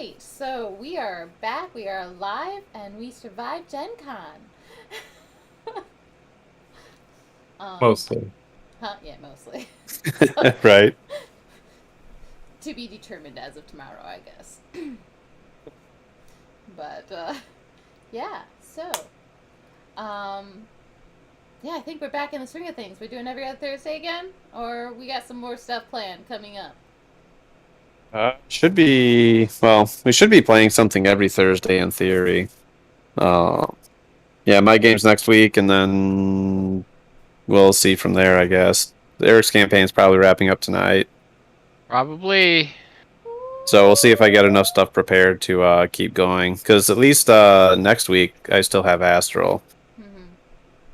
right, so we are back, we are alive, and we survived Gen Con. um, Mostly. yeah, mostly. So, Right. to be determined as of tomorrow, I guess. But, yeah, so, um, yeah, I think we're back in the swing of things. We're doing every other Thursday again, or we got some more stuff planned coming up? Should be, well, we should be playing something every Thursday in theory. Uh, yeah, my game's next week, and then we'll see from there, I guess. Eric's campaign's probably wrapping up tonight. Probably. So we'll see if I get enough stuff prepared to keep going. Because at least next week, I still have Astral. Mm-hmm.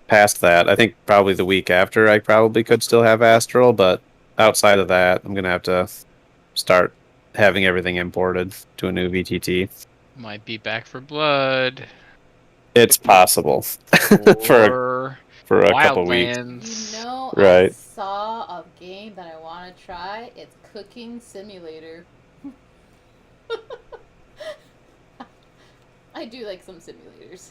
Past that, I think probably the week after, I probably could still have Astral, but outside of that, I'm going to have to start having everything imported to a new VTT. Might be Back for Blood. It's possible for Or for a couple weeks, Wildlands. You know, I right? saw a game that I want to try. It's Cooking Simulator. I do like some simulators.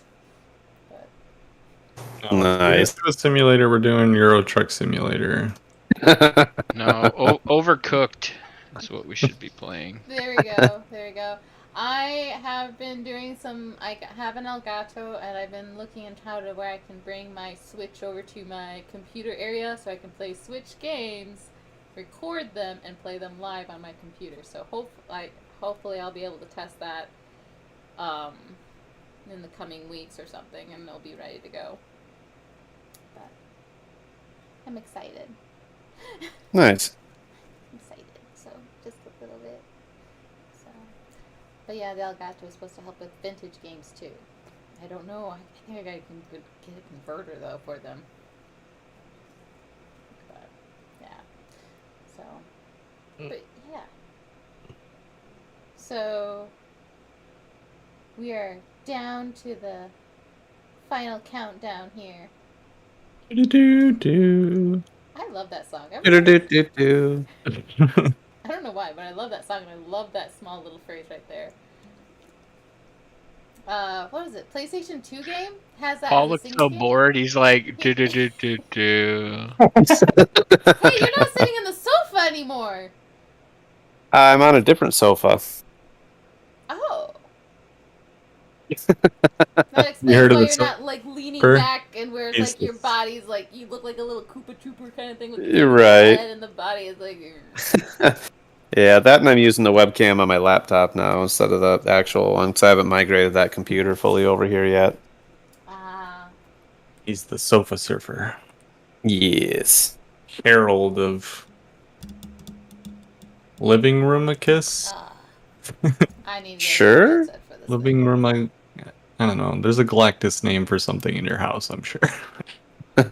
But Nice. A simulator. We're doing Euro Truck Simulator. No, Overcooked is what we should be playing. there we go. There we go. I have been doing some. I have an Elgato, and I've been looking into how to where I can bring my Switch over to my computer area, so I can play Switch games, record them, and play them live on my computer. So hopefully I'll be able to test that um, in the coming weeks or something, and they'll be ready to go. But I'm excited. Nice. Excited. So just a little bit. So, but yeah, the Elgato is supposed to help with vintage games too. I don't know. I think I gotta get a converter though for them. But yeah. So, but yeah. So we are down to the final countdown here. Do-do-do. I love that song. Do do do do. I don't know why, but I love that song and I love that small little phrase right there. What is it? PlayStation 2 game has that Paul as a looks single so game? bored. He's like, do do do do do. Hey, you're not sitting in the sofa anymore. I'm on a different sofa. Oh. That explains You heard of why the you're not like leaning sofa? back and where it's like your Jesus. body's like you look like a little Koopa Trooper kind of thing with the You're head right. and the body is like. Yeah, that and I'm using the webcam on my laptop now instead of the actual one, because I haven't migrated that computer fully over here yet. Ah. He's the sofa surfer. Yes. Herald of Living Room a Kiss? I need to Sure. get for this Living thing. Room, I don't know. There's a Galactus name for something in your house, I'm sure. Ooh,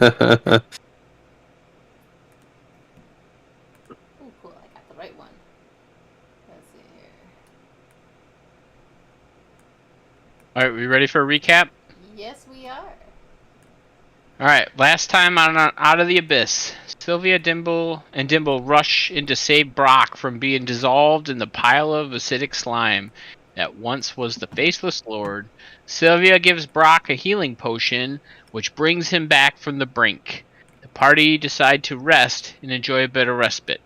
cool. I got the right one. Let's see here. All right, we ready for a recap? Yes, we are. All right, last time on Out of the Abyss, Sylvia, Dimble, and Dimble rush in to save Brock from being dissolved in the pile of acidic slime that once was the Faceless Lord. Sylvia gives Brock a healing potion, which brings him back from the brink. The party decide to rest and enjoy a bit of respite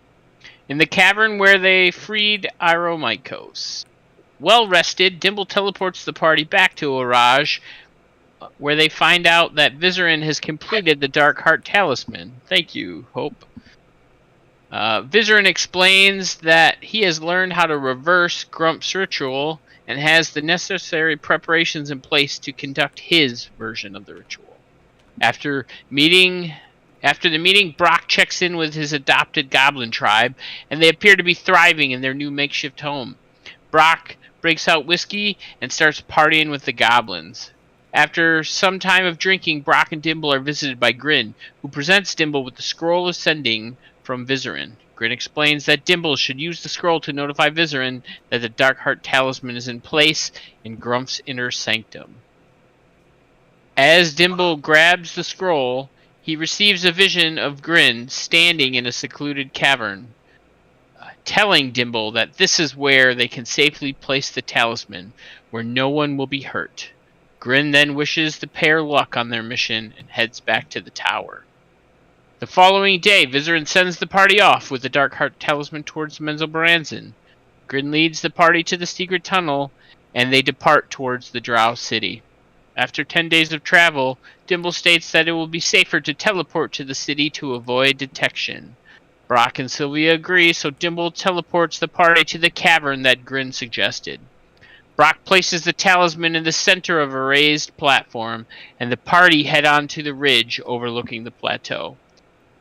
in the cavern where they freed Iromikos. Well rested, Dimble teleports the party back to Orage, where they find out that Vizerin has completed the Dark Heart Talisman. Thank you, Hope. Vizerin explains that he has learned how to reverse Grump's ritual and has the necessary preparations in place to conduct his version of the ritual. After the meeting, Brock checks in with his adopted goblin tribe, and they appear to be thriving in their new makeshift home. Brock breaks out whiskey and starts partying with the goblins. After some time of drinking, Brock and Dimble are visited by Grin, who presents Dimble with the scroll of sending from Vizerin. Grin explains that Dimble should use the scroll to notify Vizerin that the Dark Heart Talisman is in place in Grump's inner sanctum. As Dimble grabs the scroll, he receives a vision of Grin standing in a secluded cavern. telling Dimble that this is where they can safely place the talisman, where no one will be hurt. Grin then wishes the pair luck on their mission and heads back to the tower. The following day, Vizerin sends the party off with the Dark Heart talisman towards Menzelbaranzan. Grin leads the party to the secret tunnel, and they depart towards the Drow city. After 10 days of travel, Dimble states that it will be safer to teleport to the city to avoid detection. Brock and Sylvia agree, so Dimble teleports the party to the cavern that Grin suggested. Brock places the talisman in the center of a raised platform, and the party head on to the ridge overlooking the plateau.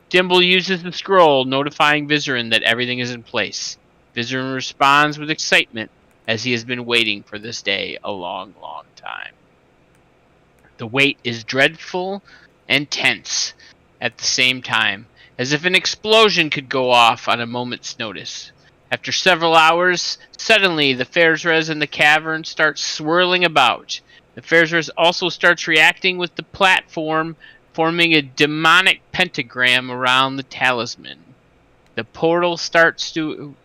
Dimble uses the scroll, notifying Vizerin that everything is in place. Vizerin responds with excitement, as he has been waiting for this day a long, long time. The wait is dreadful and tense at the same time, as if an explosion could go off on a moment's notice. After several hours, suddenly the Ferzrez in the cavern starts swirling about. The Ferzrez also starts reacting with the platform, forming a demonic pentagram around the talisman. Portals start to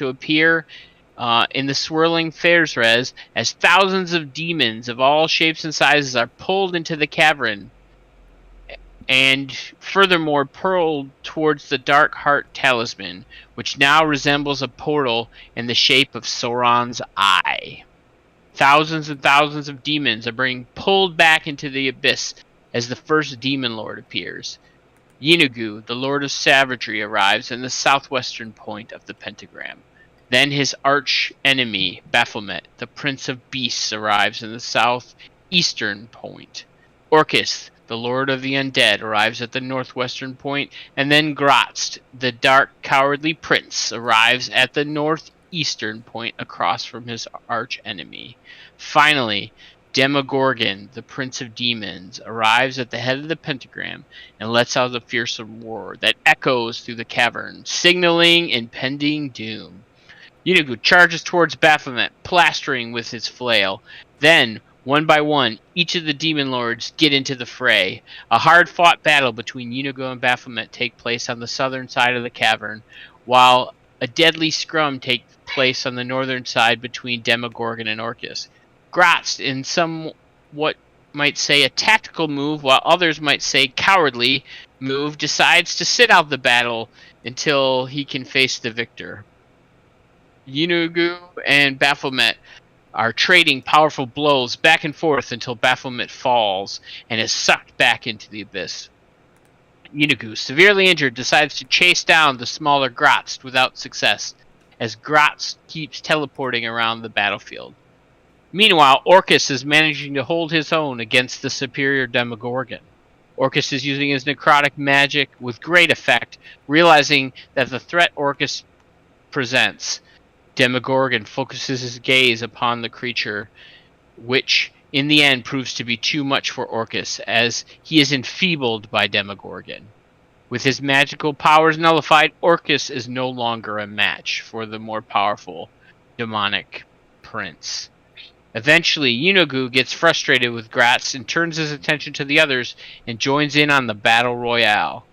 appear in the swirling Ferzrez as thousands of demons of all shapes and sizes are pulled into the cavern, and furthermore hurled towards the Dark Heart talisman, which now resembles a portal in the shape of Sauron's eye. Thousands and thousands of demons are being pulled back into the abyss as the first demon lord appears. Yeenoghu, the Lord of Savagery, arrives in the southwestern point of the pentagram. Then his arch enemy, Baphomet, the Prince of Beasts, arrives in the southeastern point. Orcus, the Lord of the Undead, arrives at the northwestern point, and then Gratz, the dark, cowardly prince, arrives at the northeastern point across from his arch enemy. Finally, Demogorgon, the Prince of Demons, arrives at the head of the pentagram and lets out a fearsome roar that echoes through the cavern, signaling impending doom. Yeenoghu charges towards Baphomet, plastering with his flail. Then, one by one, each of the demon lords get into the fray. A hard-fought battle between Yeenoghu and Baphomet takes place on the southern side of the cavern, while a deadly scrum takes place on the northern side between Demogorgon and Orcus. Gratz, in some what might say a tactical move, while others might say cowardly move, decides to sit out the battle until he can face the victor. Yeenoghu and Baphomet are trading powerful blows back and forth until Baphomet falls and is sucked back into the abyss. Yeenoghu, severely injured, decides to chase down the smaller Gratz without success, as Gratz keeps teleporting around the battlefield. Meanwhile, Orcus is managing to hold his own against the superior Demogorgon. Orcus is using his necrotic magic with great effect, realizing that the threat Orcus presents. Demogorgon focuses his gaze upon the creature, which in the end proves to be too much for Orcus, as he is enfeebled by Demogorgon. With his magical powers nullified, Orcus is no longer a match for the more powerful demonic prince. Eventually, Yeenoghu gets frustrated with Gratz and turns his attention to the others and joins in on the battle royale.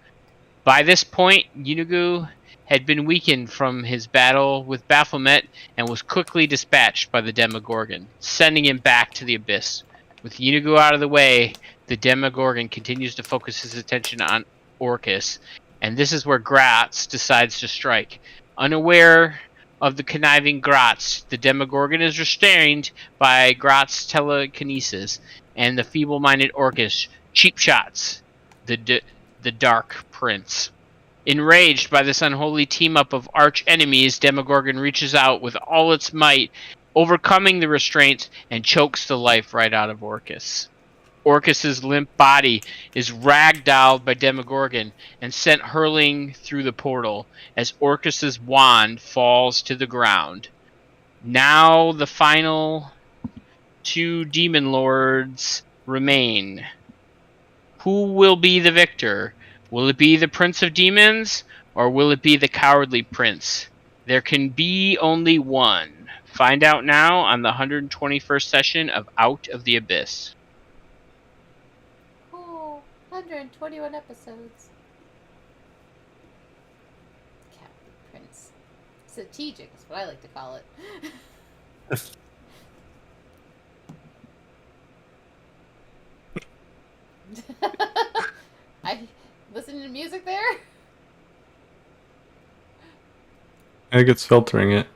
By this point, Yeenoghu had been weakened from his battle with Baphomet and was quickly dispatched by the Demogorgon, sending him back to the abyss. With Yeenoghu out of the way, the Demogorgon continues to focus his attention on Orcus, and this is where Gratz decides to strike. Unaware of the conniving Gratz, the Demogorgon is restrained by Gratz's telekinesis, and the feeble-minded Orcus cheap shots the Dark Prince. Enraged by this unholy team-up of arch-enemies, Demogorgon reaches out with all its might, overcoming the restraints, and chokes the life right out of Orcus. Orcus's limp body is ragdolled by Demogorgon and sent hurling through the portal as Orcus's wand falls to the ground. Now the final two demon lords remain. Who will be the victor? Will it be the Prince of Demons, or will it be the cowardly prince? There can be only one. Find out now on the 121st session of Out of the Abyss. Cool. 121 episodes. Captain Prince. Strategic is what I like to call it. I listening to music there. I think it's filtering it.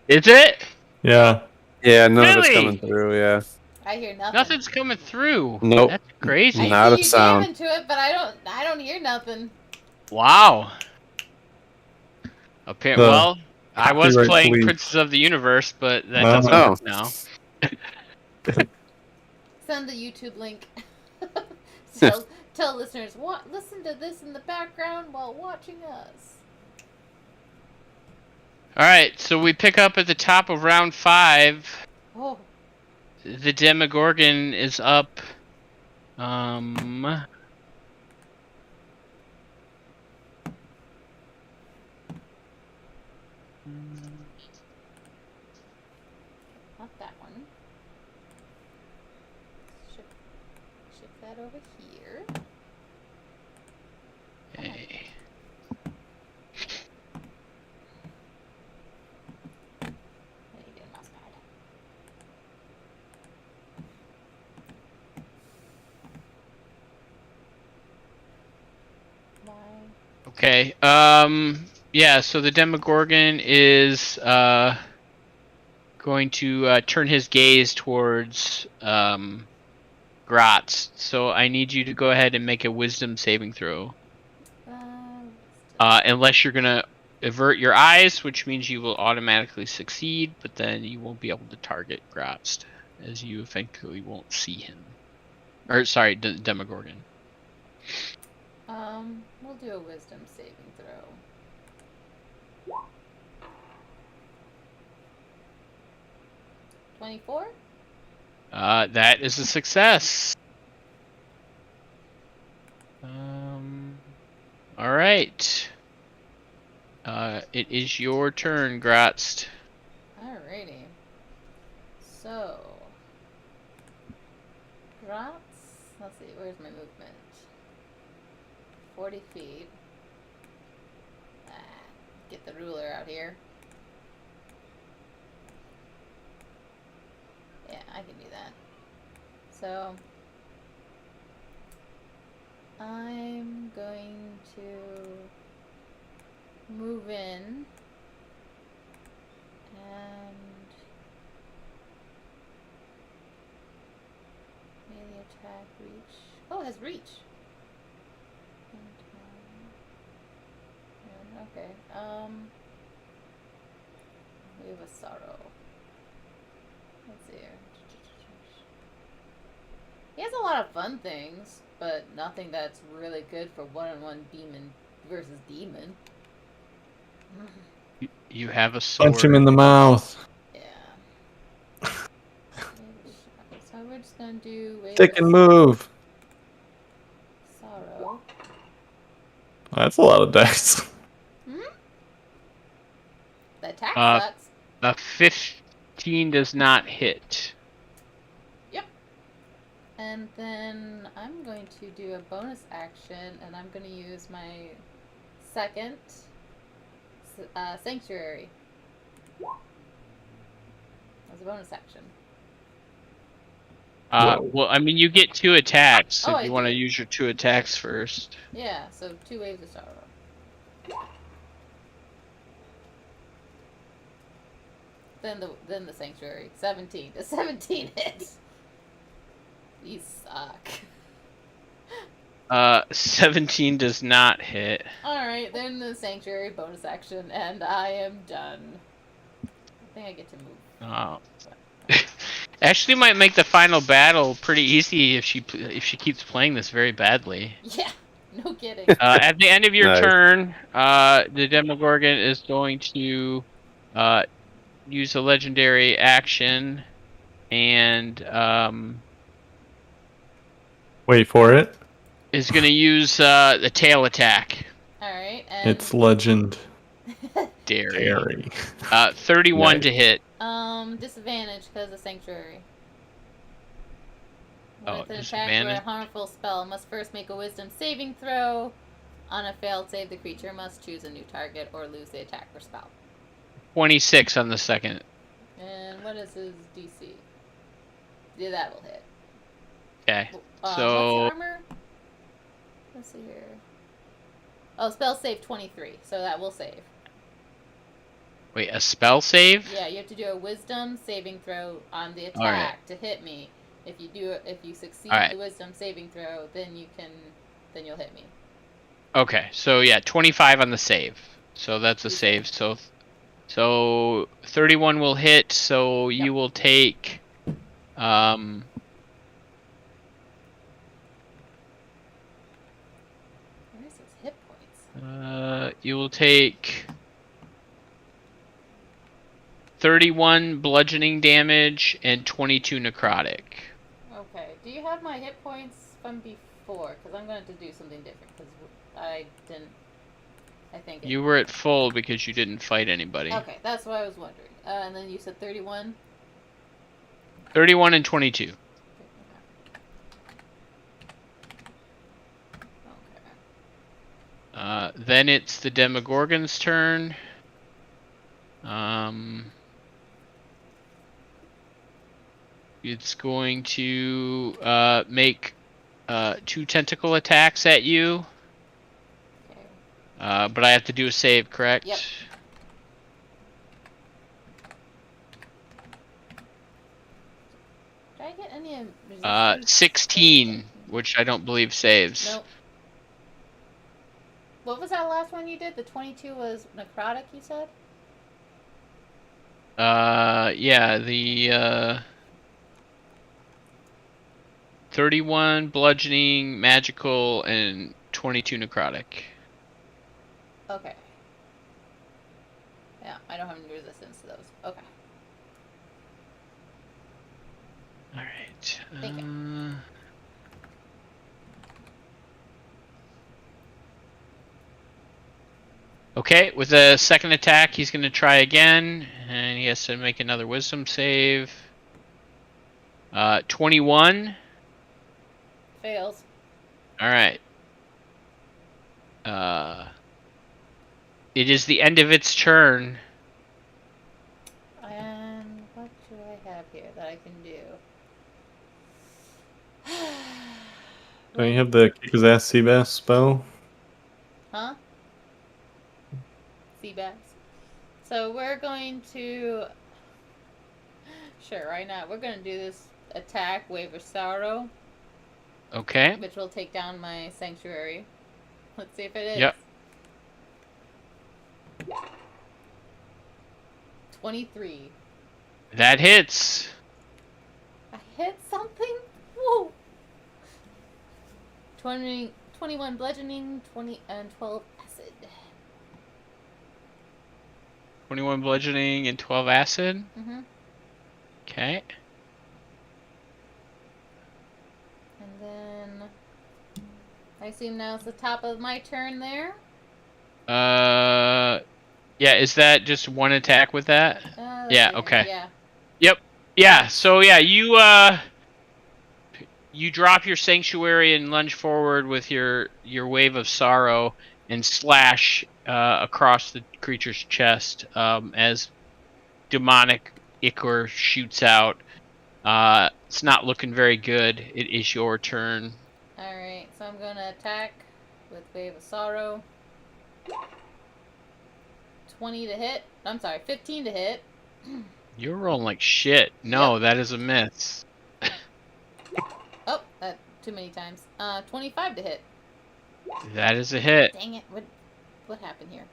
Is it? Yeah. Yeah, none of it's Really? coming through. Yeah. I hear nothing. Nothing's coming through. Nope. That's crazy. I Not see a you sound. jamming to it, but I don't hear nothing. Wow. Well, I was Copyright playing police. Princess of the Universe, but that Oh. doesn't Oh. work now. Send the YouTube link. Tell listeners, listen to this in the background while watching us. All right, so we pick up at the top of round 5. Oh, The Demogorgon is up. not that one. Shift that over here. Okay. There you go, mouse pad. Why? Okay. Yeah. So the Demogorgon is going to turn his gaze towards Gratz. So I need you to go ahead and make a Wisdom saving throw. Unless you're gonna avert your eyes, which means you will automatically succeed, but then you won't be able to target Gratz, as you effectively won't see him. Or sorry, Demogorgon. We'll do a wisdom saving throw. $24? That is a success. All right. It is your turn, Gratz. Alrighty. So, Gratz. Let's see, where's my movement? 40 feet. Get the ruler out here. Yeah, I can do that. So, I'm going to move in and melee attack, reach. Oh, it has reach. Okay. We have a sorrow. Let's see here. He has a lot of fun things, but nothing that's really good for one-on-one demon versus demon. You have a sword. Punch him in the mouth. Yeah. So we're just gonna do Stick and move. sorrow. That's a lot of dice. The attack sucks. A 15 does not hit. Yep. And then I'm going to do a bonus action, and I'm going to use my second sanctuary as a bonus action. Well, I mean, you get 2 attacks Oh, if you want to use your 2 attacks first. Yeah, so 2 waves of sorrow. Then the sanctuary. 17. The 17 hits. You suck. 17 does not hit. Alright, then the sanctuary bonus action, and I am done. I think I get to move. Oh. Actually, might make the final battle pretty easy if she keeps playing this very badly. Yeah, no kidding. At the end of your Nice. turn, the Demogorgon is going to use a legendary action and Wait for it. is going to use the tail attack. Alright, and... It's legend. Dairy. 31 Nice. to hit. Disadvantage because of sanctuary. Oh, With an attack or a disadvantage? harmful spell, must first make a wisdom saving throw. On a failed save, the creature must choose a new target or lose the attack or spell. 26 on the second. And what is his DC? Yeah, that will hit. Okay. What's the So armor? Let's see here. Oh, spell save 23, so that will save. wait, a spell save? Yeah, you have to do a wisdom saving throw on the attack Alright. to hit me. If you succeed Alright. the wisdom saving throw, then you'll hit me. Okay, so yeah, 25 on the save. So that's a Okay. save. So 31 will hit. So Yep. you will take Where's his hit points? you will take 31 bludgeoning damage and 22 necrotic. Okay. Do you have my hit points from before? Because I'm going to do something different. Because I didn't. I think You were at full because you didn't fight anybody. Okay, that's what I was wondering. And then you said 31. 31 and 22. Okay. Then it's the Demogorgon's turn. It's going to make 2 tentacle attacks at you. Okay. But I have to do a save, correct? Yep. Did I get any resistance? 16, which I don't believe saves. Nope. What was that last one you did? The 22 was necrotic, you said? Yeah, the 31 bludgeoning, magical, and 22 necrotic. Okay. Yeah, I don't have any resistance to those. Okay. Alright. Thank you. Okay, with a second attack, he's going to try again, and he has to make another wisdom save. 21. Fails. Alright. It is the end of its turn. And what do I have here that I can do? Don't you have the kick his ass Seabass spell? Huh? Seabass. So we're going to... Sure, right now. We're going to do this attack, Wave of Sorrow, Okay. which will take down my Sanctuary. Let's see if it is. Yep. 23. That hits. I hit something? Whoa! 21 bludgeoning, 20 and 12 acid. 21 bludgeoning and 12 acid. Mm-hmm. Okay. And then I assume now it's the top of my turn there. Yeah, is that just one attack with that? Let's Yeah, see. okay. Yeah. Yep. Yeah, so yeah, you drop your sanctuary and lunge forward with your wave of sorrow and slash across the creature's chest as demonic ichor shoots out. It's not looking very good. It is your turn. Alright, so I'm gonna attack with Wave of Sorrow. 20 to hit. I'm sorry, 15 to hit. You're rolling like shit. No, Yep. that is a miss. Oh, that too many times. 25 to hit. That is a hit. Dang it! What happened here?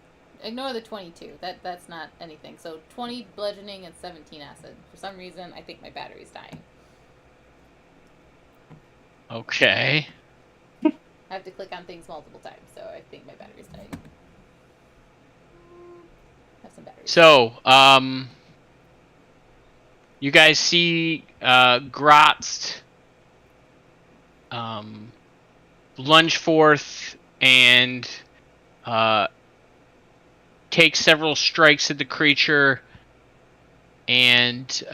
Ignore the 22. That's not anything. So 20 bludgeoning and 17 acid. For some reason, I think my battery's dying. Okay. I have to click on things multiple times, so I think my battery's dying. Have some batteries. So, you guys see Grotz lunge forth and take several strikes at the creature and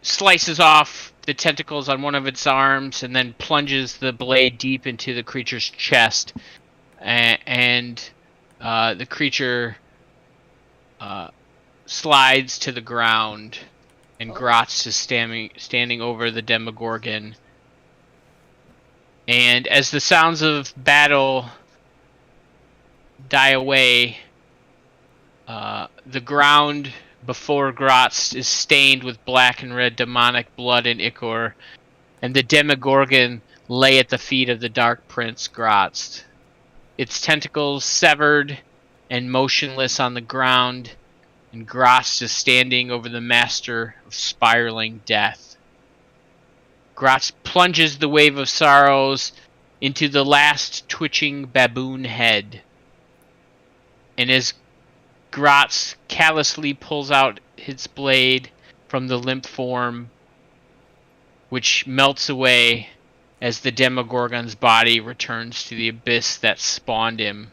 slices off the tentacles on one of its arms and then plunges the blade deep into the creature's chest. And the creature slides to the ground, and Oh. Grotz is standing over the Demogorgon. And as the sounds of battle die away, the ground before Grotz is stained with black and red demonic blood and ichor, and the Demogorgon lay at the feet of the Dark Prince Grotz, its tentacles severed and motionless on the ground, and Grotz is standing over the master of spiraling death. Grotz plunges the wave of sorrows into the last twitching baboon head, and as Grotz callously pulls out his blade from the limp form, which melts away as the Demogorgon's body returns to the abyss that spawned him.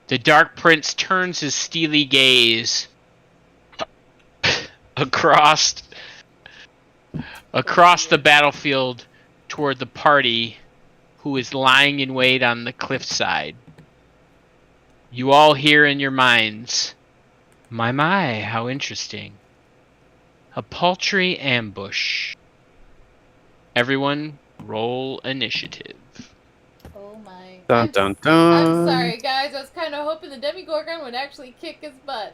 The Dark Prince turns his steely gaze across the battlefield toward the party who is lying in wait on the cliffside. You all hear in your minds, my, how interesting. A paltry ambush. Everyone, roll initiative. Oh my. Dun dun dun. I'm sorry, guys. I was kind of hoping the Demogorgon would actually kick his butt.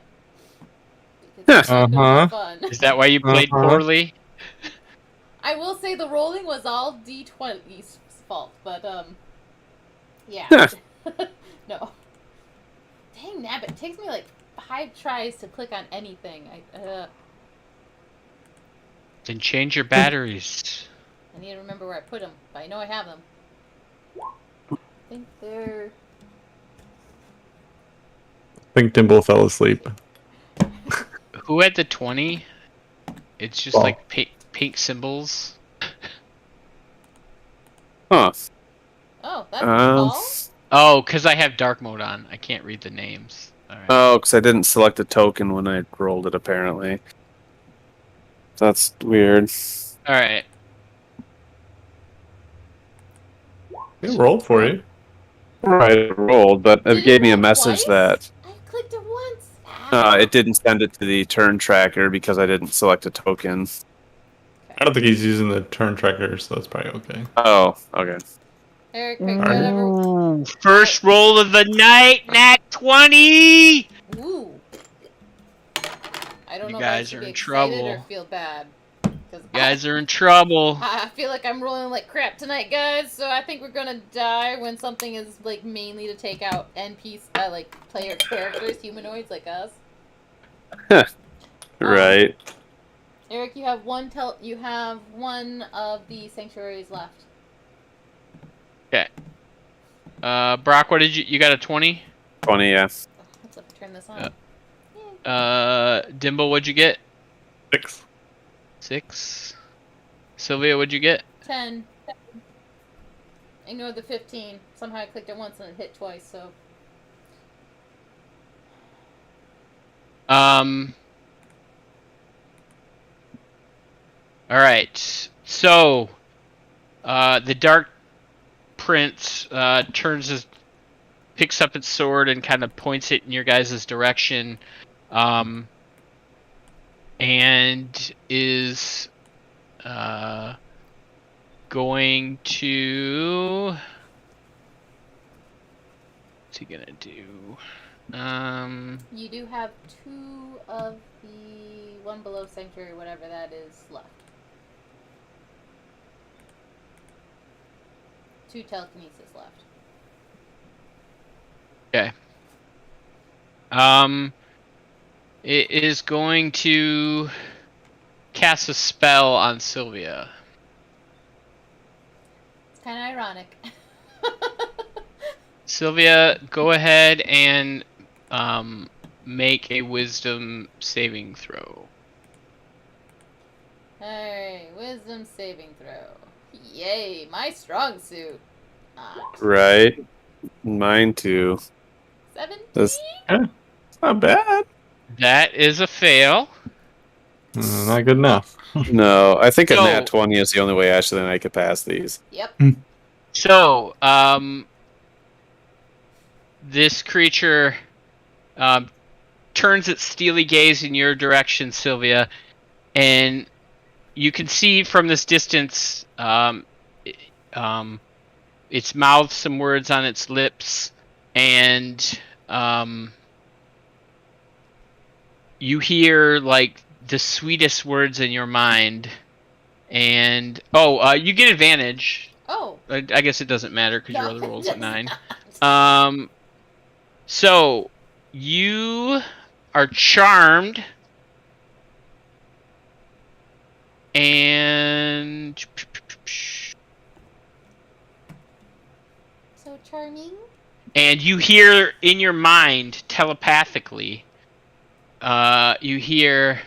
Because it was fun. Is that why you played poorly? I will say the rolling was all D20's fault, but yeah. No. Dang nabbit, it takes me like 5 tries to click on anything. Then change your batteries. I need to remember where I put them, but I know I have them. I think they're... I think Dimble fell asleep. Who had the 20? It's just like pink symbols. Huh. Oh, that's Paul? Oh, because I have dark mode on. I can't read the names. All right. Oh, because I didn't select a token when I rolled it, apparently. That's weird. All right. It rolled for you. Right, it rolled, but it Did gave me a roll message twice? that I clicked it once. Ow. it didn't send it to the turn tracker because I didn't select a token. I don't think he's using the turn tracker, so that's probably okay. Oh, okay. Eric, whatever. Ooh, first roll of the night, nat 20! Ooh. I don't You know guys if I should are be in excited trouble. or feel bad. You guys are in trouble. I feel like I'm rolling like crap tonight, guys. So I think we're gonna die when something is like mainly to take out NPC, like player characters, humanoids like us. Right. Eric, you have one. You have one of the sanctuaries left. Okay. Brock, what did you got a 20? 20, yeah. Let's have to turn this on. Dimble, what'd you get? 6. 6. Sylvia, what'd you get? 10. Ignore the 15. Somehow I clicked it once and it hit twice. So. All right. So, the Dark Prince picks up its sword and kind of points it in your guys' direction, and is going to. What's he gonna do? You do have 2 of the one below sanctuary, whatever that is, left. 2 telekinesis left. Okay. It is going to cast a spell on Sylvia. It's kind of ironic. Sylvia, go ahead and make a wisdom saving throw. Alright, wisdom saving throw. Yay, my strong suit. Right. Mine too. 17? That's not bad. That is a fail. Not good enough. No, I think a So- nat 20 is the only way Ashley and I could pass these. Yep. So, this creature turns its steely gaze in your direction, Sylvia, and you can see from this distance, its mouths some words on its lips, and you hear like the sweetest words in your mind. And you get advantage. Oh. I guess it doesn't matter because your other roll's at 9. Not. So you are charmed, and So charming. and you hear in your mind telepathically. You hear,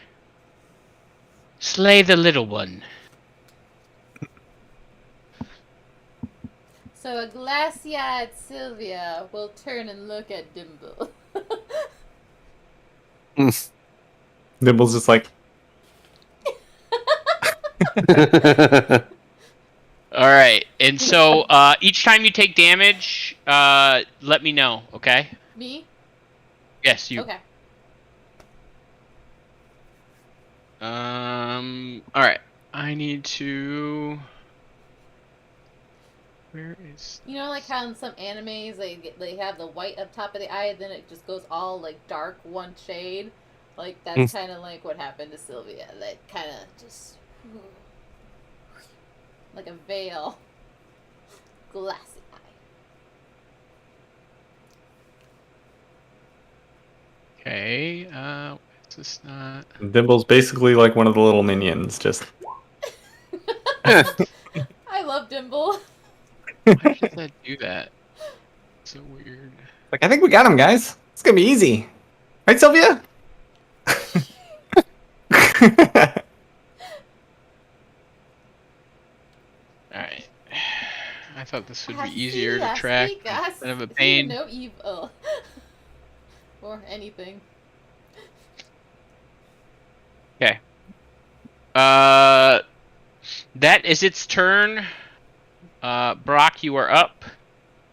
"Slay the little one." So a glassy-eyed Sylvia will turn and look at Dimble. Dimble's just like, All right, and so each time you take damage, let me know, okay? Me? Yes, you. Okay. All right. I need to. Where is? You know, like how in some animes they have the white up top of the eye, and then it just goes all like dark one shade. Like that's kind of like what happened to Sylvia. That kind of just like a veil, glassy eye. Okay. Is this not? Dimble's basically like one of the little minions, just. I love Dimble. Why does that do that? So weird. Like, I think we got him, guys. It's gonna be easy. Right, Sylvia? Alright. I thought this would I be easier to see, track I instead of a see pain. no evil. Or anything. Okay. That is its turn. Brock, you are up.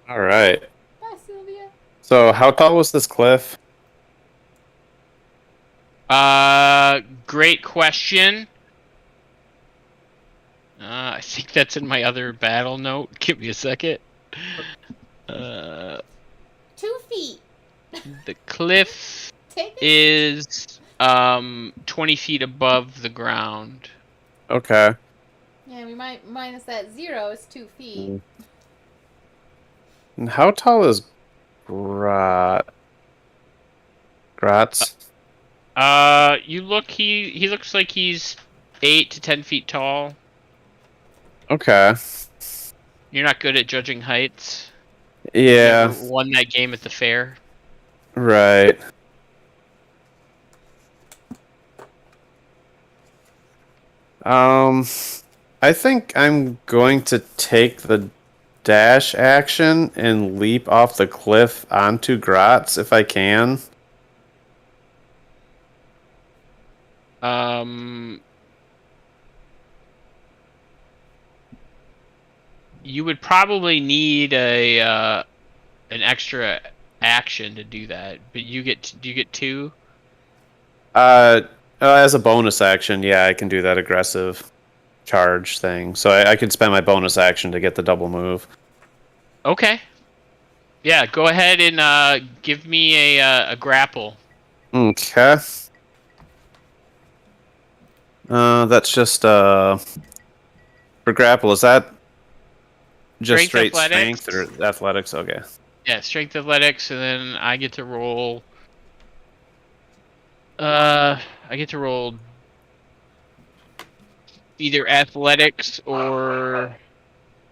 All right. Bye, Sylvia. So, how tall was this cliff? Great question. I think that's in my other battle note. Give me a second. 2 feet. The cliff Take it. is 20 feet above the ground. Okay. Yeah, we might minus that 0 is 2 feet. And how tall is Gratz? You look. He looks like he's 8 to 10 feet tall. Okay. You're not good at judging heights. Yeah. Never won that game at the fair. Right. I think I'm going to take the dash action and leap off the cliff onto Gratz if I can. You would probably need an extra action to do that, but do you get 2? As a bonus action, yeah, I can do that aggressive charge thing. So I can spend my bonus action to get the double move. Okay. Yeah, go ahead and give me a grapple. Okay. That's just for grapple. Is that just Strength, straight athletics. strength or athletics? Okay. Yeah, strength athletics, and then I get to roll. I get to roll either athletics or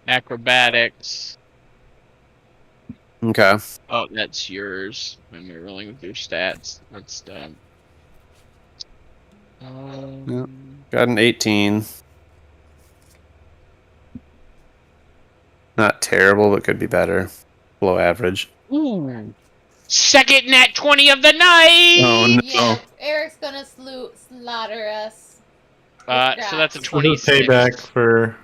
acrobatics. Okay. Oh, that's yours. When you're rolling with your stats, that's done. Yep. Got an 18. Not terrible, but could be better. Below average. Ooh. Second nat 20 of the night! Oh, no. Yeah, Eric's gonna slaughter us. So that's a Congrats. 26. Payback for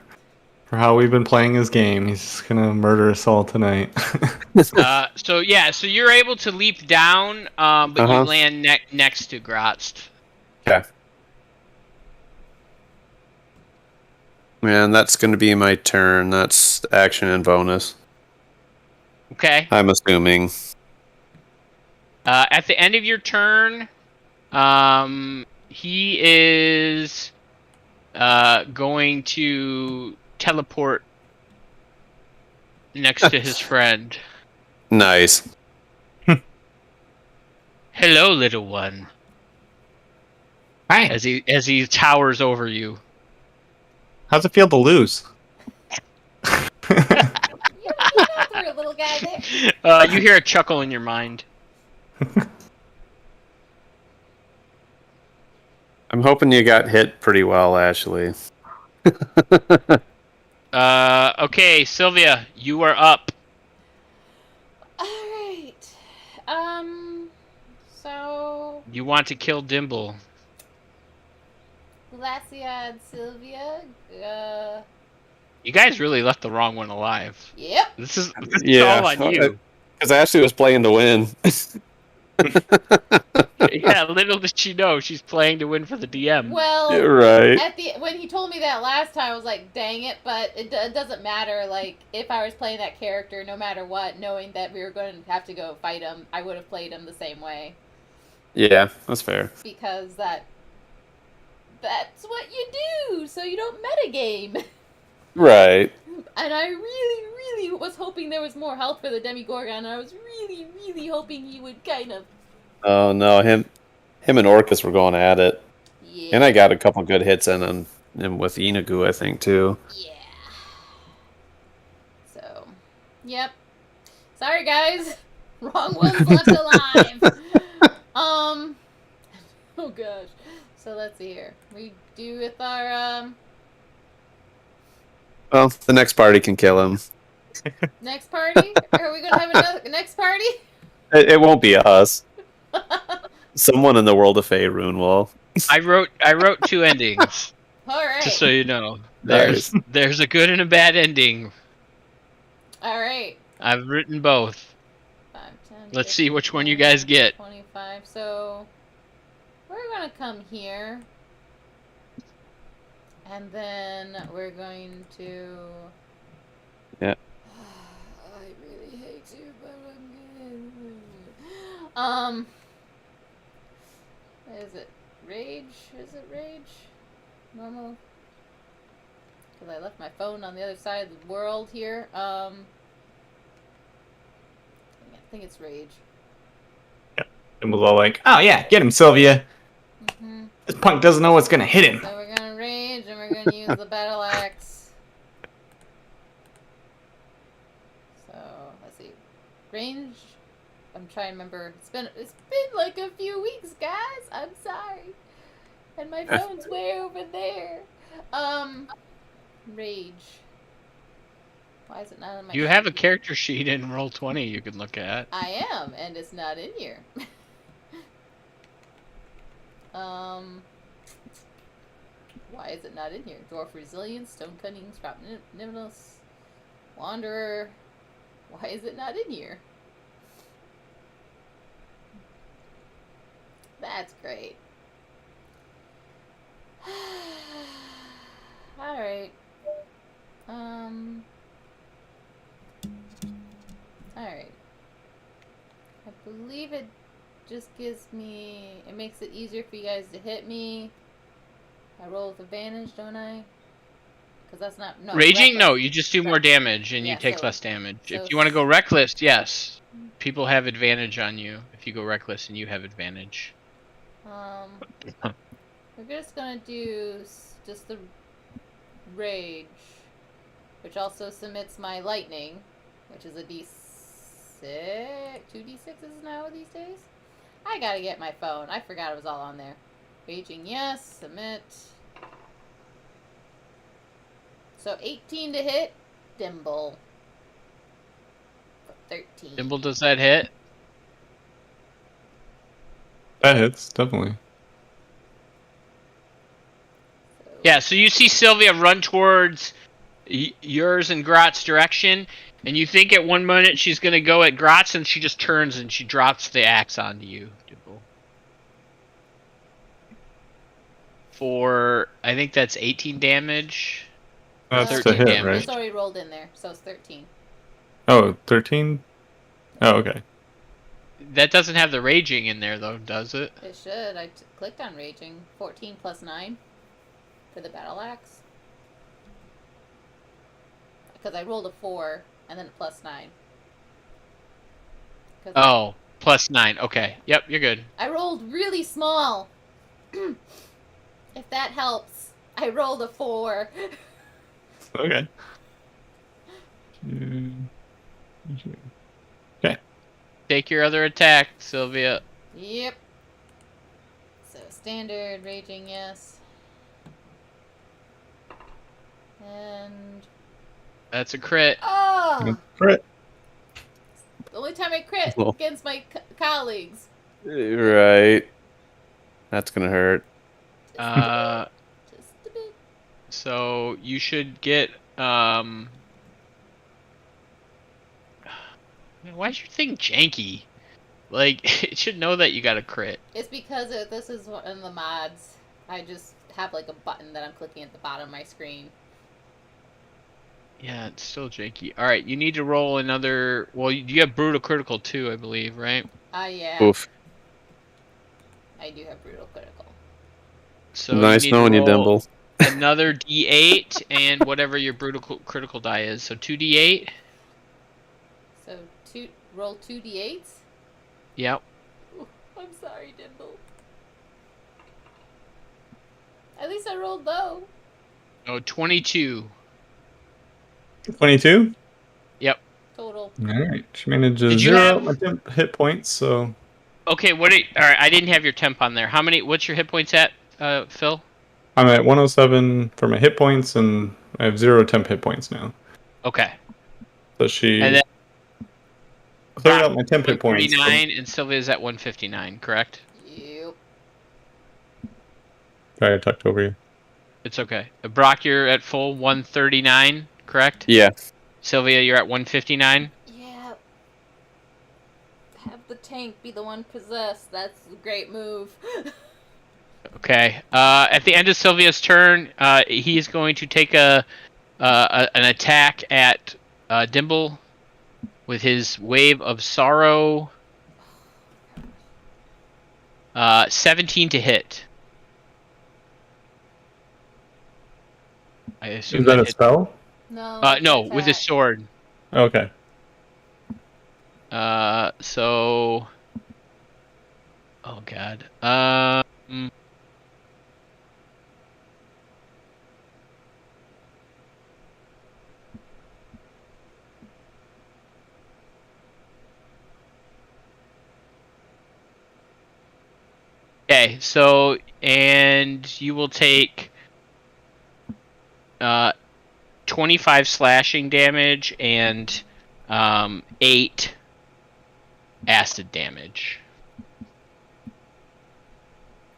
For how we've been playing his game, he's just gonna murder us all tonight. So you're able to leap down, but you Uh-huh. land next to Grotst. Okay. Man, that's going to be my turn. That's action and bonus. Okay. I'm assuming. At the end of your turn, he is going to teleport next to his friend. Nice. Hello, little one. Hi. As he towers over you. How's it feel to lose? You know through a little guy there. You hear a chuckle in your mind. I'm hoping you got hit pretty well, Ashley. Okay, Sylvia, you are up. Alright. So You want to kill Dimble. Glaciad Sylvia. You guys really left the wrong one alive. Yep. This is Yeah. all on you. Because Ashley was playing to win. Yeah, little does she know she's playing to win for the DM. Well, You're right. when he told me that last time, I was like, dang it, but it doesn't matter. Like, if I was playing that character, no matter what, knowing that we were going to have to go fight him, I would have played him the same way. Yeah, that's fair. Because that's what you do, so you don't metagame. Right. And I really, really was hoping there was more health for the Demigorgon, and I was really, really hoping he would kind of... Oh, no, him and Orcus were going at it. Yeah. And I got a couple good hits in him with Inagu, I think, too. Yeah. So, yep. Sorry, guys. Wrong one's left alive. Oh gosh. So let's see here. We do with our Well, the next party can kill him. next party. Are we gonna have another next party? It won't be us. Someone in the world of Faerun will. I wrote 2 endings. All right. Just so you know. Nice. There's a good and a bad ending. All right. I've written both. 5, 10, Let's 15, see which one you guys get. 25. So we're gonna come here, and then we're going to. Yeah. I really hate you, but I'm good. Is it rage? Is it rage? Normal. Because I left my phone on the other side of the world here. I think it's rage. And we'll all like, oh yeah, get him, Sylvia. Mm-hmm. This punk doesn't know what's gonna hit him. So we're gonna rage and we're gonna use the battle axe. So let's see, range. I'm trying to remember. It's been like a few weeks, guys. I'm sorry, and my phone's way over there. Rage. Why is it not on my? You have a character sheet in Roll20 you can look at. I am, and it's not in here. Why is it not in here? Dwarf Resilience, Stone Cutting, Scrap Nimbleness, Wanderer. Why is it not in here? That's great. Alright. Alright. I believe it just gives me... It makes it easier for you guys to hit me. I roll with advantage, don't I? Because that's not... No, Raging? reckless. No, you just do more damage and Yeah, you take so- less damage. so If you want to go reckless, yes. People have advantage on you if you go reckless and you have advantage. We're just gonna do just the rage, which also submits my lightning, which is a D6, 2d6s now these days. I gotta get my phone. I forgot it was all on there. Raging, yes. Submit. So 18 to hit. Dimble. 13. Dimble, does that hit? That hits, definitely. So, Yeah, so you see Sylvia run towards yours in Grot's direction, and you think at one minute she's gonna go at Grot's, and she just turns and she drops the axe onto you, Dimple. For I think that's 18 damage. That's to 13 hit, damage. right? It's already rolled in there, so it's 13. Oh, 13? Oh, okay. That doesn't have the raging in there though, does it? It should. I clicked on raging. 14 plus 9 for the battle axe. Because I rolled a 4 and then a plus 9. Oh, plus 9. Okay. Yep, you're good. I rolled really small. If that helps. I rolled a 4. Okay. Okay. Take your other attack, Sylvia. Yep. So standard raging, yes. And That's a crit. oh, Crit. the only time I crit Well. against my colleagues. Right. That's gonna hurt. Just a bit. So you should get why is your thing janky? Like it should know that you got a crit. It's because this is one of the mods. I just have like a button that I'm clicking at the bottom of my screen. Yeah, it's still janky. All right, you need to roll another. Well, you have brutal critical too, I believe, right? Yeah. Oof. I do have brutal critical. So Nice you need knowing to you, roll Dimble. another D8 and whatever your brutal critical die is. So 2D8. So roll 2d8s. Yep. Ooh, I'm sorry, Dimble. At least I rolled low. Oh, 22. 22? Yep. Total. Alright. She managed to Did you zero have- out my temp hit points, so. Okay, all right, I didn't have your temp on there. What's your hit points at, Phil? I'm at 107 for my hit points, and I have 0 temp hit points now. Okay. So she And then cleared out my temp hit points. 139 and Sylvia's at 159, correct? Yep. Sorry, I tucked over you. It's okay. Brock, you're at full 139, correct? Yeah. Sylvia, you're at 159? Yeah. Have the tank be the one possessed. That's a great move. Okay. At the end of Sylvia's turn, he's going to take an attack at Dimble with his Wave of Sorrow. 17 to hit. I assume Is that a hit. spell? No. No, with his sword. Okay. So. Oh God. Okay, so and you will take 25 slashing damage and 8 acid damage.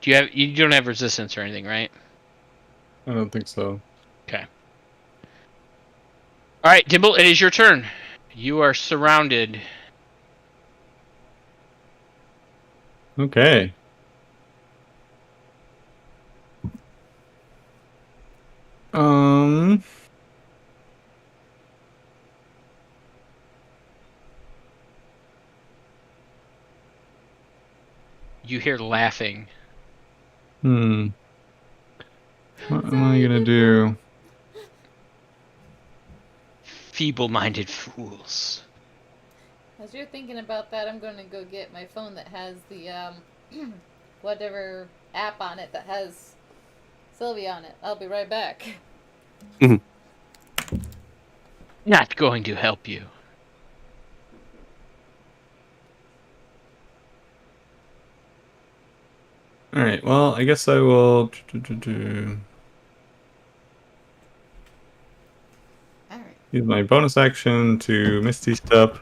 You don't have resistance or anything, right? I don't think so. Okay. All right, Dimble, it is your turn. You are surrounded. Okay. You hear laughing. What am I gonna do? Feeble-minded fools. As you're thinking about that, I'm going to go get my phone that has the whatever app on it that has Sylvia on it. I'll be right back. Not going to help you. Alright, well, I guess I will. Alright. Use my bonus action to Misty Step.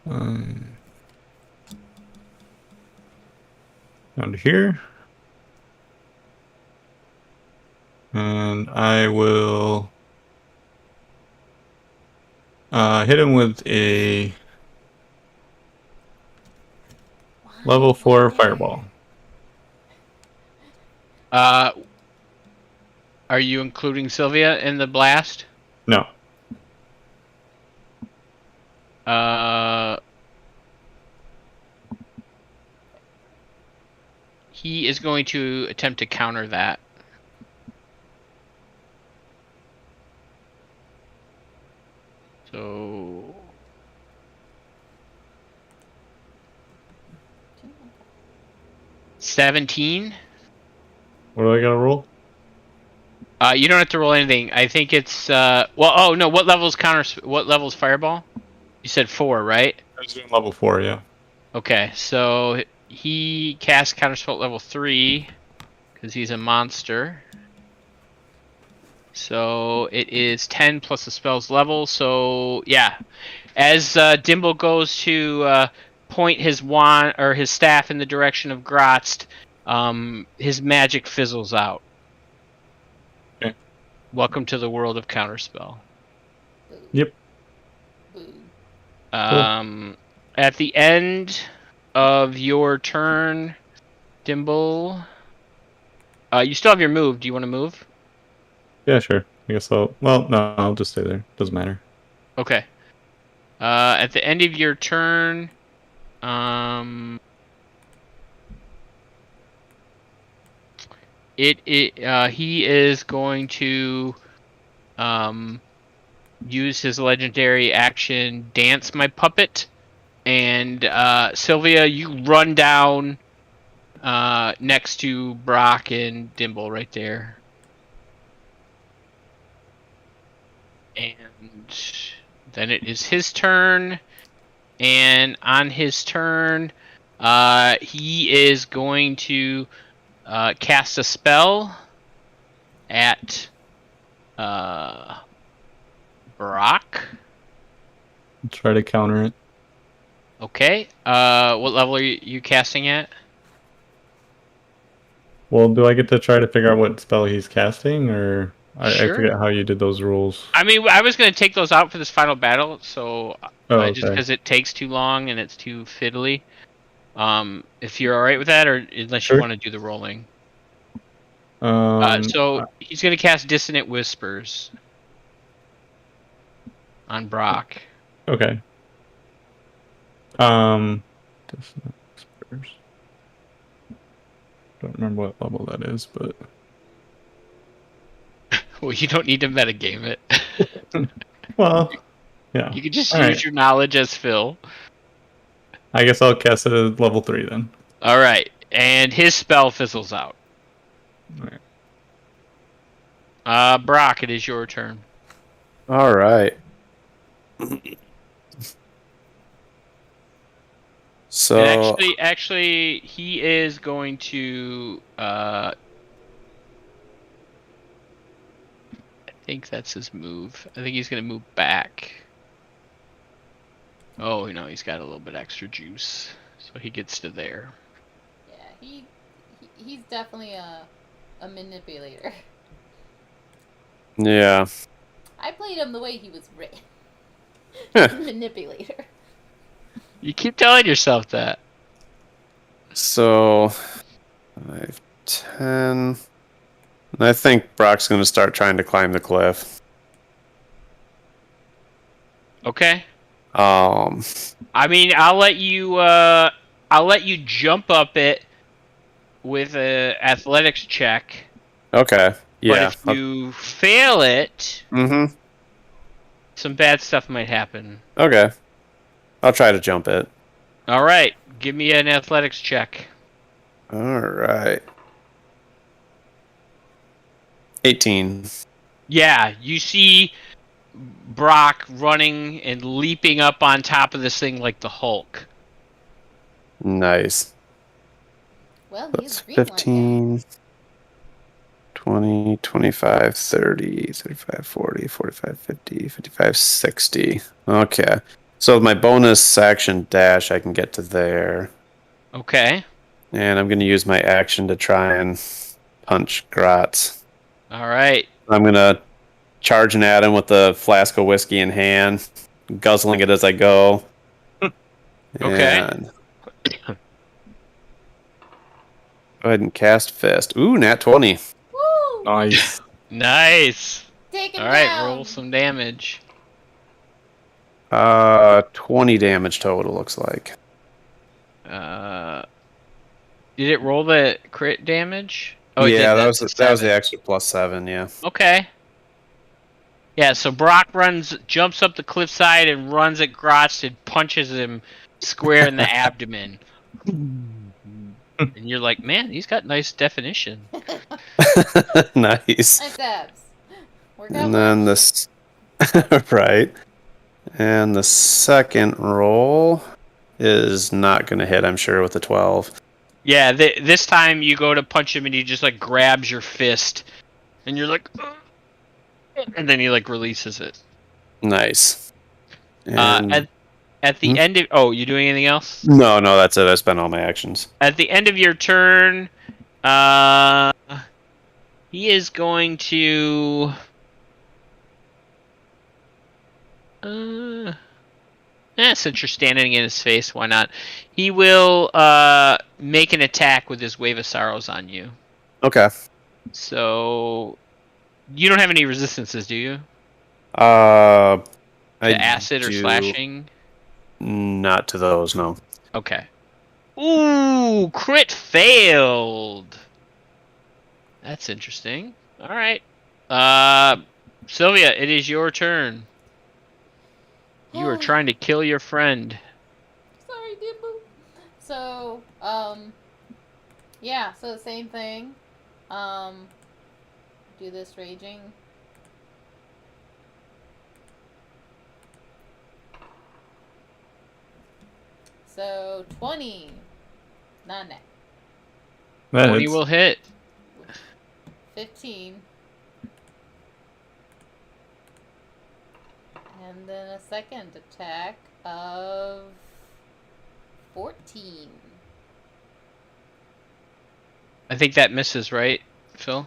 Down to here. And I will Hit him with a Why? level 4 Why? fireball. Are you including Sylvia in the blast? No. He is going to attempt to counter that. So 17. What do I gotta roll? You don't have to roll anything. I think it's well. Oh no. What level's counter? What level's fireball? You said 4, right? I was doing level 4, yeah. Okay, so he casts counterspell at level 3 because he's a monster. So it is 10 plus the spell's level. So yeah, as Dimble goes to point his wand or his staff in the direction of Grotst, his magic fizzles out. Okay. Welcome to the world of counterspell. Boo. Yep. Boo. At the end of your turn, Dimble, you still have your move. Do you want to move? Yeah, sure. I guess I'll... Well, no, I'll just stay there. Doesn't matter. Okay. At the end of your turn, he is going to use his legendary action, Dance My Puppet, and Sylvia, you run down next to Brock and Dimble right there. And then it is his turn, and on his turn, he is going to cast a spell at Brock. Try to counter it. Okay. What level are you casting at? Well, do I get to try to figure out what spell he's casting, or I Sure. forget how you did those rules. I mean, I was going to take those out for this final battle, so just okay. because it takes too long and it's too fiddly. If you're all right with that, or unless Sure. you want to do the rolling. Um, So he's going to cast Dissonant Whispers on Brock. Okay. Dissonant Whispers. Don't remember what level that is, but Well, you don't need to metagame it. well, yeah. You can just All use right. your knowledge as Phil. I guess I'll cast it at level 3 then. All right, and his spell fizzles out. All right. Brock, it is your turn. All right. So And actually, he is going to. I think that's his move. I think he's going to move back. Oh no, he's got a little bit extra juice, so he gets to there. Yeah, he's definitely a manipulator. yeah. I played him the way he was written. Manipulator. You keep telling yourself that. So 5, 10. I think Brock's going to start trying to climb the cliff. Okay. I mean, I'll let you jump up it with a athletics check. Okay. Yeah. But if you fail it, Mm-hmm. some bad stuff might happen. Okay. I'll try to jump it. All right, give me an athletics check. All right. 18. Yeah, you see Brock running and leaping up on top of this thing like the Hulk. Nice. Well, That's he's green 15, 20, 25, 30, 35, 40, 45, 50, 55, 60. Okay. So with my bonus action dash, I can get to there. Okay. And I'm going to use my action to try and punch Grotz. All right. I'm going to charge an at him with a flask of whiskey in hand guzzling it as I go. Okay. And go ahead and cast Fist. Ooh, nat 20. Woo! Nice. Nice. Take him All right, down. roll some damage. 20 damage total, looks like. Did it roll the crit damage? Oh, it Yeah, did. that That's was a that was the 7. extra +7, yeah. Okay. Yeah, so Brock jumps up the cliffside and runs at Grotz and punches him square in the abdomen. And you're like, man, he's got nice definition. Nice. Nice abs. Work out And much? then this right. And the second roll is not going to hit, I'm sure, with the 12. Yeah, this time you go to punch him and he just like grabs your fist, and you're like, "Ugh," and then he like releases it. Nice. And At the end of you doing anything else? no, that's it. I spent all my actions. At the end of your turn, he is going to. Since you're standing in his face, why not? He will make an attack with his Wave of Sorrows on you. Okay. So you don't have any resistances, do you? To Acid or slashing? Not to those, no. Okay. Ooh, crit failed. That's interesting. All right. Sylvia, it is your turn. You are trying to kill your friend. Sorry, Dimble. So, yeah, so the same thing. Do this raging. So, 20. Not net. That 20 hits. will hit. 15. And then a second attack of 14. I think that misses, right, Phil?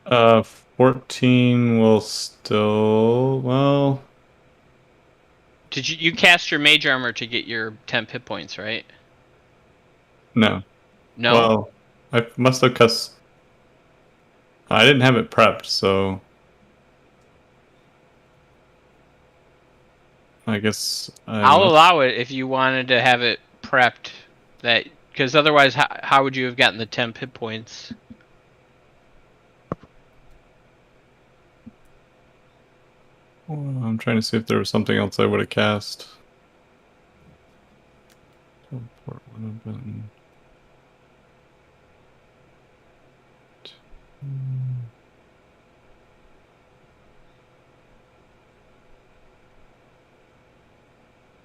14 will still, well, Did you cast your mage armor to get your 10 hit points, right? no. No. Well, I must have cast. I didn't have it prepped, so I guess I'll allow it if you wanted to have it prepped. That because otherwise, how would you have gotten the 10 hit points? Well, I'm trying to see if there was something else I would have cast. Teleport would have been.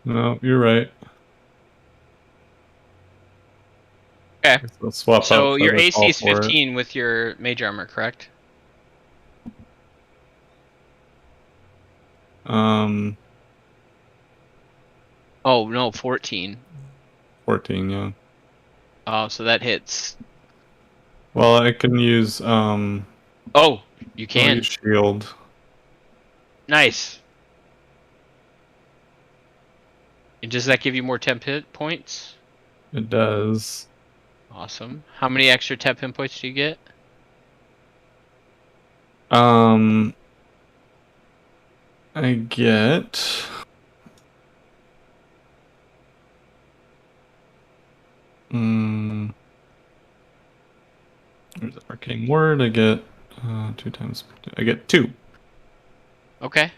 No, you're right. Okay. Let's swap So out your Feather AC Fall is for it. 15 with your mage armor, correct? Oh no, 14. 14, yeah. Oh, so that hits. Well, I can use Oh, you I'll can. use shield. Nice. And does that give you more 10 hit points? It does. Awesome. How many extra 10 hit points do you get? I get. There's an arcane word. I get 2 times. I get 2. Okay.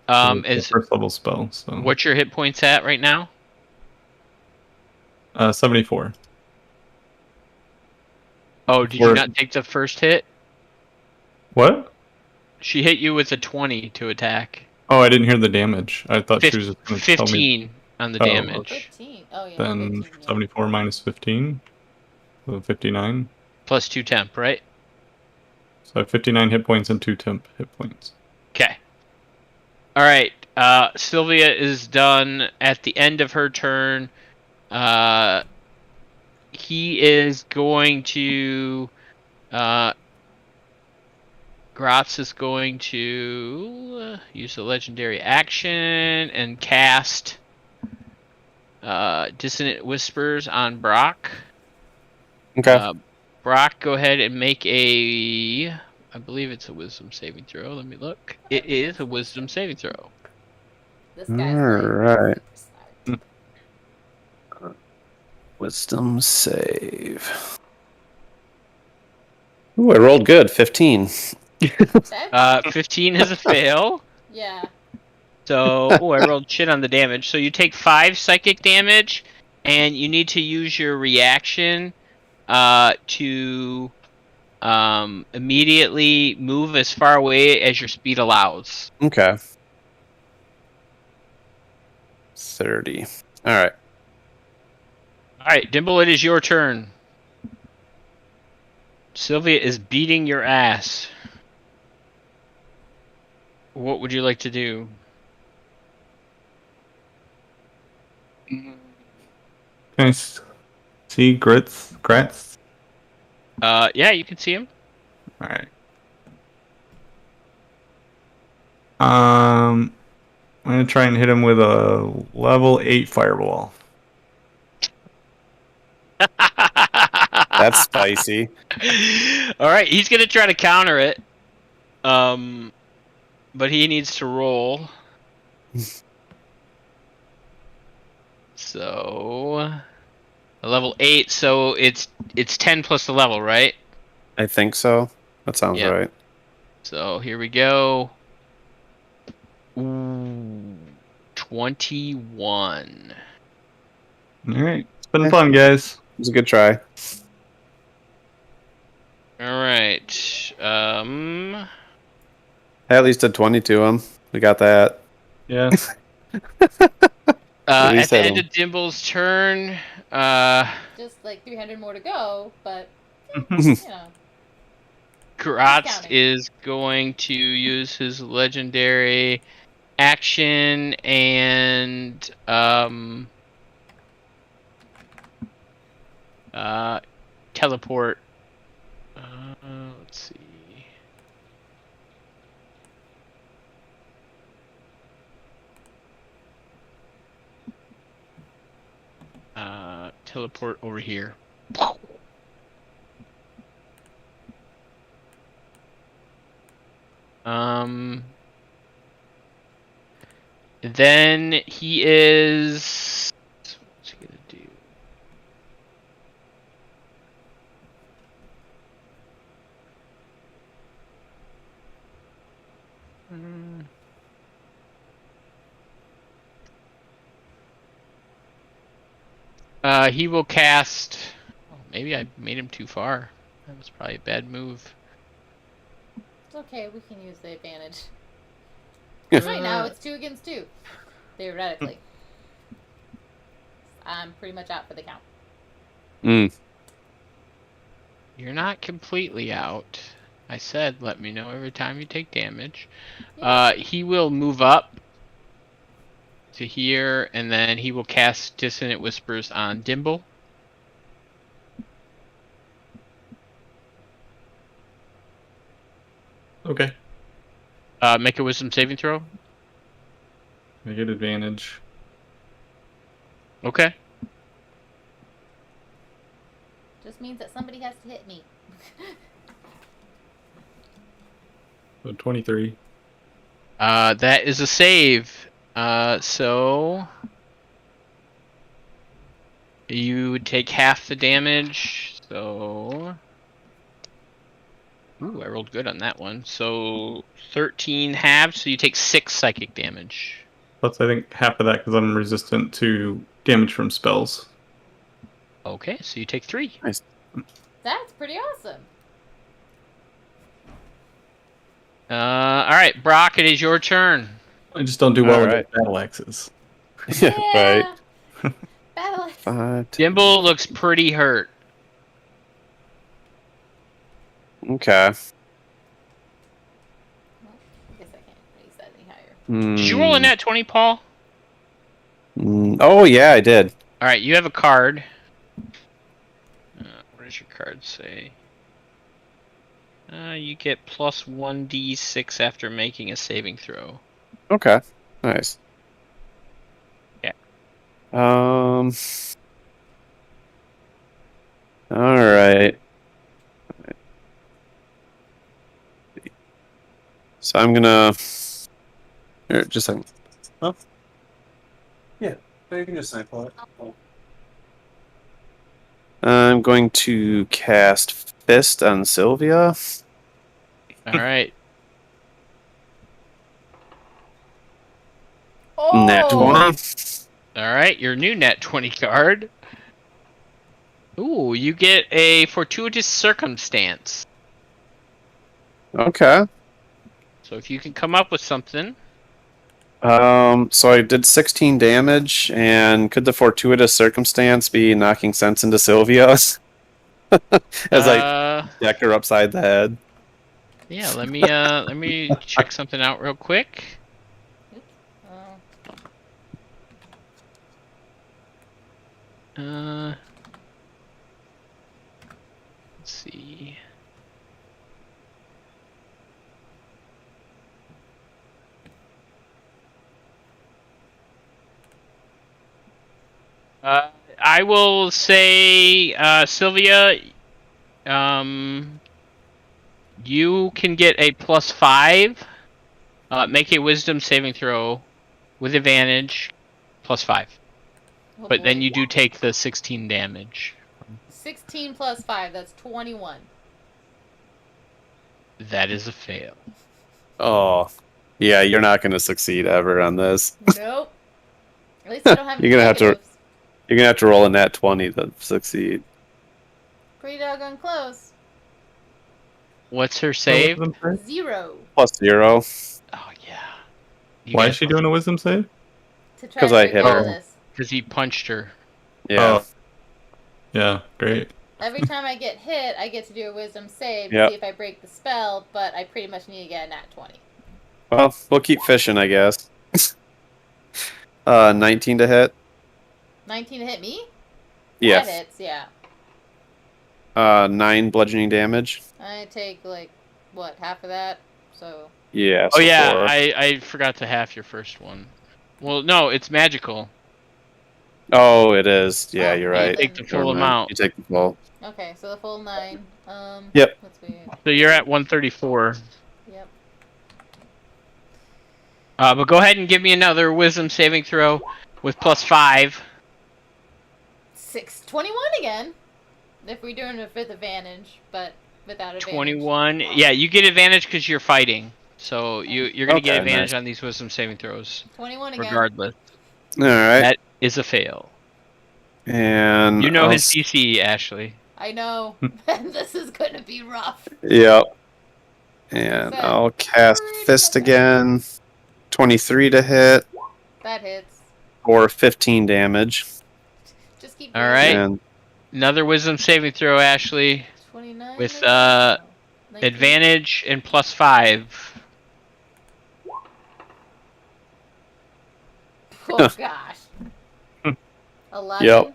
It's a Is first level spell. So what's your hit points at right now? 74. Oh, did you not take the first hit? What? She hit you with a 20 to attack. Oh, I didn't hear the damage. I thought she was just going to tell me. 15 on the Oh, damage. 15. Oh, yeah. Then 15, yeah. 74 minus 15. So 59. Plus 2 temp, right? So I have 59 hit points and 2 temp hit points. Okay. All right. Sylvia is done. At the end of her turn, he is going to Gratz is going to use the legendary action and cast Dissonant Whispers on Brock. Okay. Brock, go ahead and make a... I believe it's a wisdom saving throw. Let me look. It is a wisdom saving throw. This guy's Alright. like... Wisdom save. Ooh, I rolled good. 15. 15 is a fail. Yeah. So, I rolled shit on the damage. So you take 5 psychic damage, and you need to use your reaction to immediately move as far away as your speed allows. Okay. 30. Alright. Alright, Dimble, it is your turn. Sylvia is beating your ass. What would you like to do? Can I see Gratz? Yeah, you can see him. Alright. I'm gonna try and hit him with a level 8 fireball. That's spicy. Alright, he's gonna try to counter it. But he needs to roll. So a level 8, so it's 10 plus the level, right? I think so. That sounds Yep. right. So here we go. Ooh, 21. Alright. It's been fun, guys. It was a good try. Alright. I at least did 20 to him. We got that. Yeah. At least the had end him. of Dimble's turn, Just like 300 more to go, but, you know. Gratz counting. is going to use his legendary action and teleport. Let's see. Teleport over here. Then he is. What's he gonna do? He will cast. Oh, maybe I made him too far. That was probably a bad move. It's okay, we can use the advantage. Yeah. Right now, it's 2 against 2. Theoretically. I'm pretty much out for the count. You're not completely out. I said let me know every time you take damage. Yeah. He will move up to here, and then he will cast Dissonant Whispers on Dimble. Okay. Make a Wisdom saving throw. I get advantage. Okay. Just means that somebody has to hit me. So 23. That is a save. So you would take half the damage. So, ooh, I rolled good on that one. So 13 halves. So you take 6 psychic damage. Plus, I think half of that because I'm resistant to damage from spells. Okay, so you take 3. Nice. That's pretty awesome. All right, Brock, it is your turn. I just don't do well Alright. with battle axes. Yeah, right. Battle axe. 5, 10. Dimble looks pretty hurt. Okay. Well, I guess I can't raise that any higher. Did you roll a nat 20, Paul? Oh, yeah, I did. All right, you have a card. What does your card say? You get plus 1d6 after making a saving throw. Okay. Nice. Yeah. All right. So I'm gonna. Here, just a second. Oh. Yeah. You can just sample it. I'm going to cast Fist on Sylvia. All right. Nat 20. All right, your new net 20 card. Ooh, you get a fortuitous circumstance. Okay. So if you can come up with something. So I did 16 damage, and could the fortuitous circumstance be knocking sense into Sylvia as I deck her upside the head? Yeah, let me check something out real quick. Let's see. I will say, Sylvia, you can get a +5. Make a Wisdom saving throw with advantage, +5. Oh, but boy. then you do take the 16 damage. 16 plus 5, that's 21. That is a fail. Oh, yeah, you're not going to succeed ever on this. Nope. At least I don't have any You're gonna have to roll a nat 20 to succeed. Pretty doggone close. What's her save? 0. +0. Oh yeah. Why is she doing a wisdom save? To try 'Cause to I break hit out of her. this. Because he punched her. Yeah. Oh. Yeah, great. Every time I get hit, I get to do a wisdom save to Yep. see if I break the spell, but I pretty much need to get a nat 20. Well, we'll keep fishing, I guess. 19 to hit. 19 to hit me? Yeah. That hits, yeah. 9 bludgeoning damage. I take, like, what, half of that? So. Yeah. Oh so yeah, 4. I forgot to half your first one. Well, no, it's magical. Oh, it is. Yeah, Oh, you're well right. then- Take the Never full mind. amount. You take the full. Okay, so the full 9. Yep. Let's see. So you're at 134. Yep. But go ahead and give me another Wisdom saving throw with +5. 21 again. If we're doing it with advantage, but without advantage. 21. Yeah, you get advantage because you're fighting. So you're gonna get Okay, advantage nice. on these Wisdom saving throws. 21 again. Regardless. All right. That is a fail. And You know I'll his DC, Ashley. I know. And this is going to be rough. Yep. And Sad. I'll cast Pretty Fist much. again. 23 to hit, That hits. or 15 damage. Just keep All doing right. it. And Another Wisdom saving throw, Ashley. 29. With, maybe? No. 19. Advantage and +5. Oh, gosh. 11. Yep.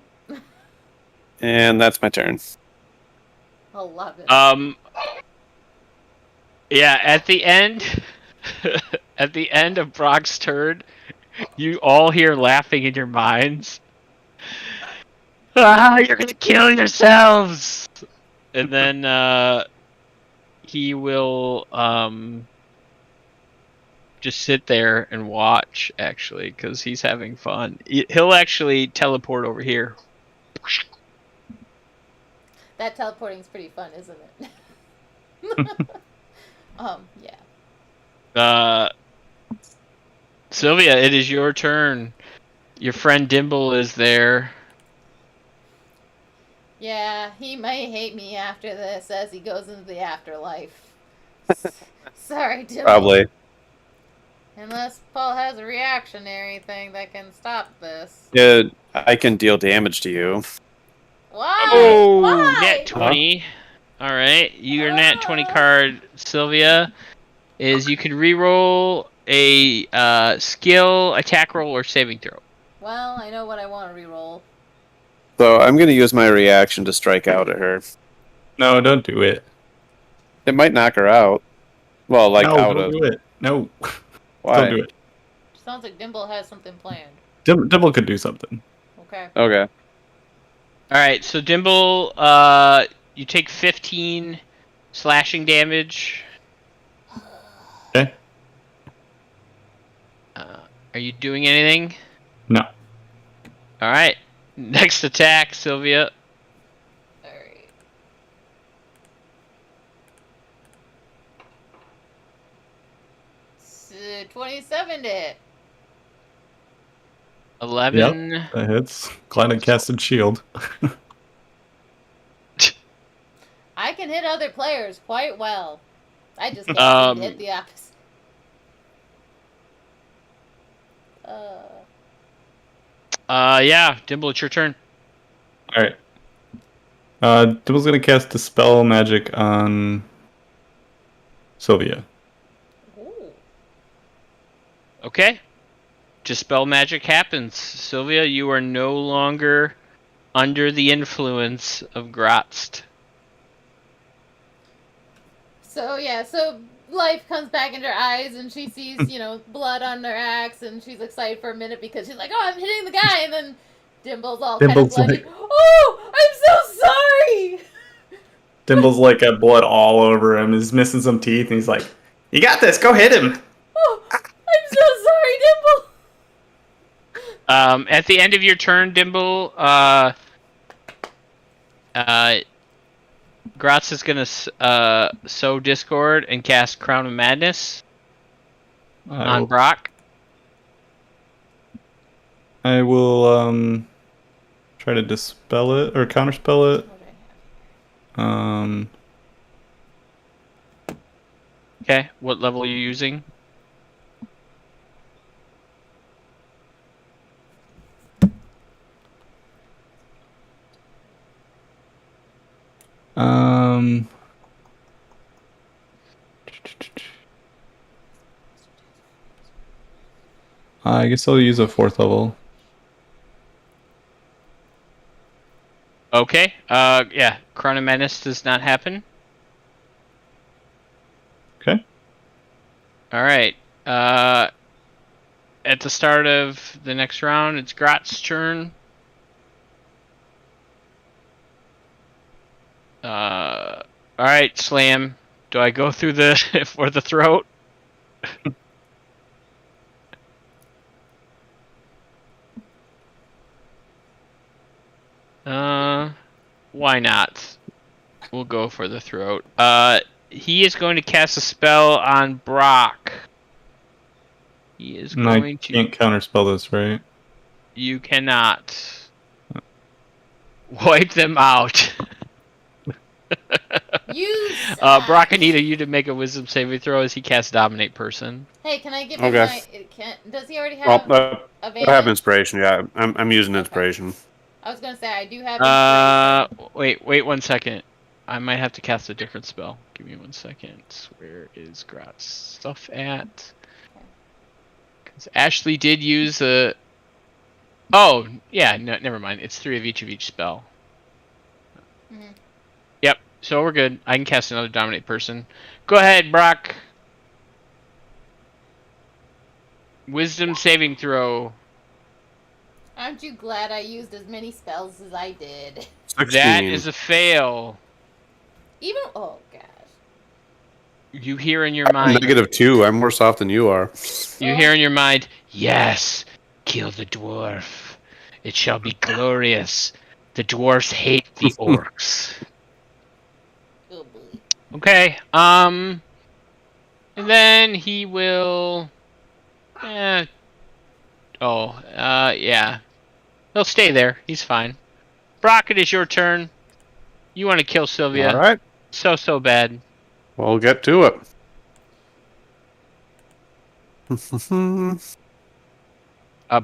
And that's my turn. 11. Yeah, at the end, at the end of Brock's turn, you all hear laughing in your minds. Ah, you're gonna kill yourselves! And then, he will, just sit there and watch, actually, because he's having fun. He'll actually teleport over here. That teleporting is pretty fun, isn't it? Yeah. Sylvia, it is your turn. Your friend Dimble is there. Yeah, he might hate me after this as he goes into the afterlife. Sorry, Dimple. Probably. Unless Paul has a reactionary thing that can stop this. Yeah, I can deal damage to you. Why? Oh, Why? nat 20. All right, your nat 20 card, Sylvia, is you can reroll a skill, attack roll, or saving throw. Well, I know what I want to reroll. So I'm going to use my reaction to strike out at her. No, don't do it. It might knock her out. Well, like no, out don't of. do it. No, Why? don't do it. Sounds like Dimble has something planned. Dimble could do something. Okay. Okay. All right, so Dimble, you take 15 slashing damage. Okay. Are you doing anything? No. All right. Next attack, Sylvia. Alright. So 27 to hit. 11. That hits. Glad I casted shield. I can hit other players quite well. I just can't seem to hit the opposite. Yeah, Dimble, it's your turn. All right. Dimble's gonna cast Dispel Magic on Sylvia. Ooh. Okay. Dispel magic happens. Sylvia, you are no longer under the influence of Grotst. So life comes back into her eyes and she sees, blood on her axe and she's excited for a minute because she's like, oh, I'm hitting the guy. And then Dimble's all kind of Dimble's bloody. like- Oh, I'm so sorry. Dimble's like got blood all over him. He's missing some teeth, and he's like, "You got this. Go hit him." Oh, I'm so sorry, Dimble. At the end of your turn, Dimble, Grotz is gonna sow Discord and cast Crown of Madness on Brock. I will try to dispel it or counterspell it. Okay, what level are you using? I guess I'll use a 4th level. Okay, yeah, Crown of Madness does not happen. Okay. Alright, at the start of the next round, it's Grotz's turn. Alright, Slam. Do I go through the for the throat? Why not? We'll go for the throat. He is going to cast a spell on Brock. He is going to. Can't counterspell this, right? You cannot. Wipe them out. Brock, I need you to make a wisdom saving throw as he casts Dominate Person. Hey, can I give him Okay. does he already have Well, I advantage? have inspiration. Yeah, I'm using inspiration. I was gonna say I do have inspiration. Wait 1 second. I might have to cast a different spell. Give me 1 second. Where is Grot's stuff at? Because Ashley did use a. Oh yeah, no, never mind. It's 3 of each spell. Mhm. Yep. So we're good. I can cast another Dominate Person. Go ahead, Brock. Wisdom saving throw. Aren't you glad I used as many spells as I did? 16. That is a fail. Oh gosh. You hear in your I'm mind. -2. I'm worse off than you are. You hear in your mind. Yes, kill the dwarf. It shall be glorious. The dwarfs hate the orcs. Oh boy. Okay. And then he will. Yeah. He'll stay there. He's fine. Brock, it is your turn. You want to kill Sylvia. All right. So bad. We'll get to it.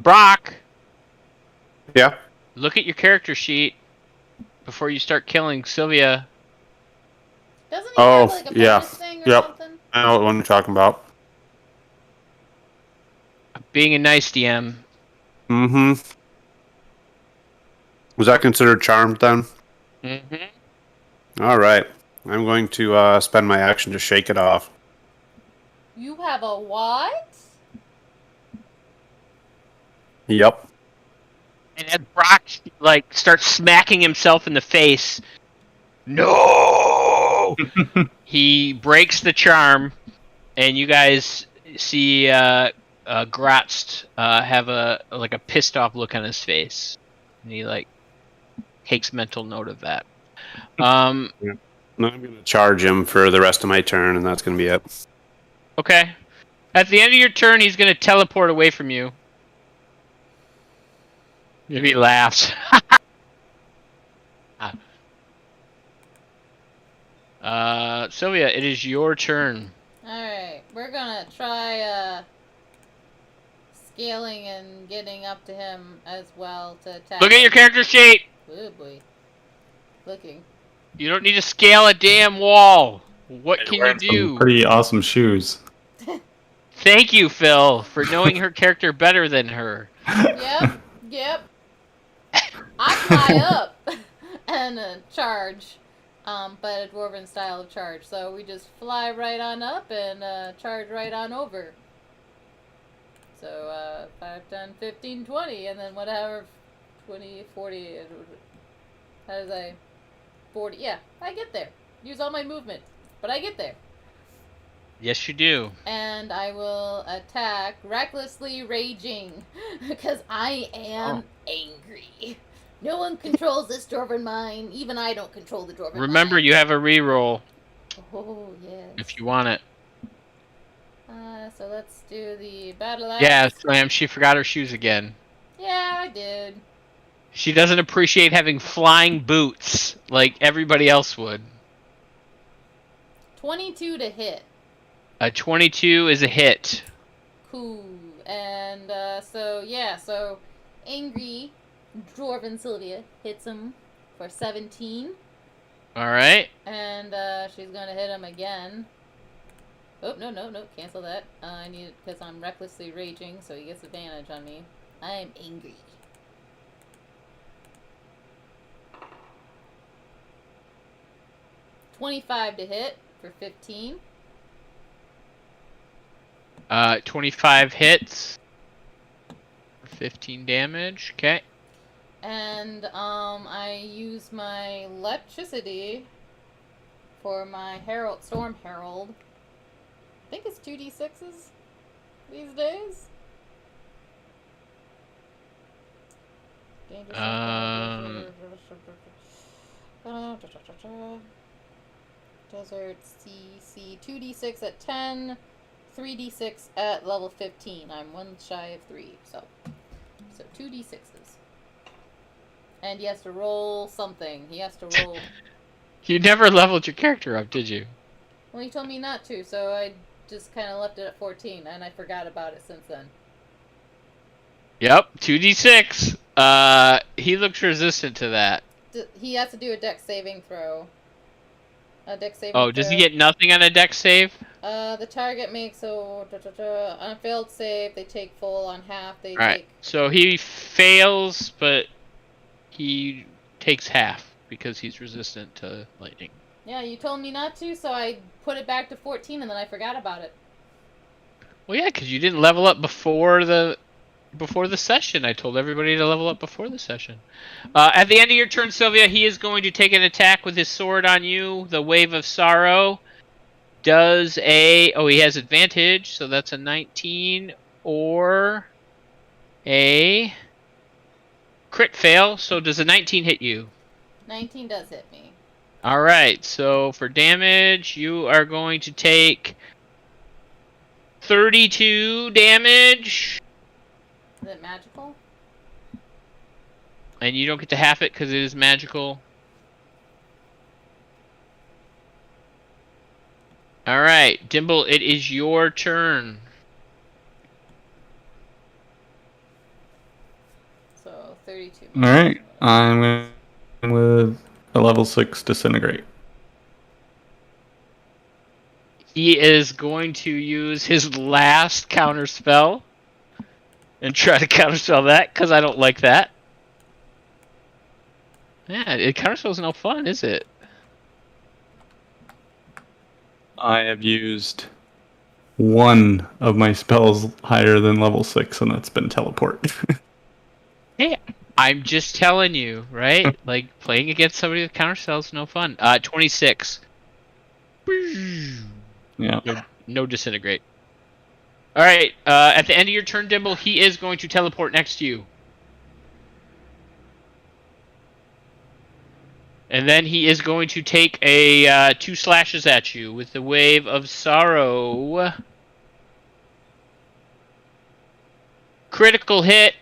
Brock, Yeah. look at your character sheet before you start killing Sylvia. Doesn't he Oh, have like a yeah. bonus thing or Yep. something? I know what one you're talking about. Being a nice DM. Mm-hmm. Was that considered charmed then? Mm-hmm. All right. I'm going to spend my action to shake it off. You have a what? Yep. And as Brock like starts smacking himself in the face, no, he breaks the charm, and you guys see Gratz have a pissed off look on his face, and he like takes mental note of that. I'm going to charge him for the rest of my turn, and that's going to be it. Okay. At the end of your turn, he's going to teleport away from you. Maybe he laughs. Sylvia, it is your turn. Alright, we're gonna try scaling and getting up to him as well to attack. Look at your character sheet! Oh boy. Looking. You don't need to scale a damn wall. What You're can you wearing some do? pretty awesome shoes. Thank you, Phil, for knowing her character better than her. Yep. I fly up and charge. But a dwarven style of charge. So we just fly right on up and charge right on over. So 5, 10, 15, 20, and then whatever, 20, 40, how does I, 40, yeah, I get there. Use all my movement, but I get there. Yes, you do. And I will attack recklessly raging, because I am angry. No one controls this dwarven mind. Even I don't control the dwarven mind. Remember, you have a reroll Oh, yes. if you want it. So let's do the battle axe. Yeah, Slam, she forgot her shoes again. Yeah, I did. She doesn't appreciate having flying boots like everybody else would. 22 to hit. A 22 is a hit. Cool. And so angry dwarven Sylvia hits him for 17. Alright. And she's going to hit him again. Oh, no, cancel that. I need it because I'm recklessly raging, so he gets advantage on me. I'm angry. $25 to hit for 15. 25 hits. For 15 damage. Okay. And I use my electricity for my Storm Herald. I think it's 2d6s these days. Desert CC 2d6 at 10, 3d6 at level 15. I'm one shy of 3, so 2d6s. And he has to roll something. He has to roll. You never leveled your character up, did you? Well, he told me not to, so I just kind of left it at 14, and I forgot about it since then. Yep, 2d6. He looks resistant to that. He has to do a dex saving throw. A dex saving Oh, does he get nothing on a dex save? The target makes on a failed save, they take full. On half, they Alright, take... so he fails, but he takes half because he's resistant to lightning. Yeah, you told me not to, so I put it back to 14, and then I forgot about it. Well, yeah, because you didn't level up before the session. I told everybody to level up before the session. At the end of your turn, Sylvia, he is going to take an attack with his sword on you. The Wave of Sorrow does a... Oh, he has advantage, so that's a 19 or a crit fail. So does a 19 hit you? 19 does hit me. Alright, so for damage, you are going to take 32 damage. Is it magical? And you don't get to half it because it is magical. Alright, Dimble, it is your turn. So 32. Alright, I'm going with a level 6 disintegrate. He is going to use his last counter spell and try to counterspell that because I don't like that. Yeah, counterspell's no fun, is it? I have used one of my spells higher than level 6, and that's been teleport. Hey, I'm just telling you, right? Like playing against somebody with counter spells, no fun. 26. Yeah. No disintegrate. All right. At the end of your turn, Dimble, he is going to teleport next to you. And then he is going to take a 2 slashes at you with the Wave of Sorrow. Critical hit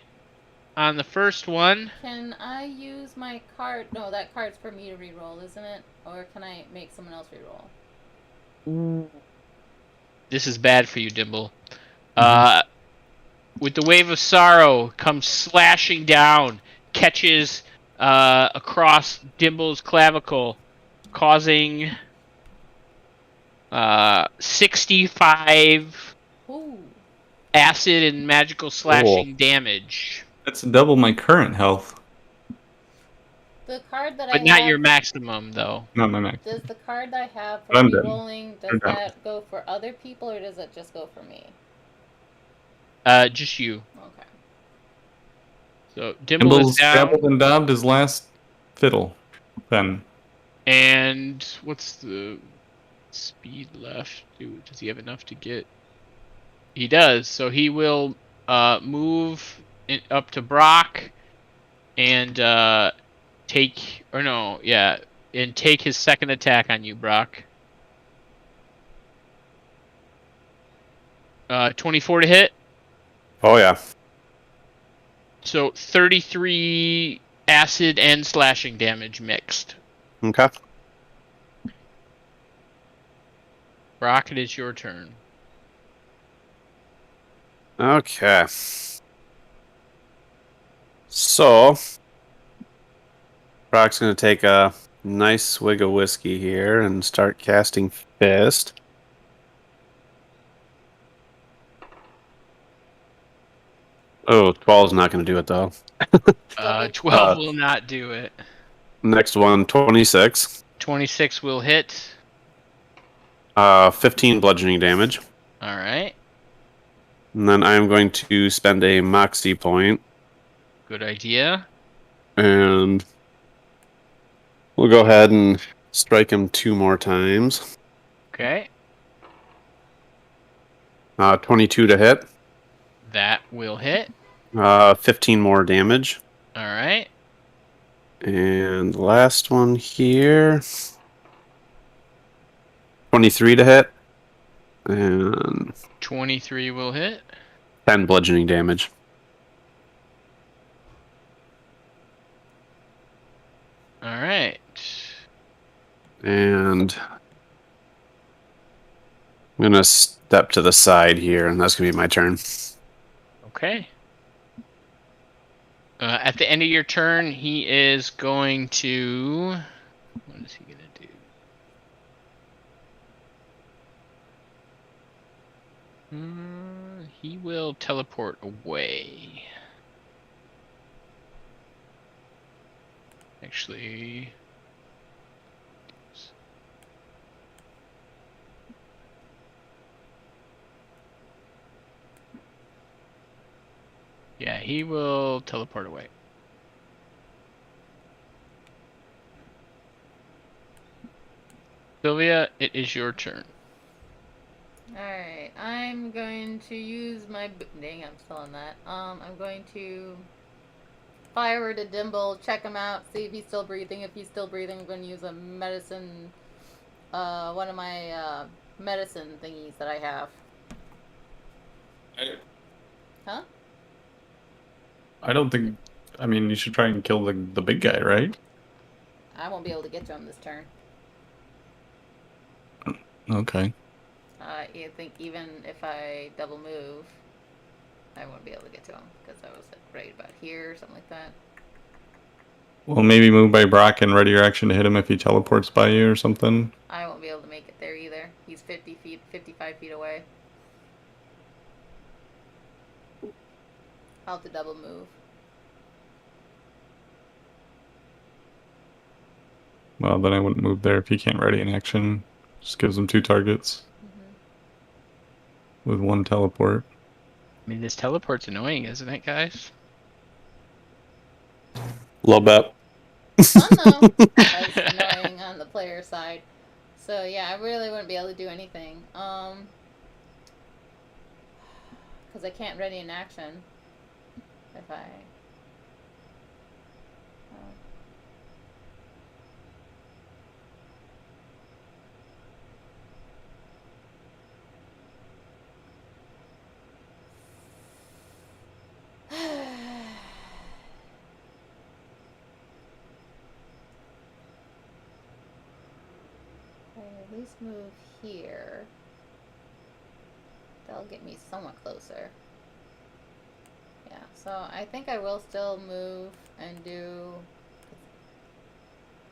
on the first one. Can I use my card? No, that card's for me to reroll, isn't it? Or can I make someone else reroll? This is bad for you, Dimble. With the Wave of Sorrow, comes slashing down, catches across Dimble's clavicle, causing 65 Ooh. acid and magical slashing damage. That's double my current health. The card that But I not have, your maximum, though. Not my max. does the card that I have for I'm dead. rerolling, does You're down. that go for other people or does it just go for me? Just you. Okay. So Dimble is Dimble's down. dabbled and dabbed his last fiddle. Then. And what's the speed left? Does he have enough to get? He does. So he will move up to Brock and take his second attack on you, Brock. 24 to hit. Oh yeah. So 33 acid and slashing damage mixed. Okay. Brock, it is your turn. Okay. So, Brock's going to take a nice swig of whiskey here and start casting Fist. Oh, 12 is not going to do it, though. 12 will not do it. Next one, 26. 26 will hit. 15 bludgeoning damage. All right. And then I'm going to spend a Moxie point. Good idea. And we'll go ahead and strike him 2 more times. Okay. 22 to hit. That will hit. 15 more damage. All right. And the last one here. 23 to hit. And 23 will hit. 10 bludgeoning damage. All right. And I'm going to step to the side here, and that's going to be my turn. Okay. At the end of your turn, he is going to... What is he going to do? He will teleport away. Actually... Yeah, he will teleport away. Sylvia, it is your turn. Alright, I'm going to use my... Dang, I'm still on that. I'm going to fly over to Dimble, check him out, see if he's still breathing. If he's still breathing, I'm going to use a medicine... one of my, medicine thingies that I have. Huh? I don't think. I mean, you should try and kill the big guy, right? I won't be able to get to him this turn. Okay. I think even if I double move, I won't be able to get to him because I was right about here or something like that. Well, maybe move by Brock and ready your action to hit him if he teleports by you or something. I won't be able to make it there either. He's 50 feet, 55 feet away. I'll have to double move. Well, then I wouldn't move there if he can't ready an action. Just gives them 2 targets with 1 teleport. I mean, this teleport's annoying, isn't it, guys? A little bit. Fun though. That's annoying on the player side. So yeah, I really wouldn't be able to do anything. Because I can't ready an action. If I. At least move here. That'll get me somewhat closer. Yeah, so I think I will still move and do.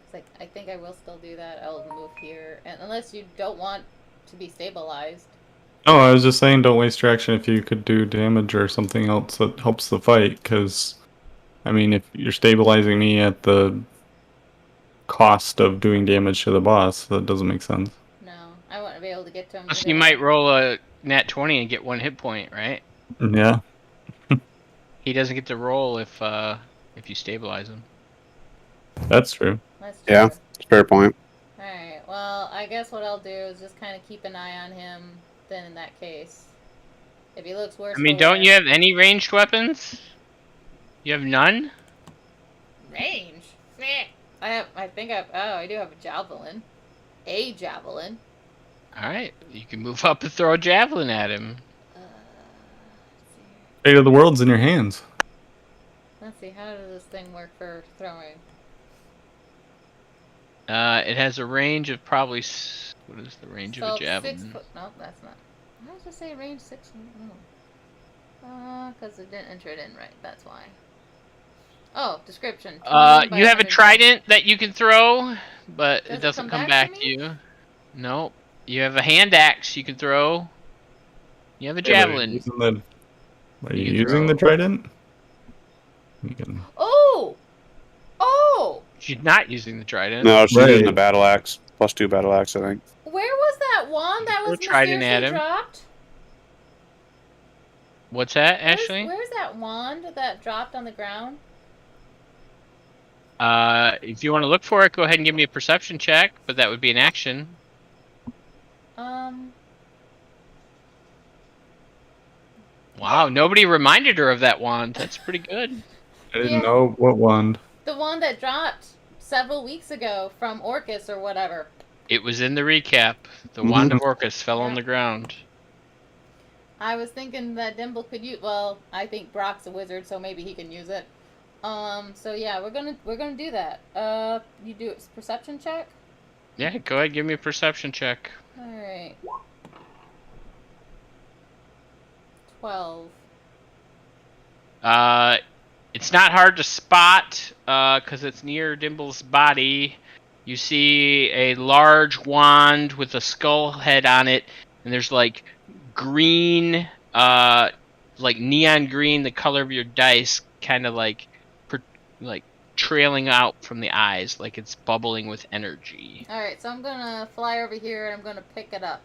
It's like I think I will still do that. I'll move here, and unless you don't want to be stabilized. Oh, I was just saying, don't waste your action if you could do damage or something else that helps the fight. Because, I mean, if you're stabilizing me at the cost of doing damage to the boss, that doesn't make sense. No, I won't be able to get to him. Plus, either you way. might roll a nat 20 and get 1 hit point, right? Yeah. He doesn't get to roll if you stabilize him. That's true. That's true. Yeah, fair point. Alright, well, I guess what I'll do is just kind of keep an eye on him, then in that case. If he looks worse I mean, for don't wear- you have any ranged weapons? You have none? Range? Meh. I do have a javelin. A javelin. Alright, you can move up and throw a javelin at him. Let's Fate of the world's in your hands. see, how does this thing work for throwing? It has a range of probably... What is the range of a So, javelin? 6 foot. Nope, that's not. Why does it say range 6? Because it didn't enter it in right. That's why. Oh, description. 20 by You have a 100. trident that you can throw, but Does it it doesn't come come back back to to me? you. No. You have a hand axe you can throw. You have a javelin. Are you You can using the throw. trident? You can. Oh! Oh! She's not using the trident. No, she's Right. using the battle axe. +2 battle axe, I think. Where was that wand that Throw was trident at mysteriously him. dropped? What's that, Ashley? Where's that wand that dropped on the ground? If you want to look for it, go ahead and give me a perception check, but that would be an action. Wow, nobody reminded her of that wand. That's pretty good. I didn't Yeah. know what wand. The one that dropped several weeks ago from Orcus or whatever. It was in the recap. The wand of Orcus fell on Yeah. the ground. I was thinking that Dimble could use. Well, I think Brock's a wizard, so maybe he can use it. So yeah, we're gonna do that. You do a perception check. Yeah, go ahead, give me a perception check. All right. 12. It's not hard to spot because it's near Dimble's body. You see a large wand with a skull head on it, and there's like green, like neon green, the color of your dice, kind of like trailing out from the eyes, like it's bubbling with energy. All right, so I'm gonna fly over here and I'm gonna pick it up.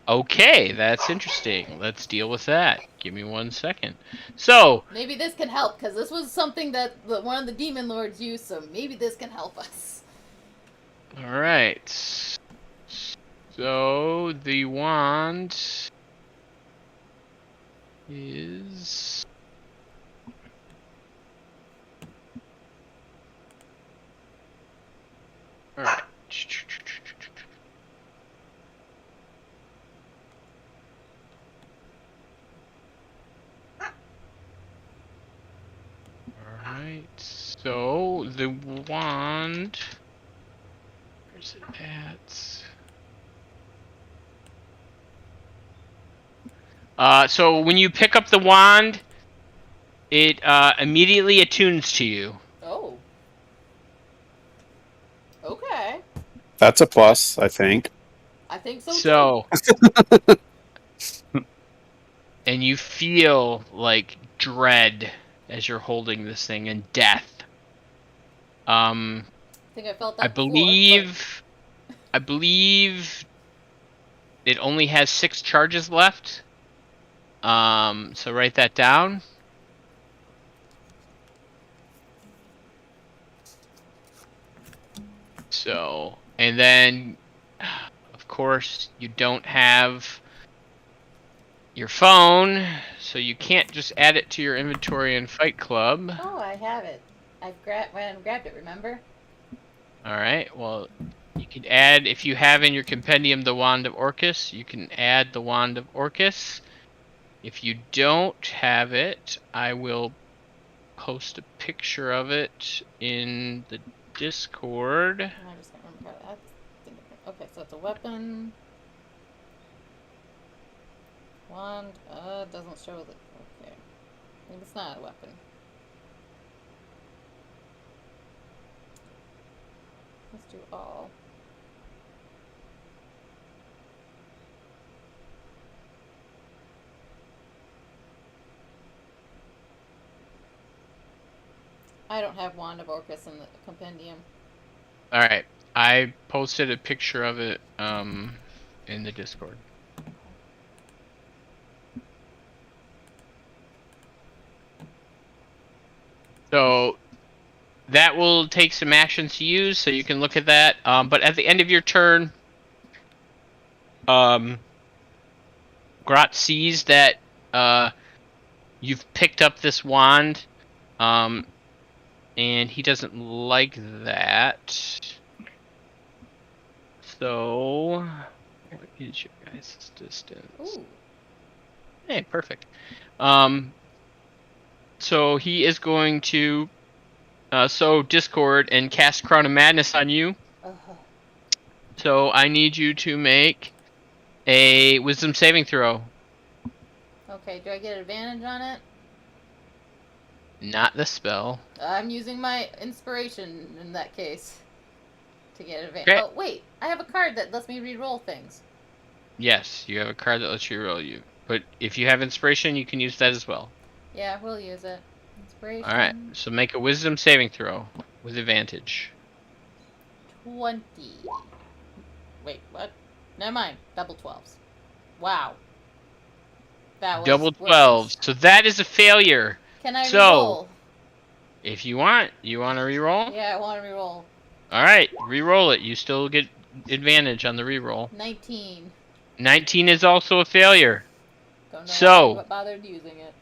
Okay, that's interesting. Let's deal with that. Give me 1 second. So, Maybe this can help because this was something that one of the demon lords used. So maybe this can help us. all right. So the wand is all right. Alright, so the wand. Where's it at? So when you pick up the wand, it immediately attunes to you. Oh. Okay. That's a plus, I think. I think so. So, and you feel like dread as you're holding this thing and death. I think I felt that. I before, believe I believe it only has 6 charges left. So write that down. So, and then, of course, you don't have your phone, so you can't just add it to your inventory in Fight Club. Oh, I have it. I went and grabbed it, remember? Alright, well, you can add, if you have in your compendium the Wand of Orcus, you can add the Wand of Orcus. If you don't have it, I will post a picture of it in the Discord. I just can't remember how that's. Okay, so it's a weapon. Wand. Doesn't show the. Okay. Maybe it's not a weapon. Let's do all. I don't have Wand of Orcus in the compendium. Alright, I posted a picture of it in the Discord. So that will take some actions to use, so you can look at that. But at the end of your turn, Grot sees that you've picked up this wand, and he doesn't like that. So, what is your guys' distance? Ooh. Hey, perfect. So he is going to sow Discord and cast Crown of Madness on you. So I need you to make a Wisdom saving throw. Okay, do I get advantage on it? Not the spell. I'm using my inspiration in that case to get advantage. Okay. Oh, wait. I have a card that lets me re-roll things. Yes, you have a card that lets you roll you. But if you have inspiration, you can use that as well. Yeah, we'll use it. Inspiration. Alright, so make a Wisdom saving throw with advantage. 20. Wait, what? Never mind. Double 12s. Wow. That was Double worse. 12s. So that is a failure. Can I So- re-roll? If you want to reroll? Yeah, I want to re-roll. Alright, reroll it. You still get advantage on the reroll. 19. 19 is also a failure. Don't know So- why I bothered using it.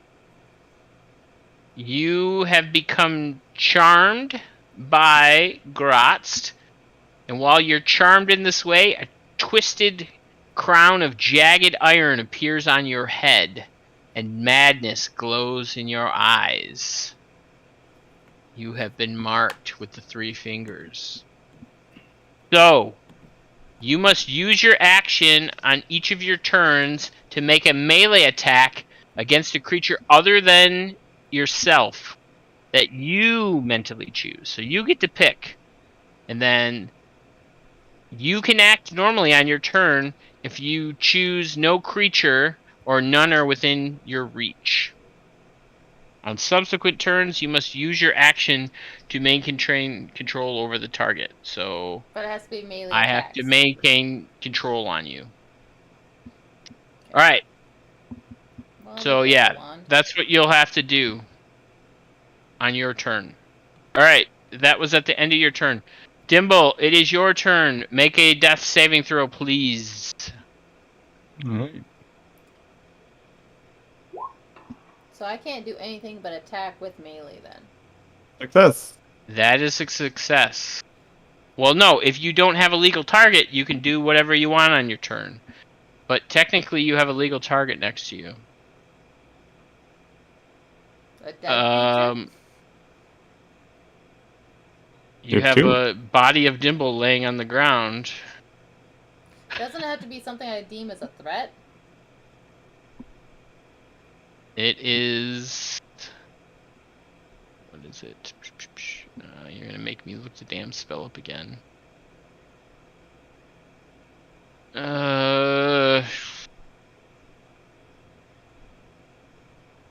You have become charmed by Grotst, and while you're charmed in this way, a twisted crown of jagged iron appears on your head, and madness glows in your eyes. You have been marked with the 3 fingers. So, you must use your action on each of your turns to make a melee attack against a creature other than yourself that you mentally choose. So you get to pick. And then you can act normally on your turn if you choose no creature or none are within your reach. On subsequent turns, you must use your action to maintain control over the target. So But it has to be melee I attacks. have to maintain control on you. Alright, Well, so maybe yeah, wand. that's what you'll have to do on your turn. Alright, that was at the end of your turn. Dimble, it is your turn. Make a death saving throw, please. Alright. So I can't do anything but attack with melee then. Success. That is a success. Well, no, if you don't have a legal target, you can do whatever you want on your turn. But technically, you have a legal target next to you. A dead creature? You You have too. a body of Dimble laying on the ground. Doesn't it have to be something I deem as a threat? It is... What is it? You're gonna make me look the damn spell up again.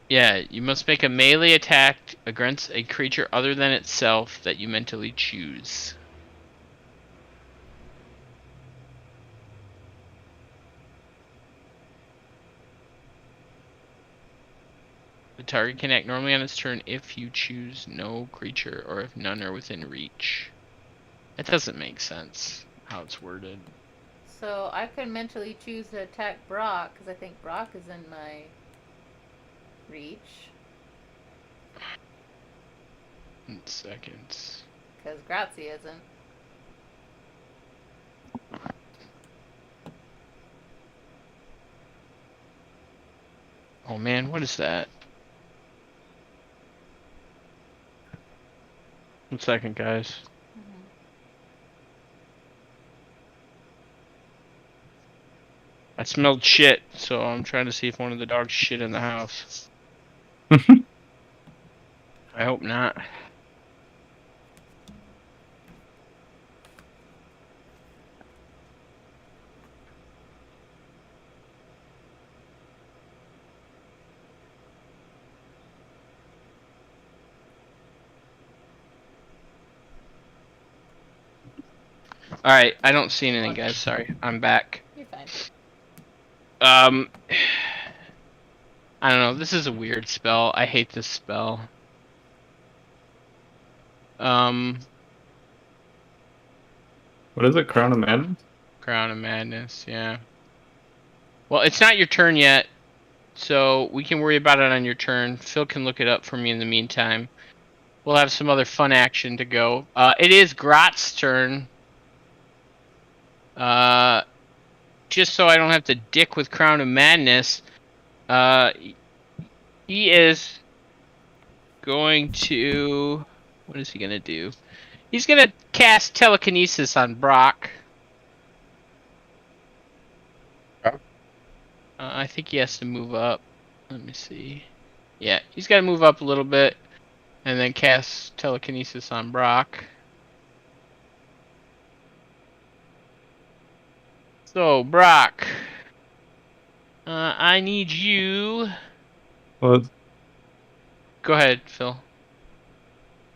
Yeah, you must make a melee attack against a creature other than itself that you mentally choose. The target can act normally on its turn if you choose no creature or if none are within reach. That doesn't make sense, how it's worded. So I could mentally choose to attack Brock, because I think Brock is in my reach. In seconds. Because Grazie isn't. Oh man, what is that? 1 second, guys. I smelled shit, so I'm trying to see if one of the dogs shit in the house. I hope not. Alright, I don't see anything, guys. Sorry. I'm back. You're fine. I don't know. This is a weird spell. I hate this spell. What is it? Crown of Madness? Crown of Madness, yeah. Well, it's not your turn yet, so we can worry about it on your turn. Phil can look it up for me in the meantime. We'll have some other fun action to go. It is Grot's turn. Just so I don't have to dick with Crown of Madness, he is going to... What is he going to do? He's going to cast Telekinesis on Brock. Okay. I think he has to move up. Let me see. Yeah, he's got to move up a little bit and then cast Telekinesis on Brock. So, Brock, I need you... Well, Go ahead, Phil.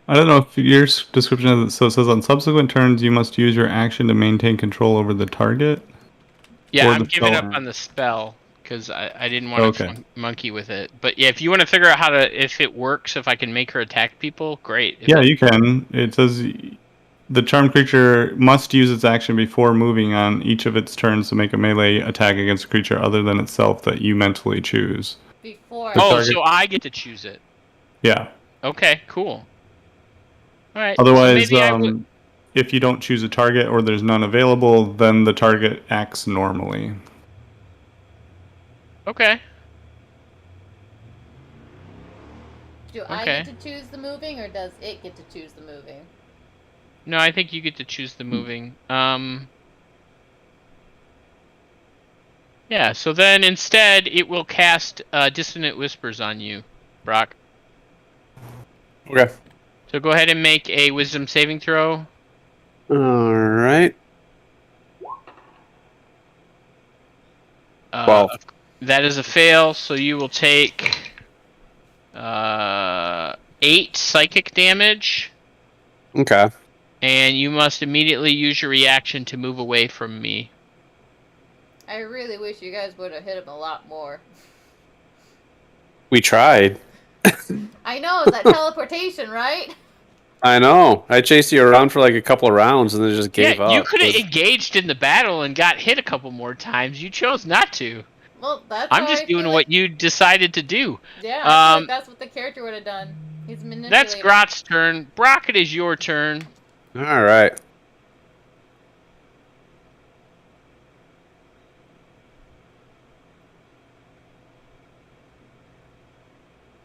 I don't know if your description of it, so it says on subsequent turns you must use your action to maintain control over the target. Yeah, Or I'm the giving spell. up on the spell because I didn't want to Okay. monkey with it. But yeah, if you want to figure out how to, if it works, if I can make her attack people, great. If Yeah, it- you can. It says the charmed creature must use its action before moving on each of its turns to make a melee attack against a creature other than itself that you mentally choose. Before. The Oh, target- so I get to choose it. Yeah. Okay, cool. All right. Otherwise, so maybe I would. if you don't choose a target or there's none available, then the target acts normally. Okay. Do I Okay. get to choose the moving, or does it get to choose the moving? No, I think you get to choose the moving. Yeah. So then instead, it will cast Dissonant Whispers on you, Brock. Okay. So go ahead and make a Wisdom saving throw. All right. Uh, 12. That is a fail, so you will take 8 psychic damage, Okay. and you must immediately use your reaction to move away from me. I really wish you guys would have hit him a lot more. We tried. I know, it's that teleportation, right? I know. I chased you around for like a couple of rounds and then just gave up. You could have 'cause- engaged in the battle and got hit a couple more times. You chose not to. Well, that's I'm how just I feel doing like- what you decided to do. Yeah, I feel like Um, that's what the character would have done. He's manipulating. That's Grot's turn. Brock, it is your turn. All right.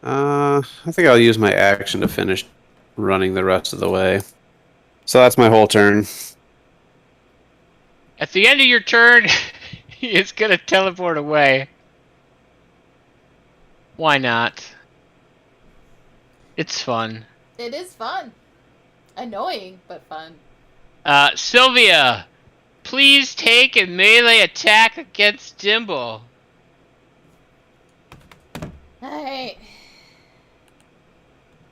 I think I'll use my action to finish running the rest of the way. So that's my whole turn. At the end of your turn, it's gonna teleport away. Why not? It's fun. It is fun. Annoying, but fun. Sylvia, please take a melee attack against Dimble. Alright.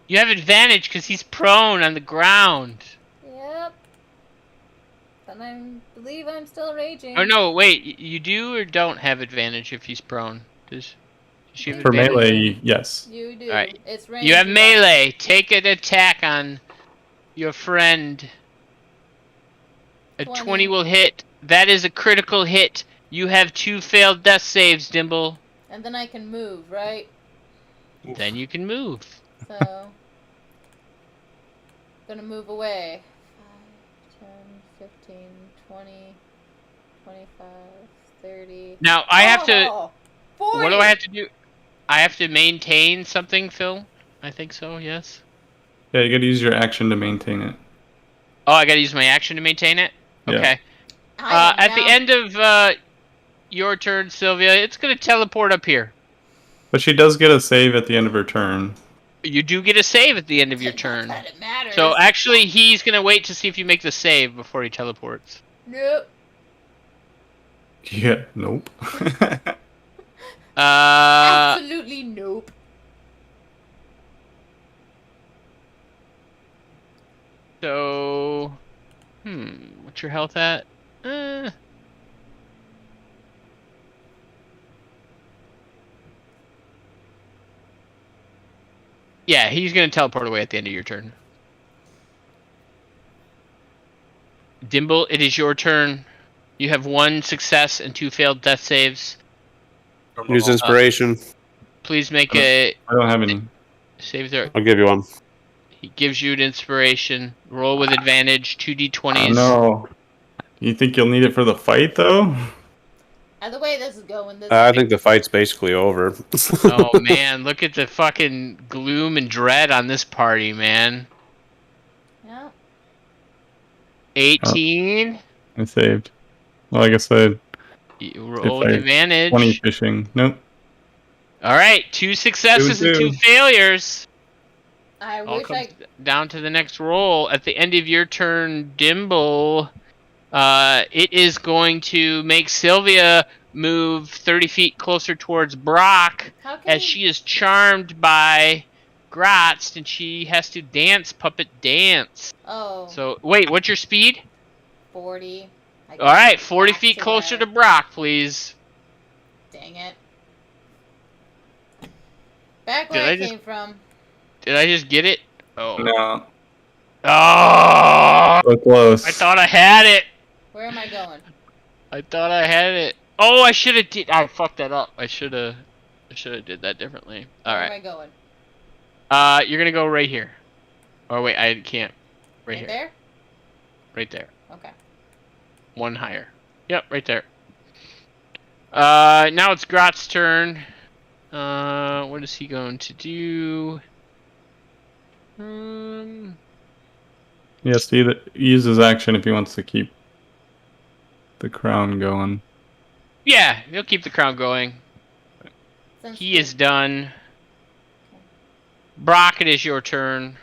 You have advantage because he's prone on the ground. Yep. Then I believe I'm still raging. Oh no, wait, you do or don't have advantage if he's prone? Does she have For advantage? melee, yes. You do. Alright. It's range. You have don't. melee. Take an attack on your friend. A 20 will hit. That is a critical hit. You have 2 failed death saves, Dimble. And then I can move, right? Then you can move. So, gonna move away. 5, 10, 15, 20, 25, 30. Now, I have to... Oh, 40. What do I have to do? I have to maintain something, Phil? I think so, yes. Yeah, you gotta use your action to maintain it. Oh, I gotta use my action to maintain it? Yeah. Okay. I am At the now- end of your turn, Sylvia, it's gonna teleport up here. But she does get a save at the end of her turn. You do get a save at the end of your Not turn. that it matters. So actually, he's gonna wait to see if you make the save before he teleports. Nope. Yeah, nope. Absolutely nope. So, what's your health at? Yeah, he's gonna teleport away at the end of your turn. Dimble, it is your turn. You have 1 success and 2 failed death saves. Use inspiration. Please make a I don't have any. save throw. I'll give you one. He gives you an inspiration. Roll with advantage, 2d20s. No. You think you'll need it for the fight, though? The way this is going, this I think the fight's basically over. Oh man, look at the fucking gloom and dread on this party, man. Yeah. 18. I saved. Well, like I said, You roll with I- advantage. 20 fishing. Nope. All right, 2 successes and 2 2. failures. I All wish comes I. down to the next roll. At the end of your turn, Dimble, it is going to make Sylvia move 30 feet closer towards Brock How can as she is charmed by Gratz, and she has to dance, puppet dance. Oh. So, wait, what's your speed? 40. All right, 40 Backs feet closer away. to Brock, please. Dang it. Back Did where I I just- came from. Did I just get it? Oh. No. Oh! So close. I thought I had it. Where am I going? I thought I had it. Oh, I should have did. I fucked that up. I should have did that differently. All Where right. am I going? You're gonna go right here. Oh wait, I can't. Right here. There? Right there. Okay. 1 higher. Yep, right there. Now it's Grot's turn. What is he going to do? Yes, he use his action if he wants to keep the crown going. Yeah, he'll keep the crown going. Since He is done. Brock, it is your turn.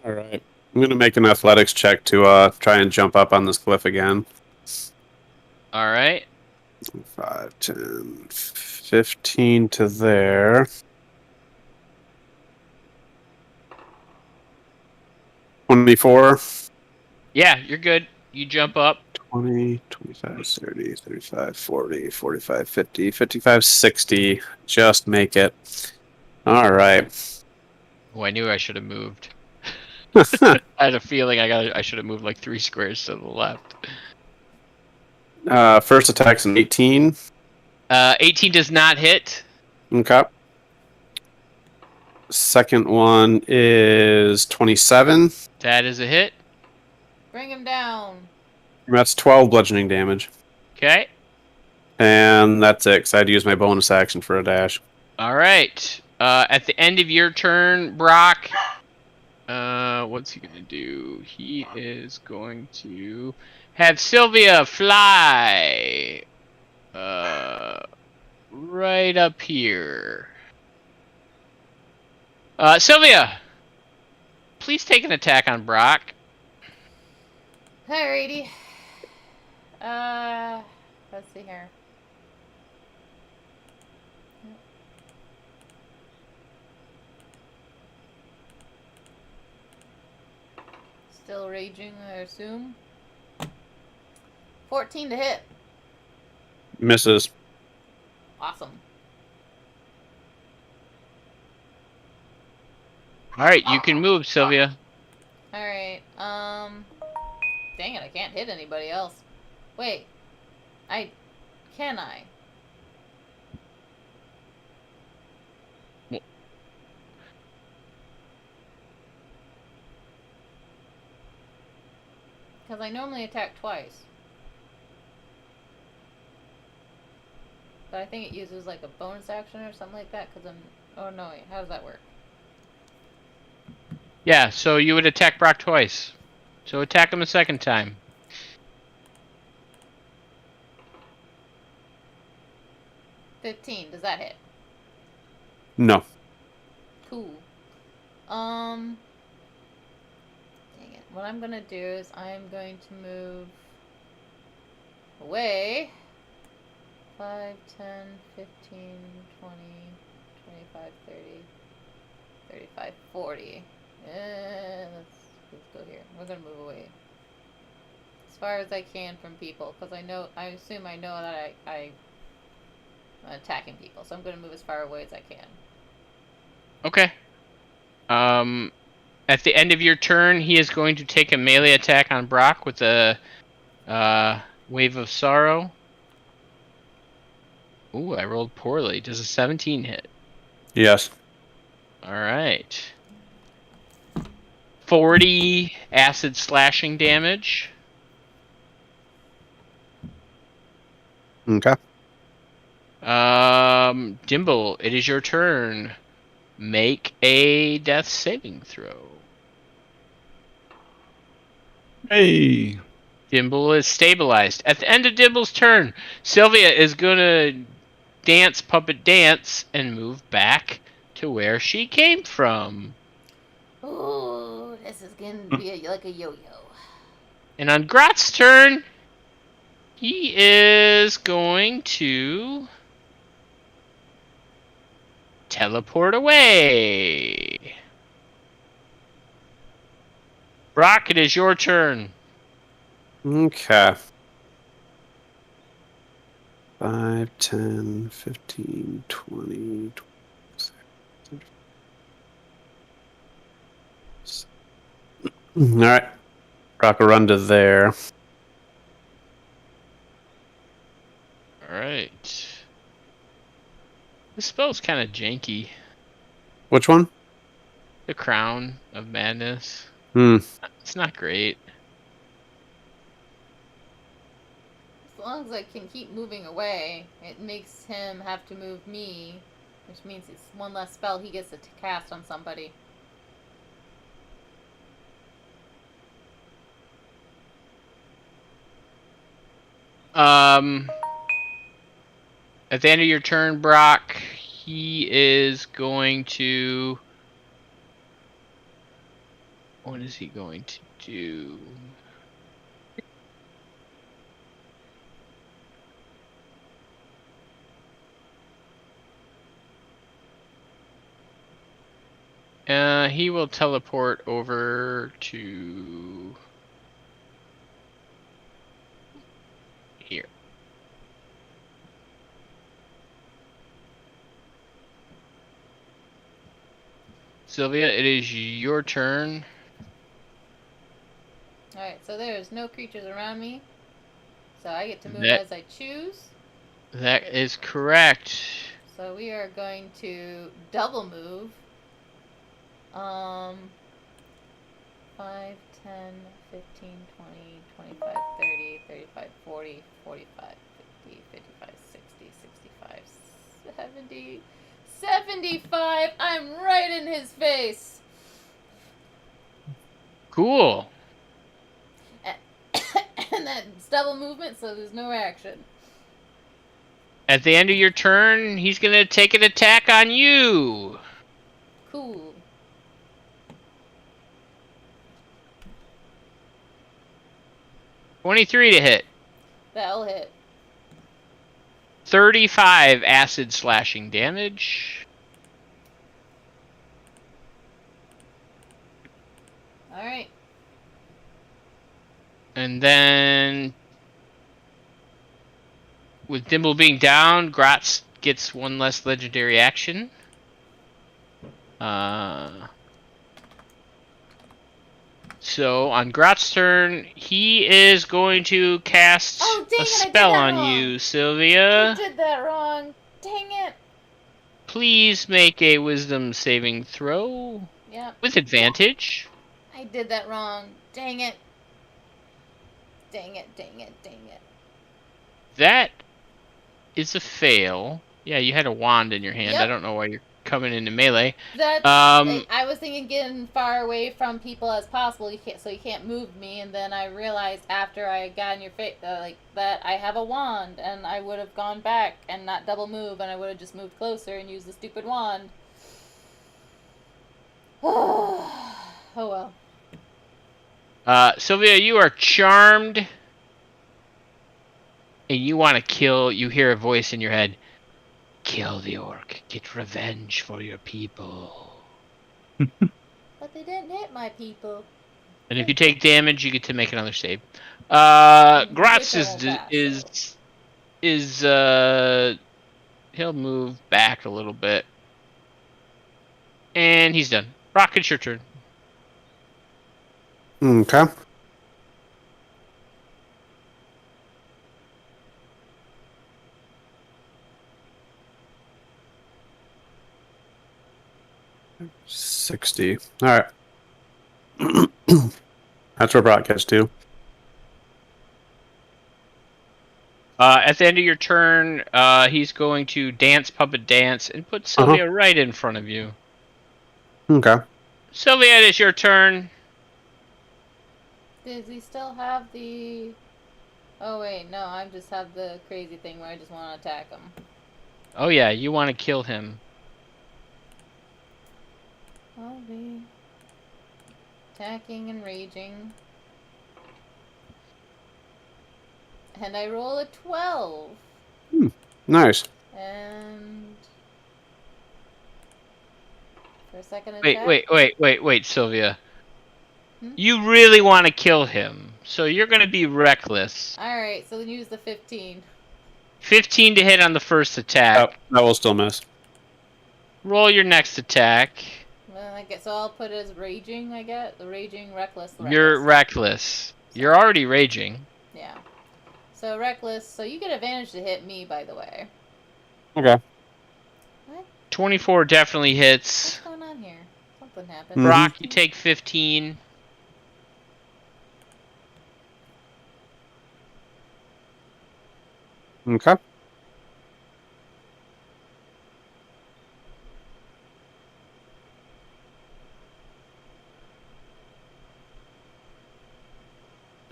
All right. I'm going to make an athletics check to try and jump up on this cliff again. All right. 5, 10, 15 to there. 24. Yeah, you're good. You jump up. 20, 25, 30, 35, 40, 45, 50, 55, 60. Just make it. All right. Oh, I knew I should have moved. I had a feeling I should have moved like 3 squares to the left. First attack's an 18. 18 does not hit. Okay. Second one is 27. That is a hit. Bring him down. That's 12 bludgeoning damage. Okay. And that's it, because I had to use my bonus action for a dash. All right. At the end of your turn, Brock, what's he going to do? He is going to have Sylvia fly right up here. Sylvia, please take an attack on Brock. Alrighty. Let's see here. Still raging, I assume. 14 to hit. Misses. Awesome. All right, you can move, Sylvia. Alright, dang it, I can't hit anybody else. Wait. Can I? Well- Because I normally attack twice. But I think it uses like a bonus action or something like that, because I'm... Oh no, wait, how does that work? Yeah, so you would attack Brock twice. So attack him a second time. 15, does that hit? No. Cool. Dang it. What I'm gonna do is I'm going to move away 5, 10, 15, 20, 25, 30, 35, 40. Let's go here. We're gonna move away as far as I can from people, because I assume I know that I'm attacking people, so I'm gonna move as far away as I can. Okay. At the end of your turn, he is going to take a melee attack on Brock with a Wave of Sorrow. Ooh, I rolled poorly. Does a 17 hit? Yes. All right. 40 acid slashing damage. Okay. Dimble, it is your turn. Make a death saving throw. Hey. Dimble is stabilized. At the end of Dimble's turn, Sylvia is gonna dance puppet dance and move back to where she came from. Ooh, this is gonna be like a yo-yo. And on Grot's turn, he is going to teleport away. Brock, it is your turn. Okay. 5, 10, 15, 20, 26. All right. Rock a run to there. Alright. This spell's kind of janky. Which one? The Crown of Madness. It's not great. As long as I can keep moving away, it makes him have to move me, which means it's one less spell he gets to cast on somebody. At the end of your turn, Brock, he is going to... What is he going to do? He will teleport over to here. Sylvia, it is your turn. Alright, so there's no creatures around me, so I get to move That- as I choose. That is correct. So we are going to double move. 5, 10, 15, 20, 25, 30, 35, 40, 45, 50, 55, 60, 65, 70, 75! I'm right in his face! Cool. And that's double movement, so there's no reaction. At the end of your turn, he's going to take an attack on you. Cool. $23 to hit. That'll hit. 35 acid slashing damage. Alright. And then, with Dimble being down, Gratz gets one less legendary action. So on Grot's turn, he is going to cast Oh, dang a it, I did spell that on wrong. you, I Sylvia. did that wrong. Dang it. Please make a wisdom saving throw Yep, with advantage. I did that wrong. Dang it. Dang it, dang it, dang it. That is a fail. Yeah, you had a wand in your hand. I Yep. don't know why you're coming into melee. That's Um, I was thinking getting far away from people as possible. So you can't move me, and then I realized after I got in your face, like that I have a wand, and I would have gone back and not double move, and I would have just moved closer and used the stupid wand. Oh well. Sylvia, you are charmed, and you want to kill. You hear a voice in your head. Kill the orc. Get revenge for your people. But they didn't hit my people. And if you take damage, you get to make another save. Which Gratz I won't pass, is he'll move back a little bit, and he's done. Brock, it's your turn. Okay. $60. All right. That's where Brock gets to. At the end of your turn, he's going to dance, puppet dance, and put Sylvia right in front of you. Okay. Sylvia, it is your turn. Does he still have the... Oh wait, no, I just have the crazy thing where I just want to attack him. Oh yeah, you want to kill him. I'll be attacking and raging. And I roll a 12. Nice. And for a second attack. Wait, Sylvia. Hmm? You really want to kill him, so you're going to be reckless. Alright, so then use the 15. 15 to hit on the first attack. That will still miss. Roll your next attack. Well, I guess so. I'll put it as raging. I get the raging, reckless. You're reckless. You're already raging. Yeah. So reckless. So you get advantage to hit me, by the way. Okay. What? 24 definitely hits. What's going on here? Something happened. Brock, you take 15. Okay.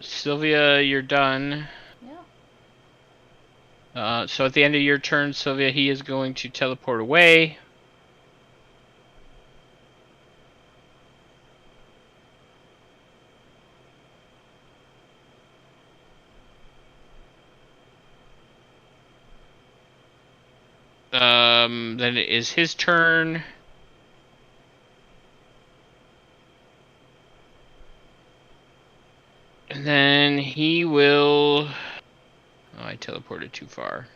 Sylvia, you're done. Yeah. So at the end of your turn, Sylvia, he is going to teleport away. Then it is his turn. And then he will... Oh, I teleported too far.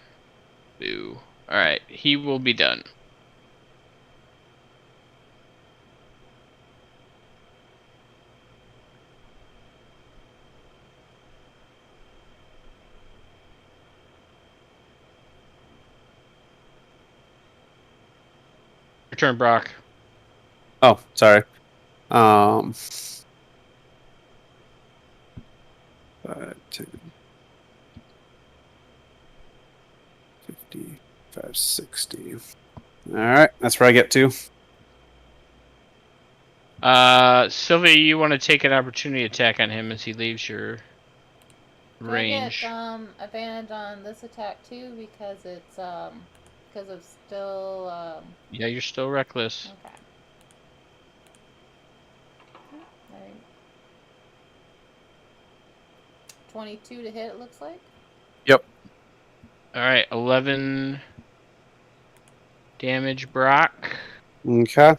Boo. Alright, he will be done. Your turn, Brock. Oh, sorry. 5, 10, 50, 5, 60. All right, that's where I get to. Sylvia, you want to take an opportunity attack on him as he leaves your range. Do I get advantage on this attack too because it's because of still Yeah, you're still reckless. okay. Alright. 22 to hit, it looks like. Yep. Alright, 11 damage, Brock. Okay.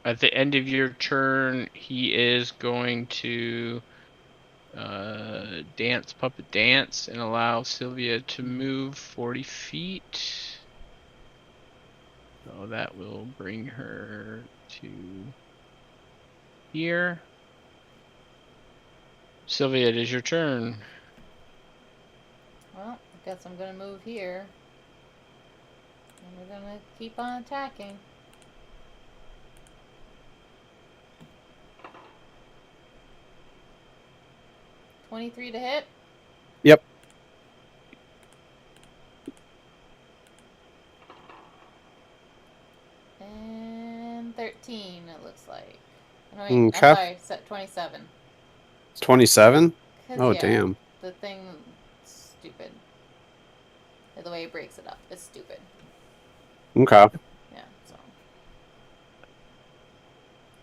At the end of your turn, he is going to dance, puppet dance, and allow Sylvia to move 40 feet. So that will bring her to here. Sylvia, it is your turn. Well, I guess I'm gonna move here. And we're gonna keep on attacking. $23 to hit. Yep. And 13, it looks like. No, wait, I'm Okay. sorry, 27. 27? 'Cause, Oh, yeah, damn. the thing, stupid. The way it breaks it up is stupid. Okay. Yeah, so.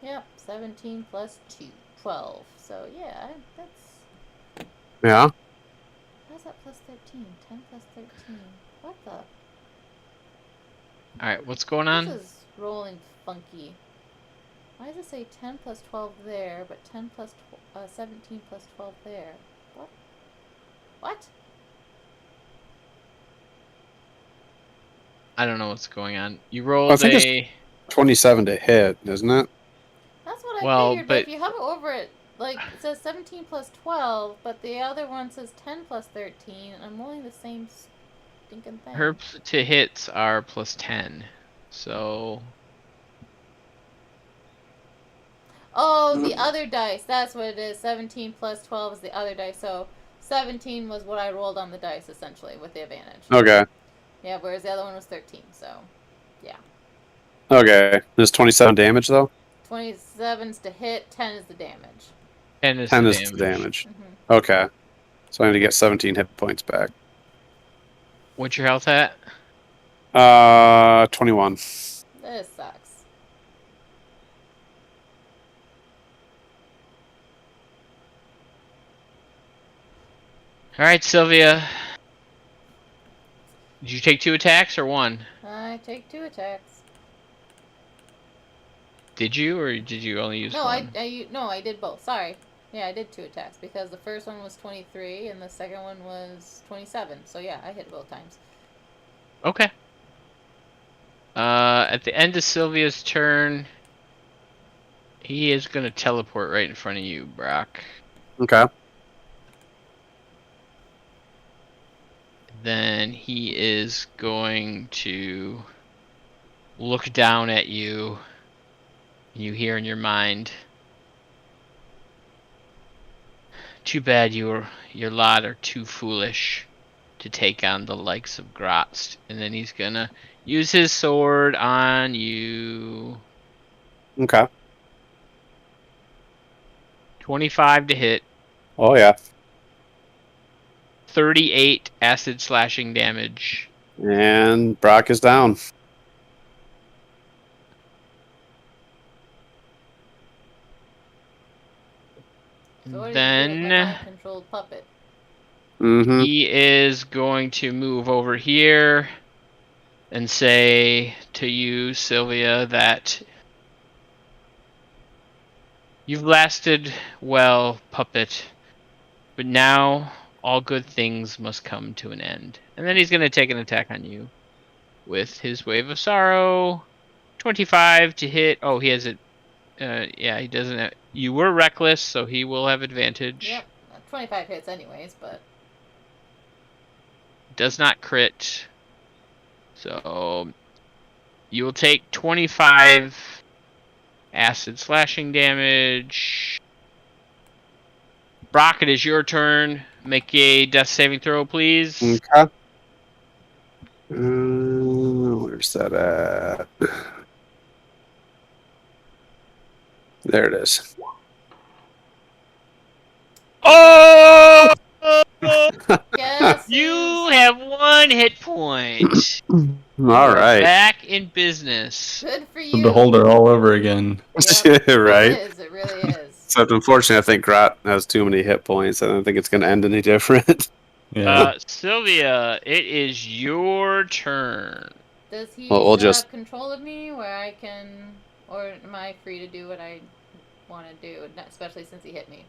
Yep, 17 plus 2, 12. So, yeah, that's. Yeah. How's that plus 13? 10 plus 13. What the? Alright, what's going on? This is rolling funky. Why does it say 10 plus 12 there, but 10 plus 17 plus 12 there? What? What? I don't know what's going on. You rolled think it's 27 to hit, isn't it? That's what I Well, figured, but but if you hover over it, like, it says 17 plus 12, but the other one says 10 plus 13, and I'm rolling the same stinking thing. her to hits are plus 10. So Oh, the other dice. That's what it is. 17 plus 12 is the other dice. So 17 was what I rolled on the dice, essentially, with the advantage. Okay. Yeah, whereas the other one was 13. So, yeah. Okay. There's 27 damage, though? 27's to hit, 10 is the damage. 10 is 10 the is damage. the damage. Mm-hmm. Okay. So I need to get 17 hit points back. What's your health at? 21. This sucks. Alright, Sylvia. Did you take 2 attacks or 1? I take 2 attacks. Did you, or did you only use No, 1? I did both. Sorry. Yeah, I did 2 attacks because the first one was 23 and the second one was 27. So yeah, I hit both times. Okay. At the end of Sylvia's turn, he is going to teleport right in front of you, Brock. Okay. Then he is going to look down at you. You hear in your mind, too bad your lot are too foolish to take on the likes of Grotz. And then he's gonna use his sword on you. Okay. 25 to hit. Oh, yeah. 38 acid slashing damage. And Brock is down. So what do you do with Then my mind-controlled puppet? Mm-hmm. he is going to move over here and say to you, Sylvia, that you've lasted well, puppet, but now all good things must come to an end. And then he's going to take an attack on you with his Wave of Sorrow. 25 to hit. Oh, he has it. Yeah, he doesn't have... You were reckless, so he will have advantage. Yep, 25 hits anyways, but... Does not crit. So you will take 25 acid slashing damage. Brock, it is your turn. Make a death saving throw, please. Okay. Where's that at? There it is. Oh! Guess You have 1 hit point. All You are right. back in business. good for The you. beholder all over again. Yep, Right. It is, it really is. Except unfortunately, I think Grot has too many hit points. I don't think it's going to end any different. Yeah. Sylvia, it is your turn. Does he Well, we'll still just- have control of me where I can... Or am I free to do what I want to do, especially since he hit me?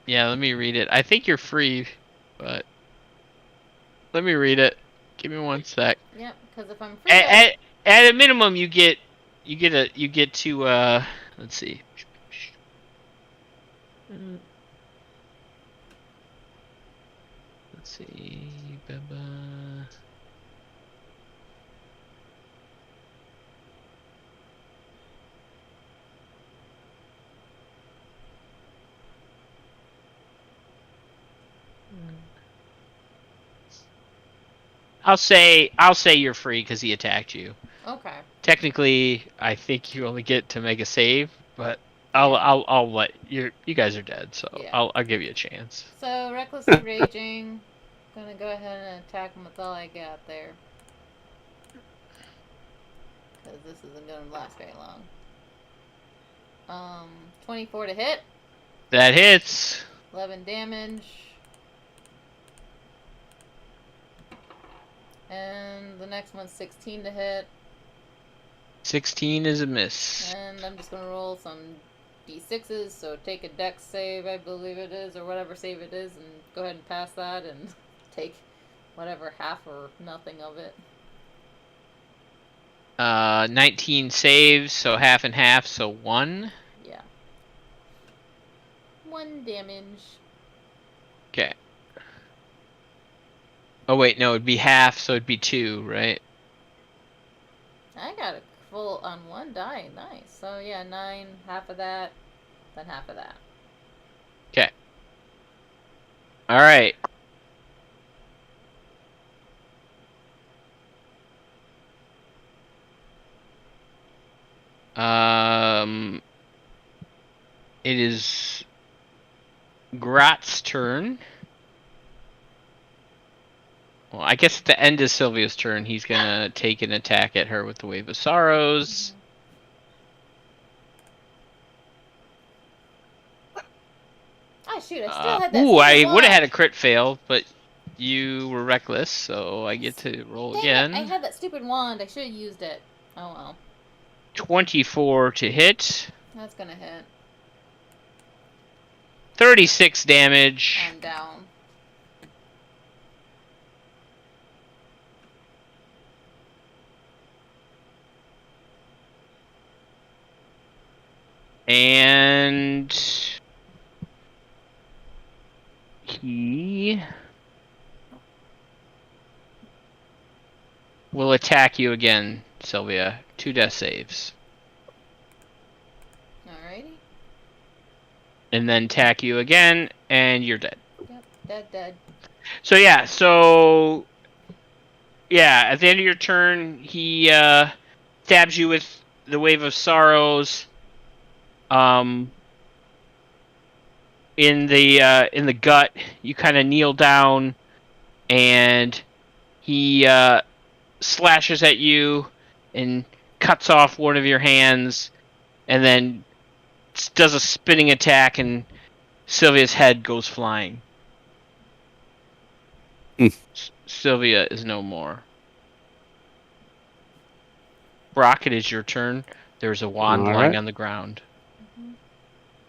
Yeah, let me read it. I think you're free, but Let me read it. Give me 1 sec. Yep, because if I'm free, At a minimum, you get to let's see. Let's see. Baba. I'll say you're free because he attacked you. okay. Technically, I think you only get to make a save, but I'll let you guys are dead, so Yeah. I'll give you a chance. So recklessly raging, gonna go ahead and attack him with all I got there. Because this isn't gonna last very long. 24 to hit. That hits. 11 damage. And the next one's 16 to hit. 16 is a miss. And I'm just gonna roll some d6s, so take a dex save, I believe it is, or whatever save it is, and go ahead and pass that, and take whatever half or nothing of it. 19 saves, so half and half, so 1. Yeah. 1 damage. Okay. Oh wait, no, it'd be half, so it'd be 2, right? I got a full on 1 die. Nice. So yeah, 9, half of that, then half of that. Okay. All right. It is Grat's turn. Well, I guess at the end of Sylvia's turn, he's gonna take an attack at her with the Wave of Sorrows. Ah, shoot, I still had that. Ooh, I stupid would have had a wand. crit fail, but you were reckless, so I get to roll Dang again. it, I had that stupid wand. I should have used it. Oh well. 24 to hit. That's gonna hit. 36 damage. I'm down. And he will attack you again, Sylvia. 2 death saves. Alrighty. And then attack you again, and you're dead. Yep, dead. So yeah, at the end of your turn, he stabs you with the Wave of Sorrows. In the gut, you kind of kneel down, and he slashes at you and cuts off one of your hands, and then does a spinning attack, and Sylvia's head goes flying. Sylvia is no more. Brock, it is your turn. There's a wand All lying right. on the ground.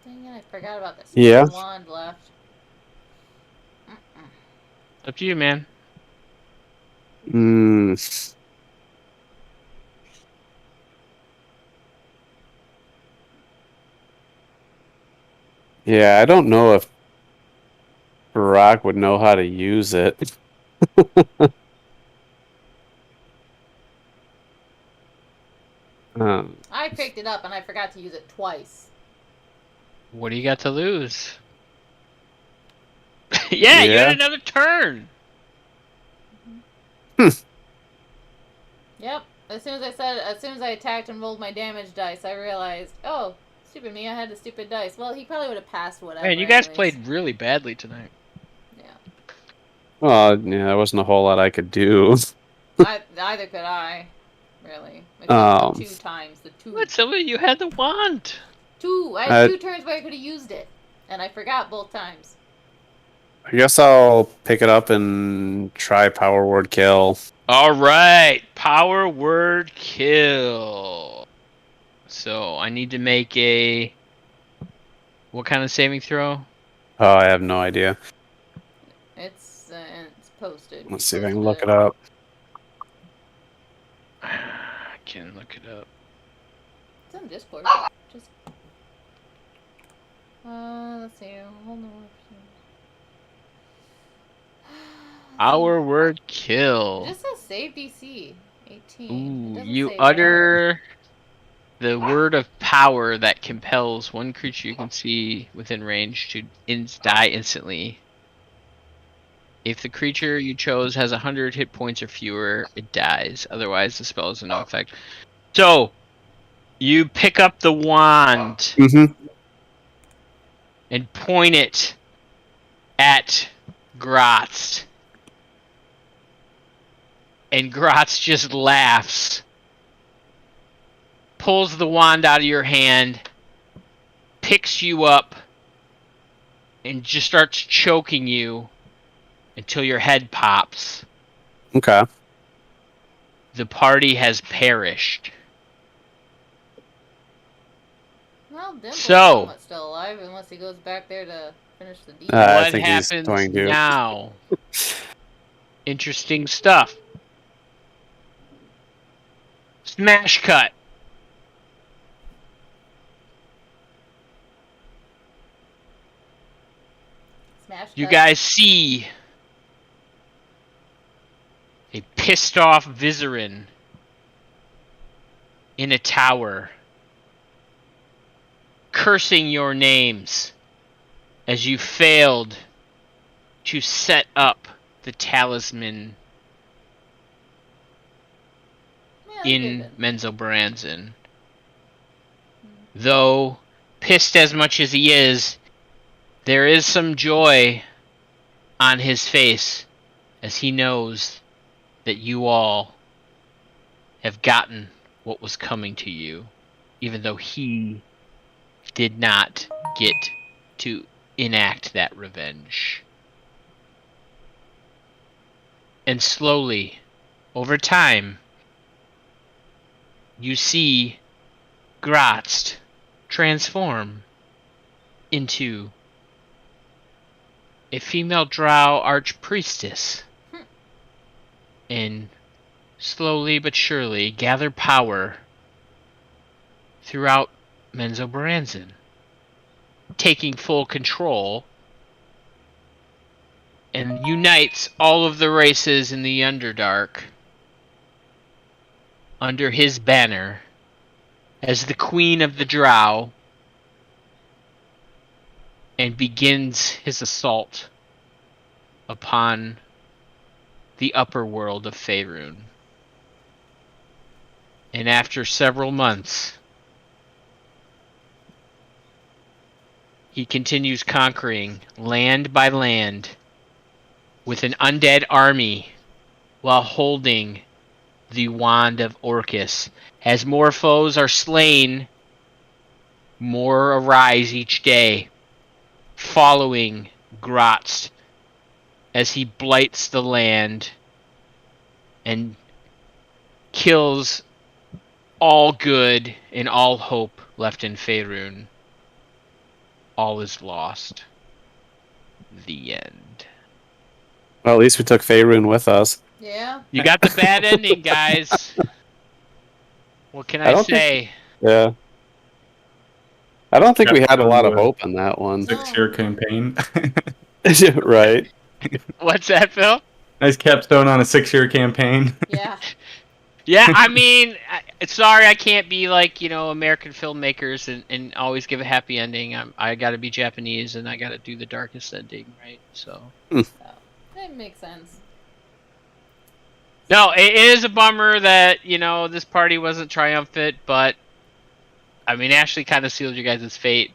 Dang it, I forgot about this Yeah. wand left. Up to you, man. Yeah, I don't know if Barack would know how to use it. I picked it up and I forgot to use it twice. What do you got to lose? Yeah, you had another turn. Yep. As soon as I attacked and rolled my damage dice, I realized, oh, stupid me, I had the stupid dice. Well, he probably would have passed whatever. Man, you guys anyways. played really badly tonight. Yeah. Well, yeah, there wasn't a whole lot I could do. Neither could I. Really. Except the 2 times. The 2. What, Sylvia? You had the wand. 2. I had 2 turns where I could have used it. And I forgot both times. I guess I'll pick it up and try Power Word Kill. All right, Power Word Kill. So I need to make a... What kind of saving throw? Oh, I have no idea. It's posted. Let's We see if I can posted look it up. I can look it up. It's on Discord. Just let's see. Hold on. Our word It kill. just says save DC 18. It Ooh, doesn't you say what. utter the word of power that compels one creature you can see within range to die instantly. If the creature you chose has 100 hit points or fewer, it dies. Otherwise, the spell is no effect. So, you pick up the wand Mm-hmm. and point it at Gratz. And Gratz just laughs, pulls the wand out of your hand, picks you up, and just starts choking you until your head pops. Okay. The party has perished. Well, Dimple's So- somewhat still alive unless he goes back there to finish the deed. I What think he's happens going to. now? Interesting stuff. Smash cut. Smash You cut. guys see a pissed off Vizerin in a tower cursing your names as you failed to set up the talisman Yeah, in good. Menzoberranzan. Though pissed as much as he is, there is some joy on his face as he knows that you all have gotten what was coming to you, even though he did not get to enact that revenge. And slowly, over time, you see Gratz transform into a female drow archpriestess and slowly but surely gather power throughout Menzoberranzan, taking full control and unites all of the races in the Underdark under his banner as the Queen of the Drow and begins his assault upon the upper world of Faerun. And after several months, he continues conquering land by land with an undead army while holding the Wand of Orcus. As more foes are slain, more arise each day, following Gratz as he blights the land and kills all good and all hope left in Faerun. All is lost. The end. Well, at least we took Faerun with us. Yeah. You got the bad ending, guys. What can I I don't say? Yeah. I don't think we had a Capstone lot of to a hope in that one. 6-year campaign. Right. What's that, Phil? Nice capstone on a 6-year campaign. Yeah. Yeah, I mean, sorry I can't be like, American filmmakers and always give a happy ending. I gotta be Japanese and I gotta do the darkest ending, right? So. So, it makes sense. No, it is a bummer that, this party wasn't triumphant, but, I mean, Ashley kind of sealed you guys' fate.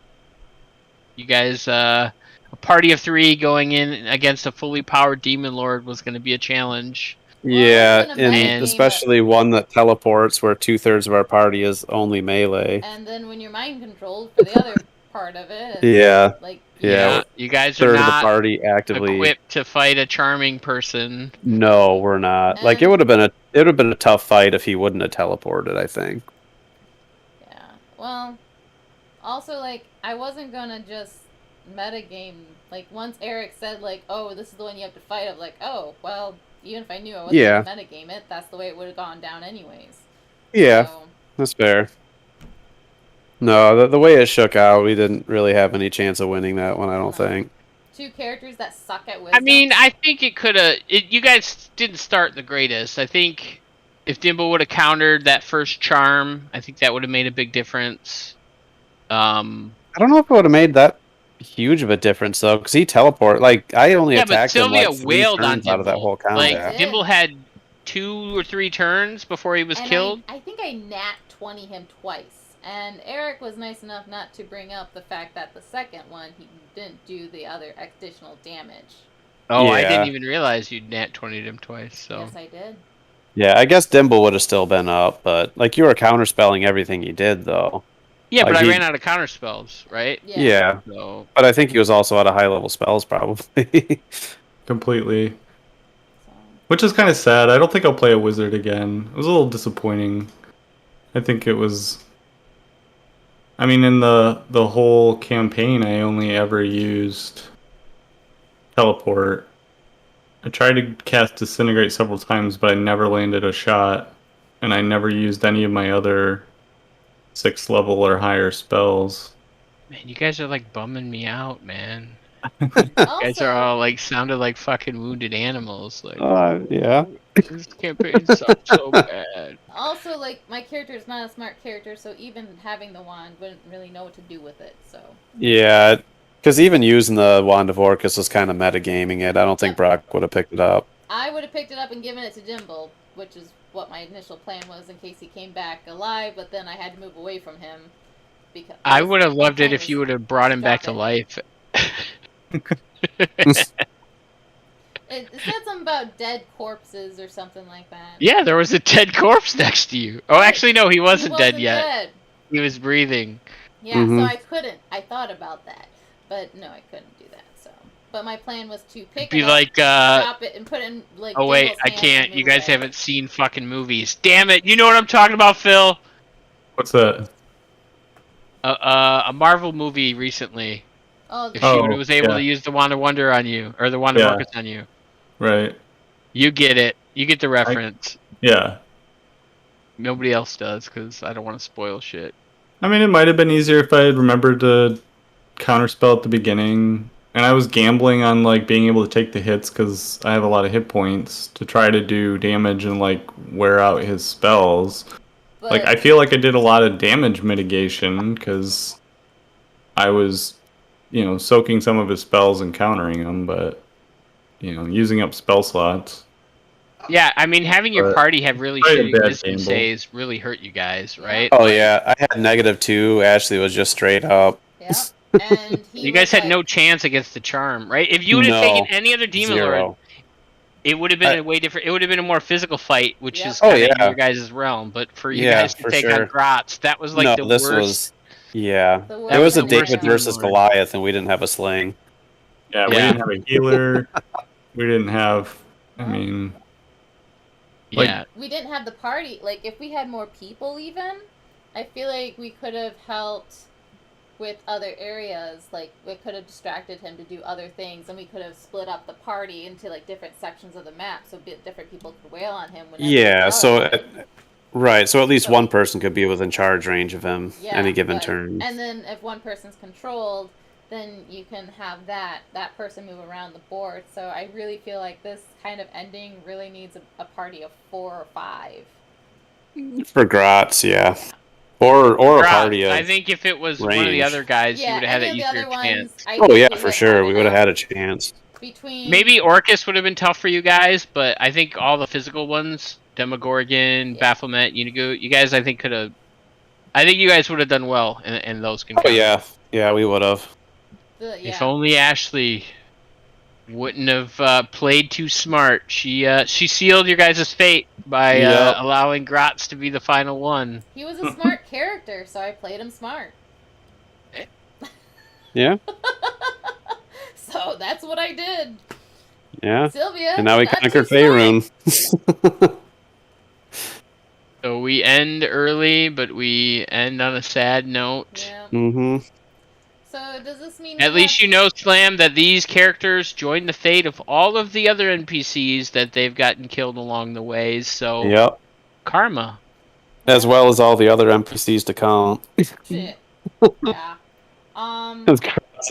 You guys, a party of 3 going in against a fully powered demon lord was going to be a challenge. Yeah, Well, it's been a and game, especially one that teleports where 2/3 of our party is only melee. And then when you're mind controlled for the other part of it. Yeah. Like, Yeah. You guys are Third of the not party actively. equipped to fight a charming person. No, we're not. Like it And- would have been a tough fight if he wouldn't have teleported, I think. Yeah. Well, also, like, I wasn't gonna just, metagame. Like, once Eric said, like, oh, this is the one you have to fight, I'm like, oh, well, even if I knew I wasn't Yeah. going to metagame it, that's the way it would have gone down anyways. Yeah, So, that's fair. No, the way it shook out, we didn't really have any chance of winning that one, I don't think. 2 characters that suck at wisdom. I mean, I think it could have. You guys didn't start the greatest. I think if Dimble would have countered that first charm, I think that would have made a big difference. I don't know if it would have made that huge of a difference though, because he teleport. Like I only Yeah, but attacked him Sylvia like 3 wailed on turns out of that Dimble. whole combat. Like Dimble had 2 or 3 turns before he was and killed. I think I nat 20 him twice. And Eric was nice enough not to bring up the fact that the second one, he didn't do the other additional damage. Oh, I Yeah. didn't even realize you'd nat 20'd him twice. So Yes, I did. Yeah, I guess Dimble would have still been up, but like you were counterspelling everything he did though. yeah, Like but I he- ran out of counter spells, right? Yeah. So But I think he was also out of high level spells probably. Completely. So, Which is kind of sad. I don't think I'll play a wizard again. It was a little disappointing. I think it was. I mean, in the whole campaign, I only ever used teleport. I tried to cast disintegrate several times, but I never landed a shot, and I never used any of my other 6th level or higher spells. man, you guys are like bumming me out, man. You guys are also, all like sounded like fucking wounded animals. Like, Yeah. this campaign sucks so bad. also, like, my character is not a smart character, so even having the wand wouldn't really know what to do with it. So, Yeah, because even using the Wand of Orcus was kind of metagaming it. I don't think Brock would have picked it up. I would have picked it up and given it to Dimble, which is what my initial plan was in case he came back alive, but then I had to move away from him. Because I would have my loved plan it if was you would have brought him back to drop it. life. It said something about dead corpses or something like that. Yeah, there was a dead corpse next to you. Oh, actually, no, he wasn't dead yet. Dead. He was breathing. Yeah, Mhm. so I couldn't. I thought about that, but no, I couldn't do that. So, but my plan was to pick Be it up, like, drop it, and put it in like. oh wait, Dimble's I hands can't. and You move guys away. haven't seen fucking movies. Damn it! You know what I'm talking about, Phil? What's that? A Marvel movie recently. Oh, If Oh, she was able yeah. to use the Wand of Wonder on you, or the Wand of Yeah. Orcus on you, Right. you get it. You get the reference. Yeah. Nobody else does, because I don't want to spoil shit. I mean, it might have been easier if I had remembered to counterspell at the beginning. And I was gambling on like being able to take the hits because I have a lot of hit points to try to do damage and like wear out his spells. but Like I feel like I did a lot of damage mitigation because I was, soaking some of his spells and countering them, but using up spell slots. Yeah, I mean, having your But party have really probably a shitty bad wisdom gamble. saves really hurt you guys, right? Oh yeah, I had -2. Ashley was just straight up. yeah, and he You guys was had like, no chance against the charm, right? If you would have No, taken any other demon lord, 0. it would have been I- a way different. It would have been a more physical fight, which Yeah. is Oh, kind of yeah. your guys' realm. But for you Yeah, guys to for take sure. on Grotz, that was like No, the this worst. was yeah. The It worst was a of the David worst. versus Lord. Goliath, and we didn't have a sling. Yeah, we Yeah. didn't have a healer. We didn't have. I mean, like- Yeah, we didn't have the party. Like, if we had more people, even, I feel like we could have helped with other areas. Like, we could have distracted him to do other things, and we could have split up the party into like different sections of the map, so different people could wail on him. Whenever Yeah, he so died. right, so at least So- one person could be within charge range of him Yeah, any given but- turn. And then if one person's controlled, then you can have that person move around the board. So I really feel like this kind of ending really needs a party of 4 or 5. For Grotz, yeah. Or a Grotz, party of I think if it was one of the range. other guys, you Yeah, would have had any an of the easier other chance. ones. I Oh think yeah, we for would sure. have We would have enough had a chance. between Maybe Orcus would have been tough for you guys, but I think all the physical ones, Demogorgon, Yeah. Baphomet, Unigu, you guys, I think could have. I think you guys would have done well in those Oh encounters. yeah, we would have. If only Ashley wouldn't have played too smart. She sealed your guys' fate by Yep. allowing Grotz to be the final one. He was a smart character, so I played him smart. Yeah, So that's what I did. yeah. Sylvia. And now we that's conquered who's Faerun. So we end early, but we end on a sad note. Yeah. Mm-hmm. So does this mean At least you know, Slam, that these characters join the fate of all of the other NPCs that they've gotten killed along the way. So Yep. karma. As well as all the other NPCs to come. Shit. Yeah. This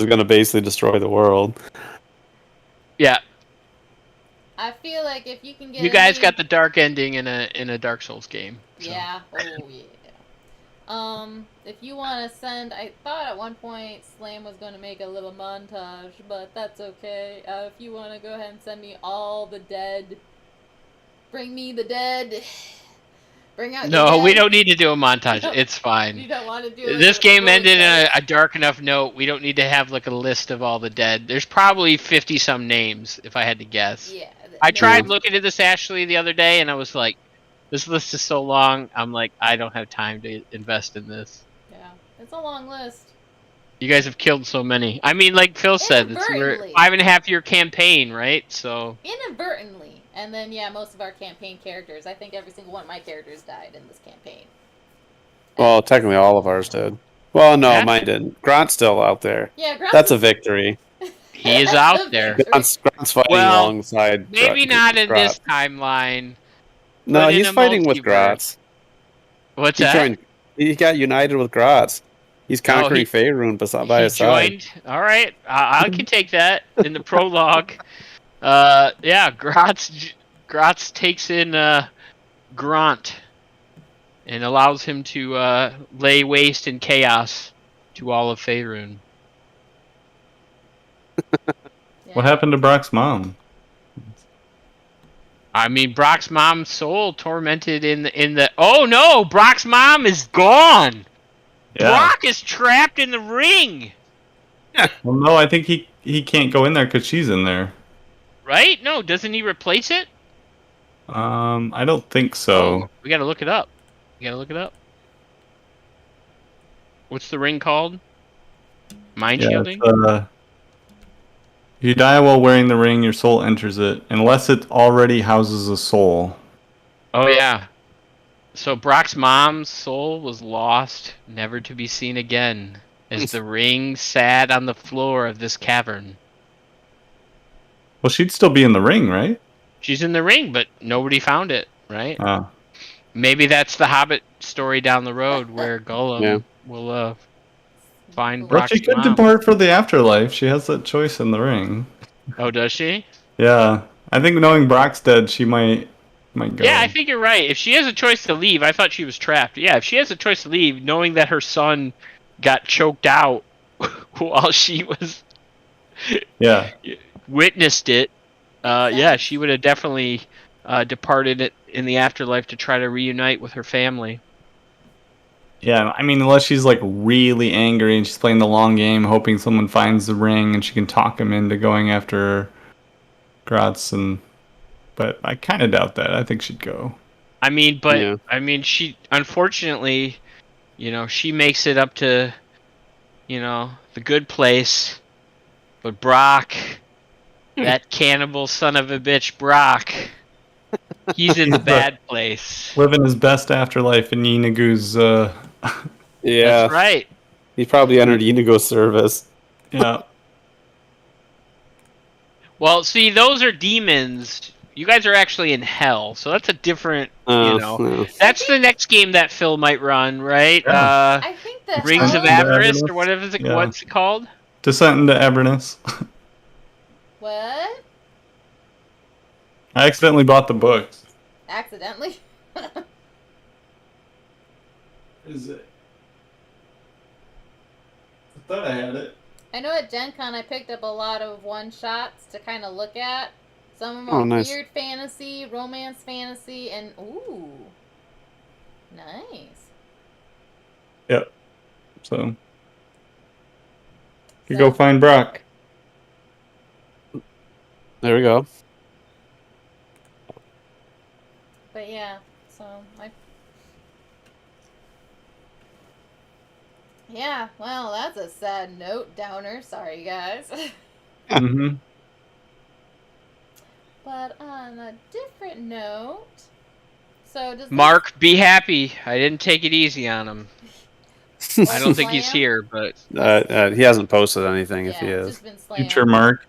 is going to basically destroy the world. Yeah, I feel like if you can get you guys got the dark ending in a Dark Souls game. So. Yeah. Oh yeah. If you want to send, I thought at one point Slam was going to make a little montage, but that's okay. If you want to go ahead and send me all the dead, bring me the dead. Bring out. No, your we dead. don't need to do a montage. It's fine. You don't want to do This game rolling ended in credits? a dark enough note. We don't need to have like a list of all the dead. There's probably 50 some names if I had to guess. Yeah. I tried looking at this Ashley the other day, and I was like, this list is so long. I'm like, I don't have time to invest in this. Yeah, it's a long list. You guys have killed so many. I mean, like Phil said, it's a Inadvertently. 5.5 year campaign, right? So Inadvertently. And then, yeah, most of our campaign characters, I think every single one of my characters died in this campaign. Well, technically all of ours did. Well, no, Yeah. mine didn't. Grant's still out there. Yeah, Grant's That's a victory. he is out there. Grant's fighting Well, alongside Maybe not in Grat. this timeline. No, but in he's a fighting with multiverse. Gratz. What's He that? joined. He got united with Gratz. He's conquering Faerun by his side. Joined. All right, I can take that in the prologue. Yeah, Gratz takes in Grant and allows him to lay waste in chaos to all of Faerun. What happened to Brock's mom? I mean, Brock's mom's soul tormented in the. Oh no, Brock's mom is gone. Yeah. Brock is trapped in the ring. Well, no, I think he can't go in there because she's in there. Right? No, doesn't he replace it? I don't think so. Oh, we gotta look it up. What's the ring called? Mind shielding? If you die while wearing the ring, your soul enters it, unless it already houses a soul. Oh yeah. So Brock's mom's soul was lost, never to be seen again, as the ring sat on the floor of this cavern. Well, she'd still be in the ring, right? She's in the ring, but nobody found it, right? Oh. Maybe that's the Hobbit story down the road where Gollum Yeah. will find Well, Brock's she could mom. depart for the afterlife. She has that choice in the ring. Oh, does she? Yeah. I think knowing Brock's dead, she might go. Yeah, I think you're right. If she has a choice to leave, I thought she was trapped. Yeah, if she has a choice to leave, knowing that her son got choked out while she was Yeah. witnessed it, yeah, she would have definitely departed it in the afterlife to try to reunite with her family. Yeah, I mean, unless she's like really angry and she's playing the long game, hoping someone finds the ring and she can talk him into going after Gratz, but I kind of doubt that. I think she'd go. I mean, but Yeah. I mean, she unfortunately, she makes it up to, the good place, but Brock, that cannibal son of a bitch, Brock, he's in the bad place. Living his best afterlife in Yinagu's. Yeah. That's right. He probably entered Inigo's service. Yeah. Well, see, those are demons. You guys are actually in hell, so that's a different, No. That's the next game that Phil might run, right? Yeah. I think the Rings of hell- Avarice, or whatever Yeah. what's it called? Descent into Avernus. What? I accidentally bought the books. Accidentally? Is it? I thought I had it. I know at Gen Con I picked up a lot of one-shots to kind of look at. Some of them Oh, are nice. weird fantasy, romance fantasy, and ooh. Nice. Yep. So. You go find Brock. There we go. But yeah, so yeah, well, that's a sad note, downer. Sorry, guys. Mm-hmm. But on a different note, so does Mark, be happy. I didn't take it easy on him. I don't think he's Slam? here, but He hasn't posted anything. Yeah, If he it's is, just been slam. Future Mark.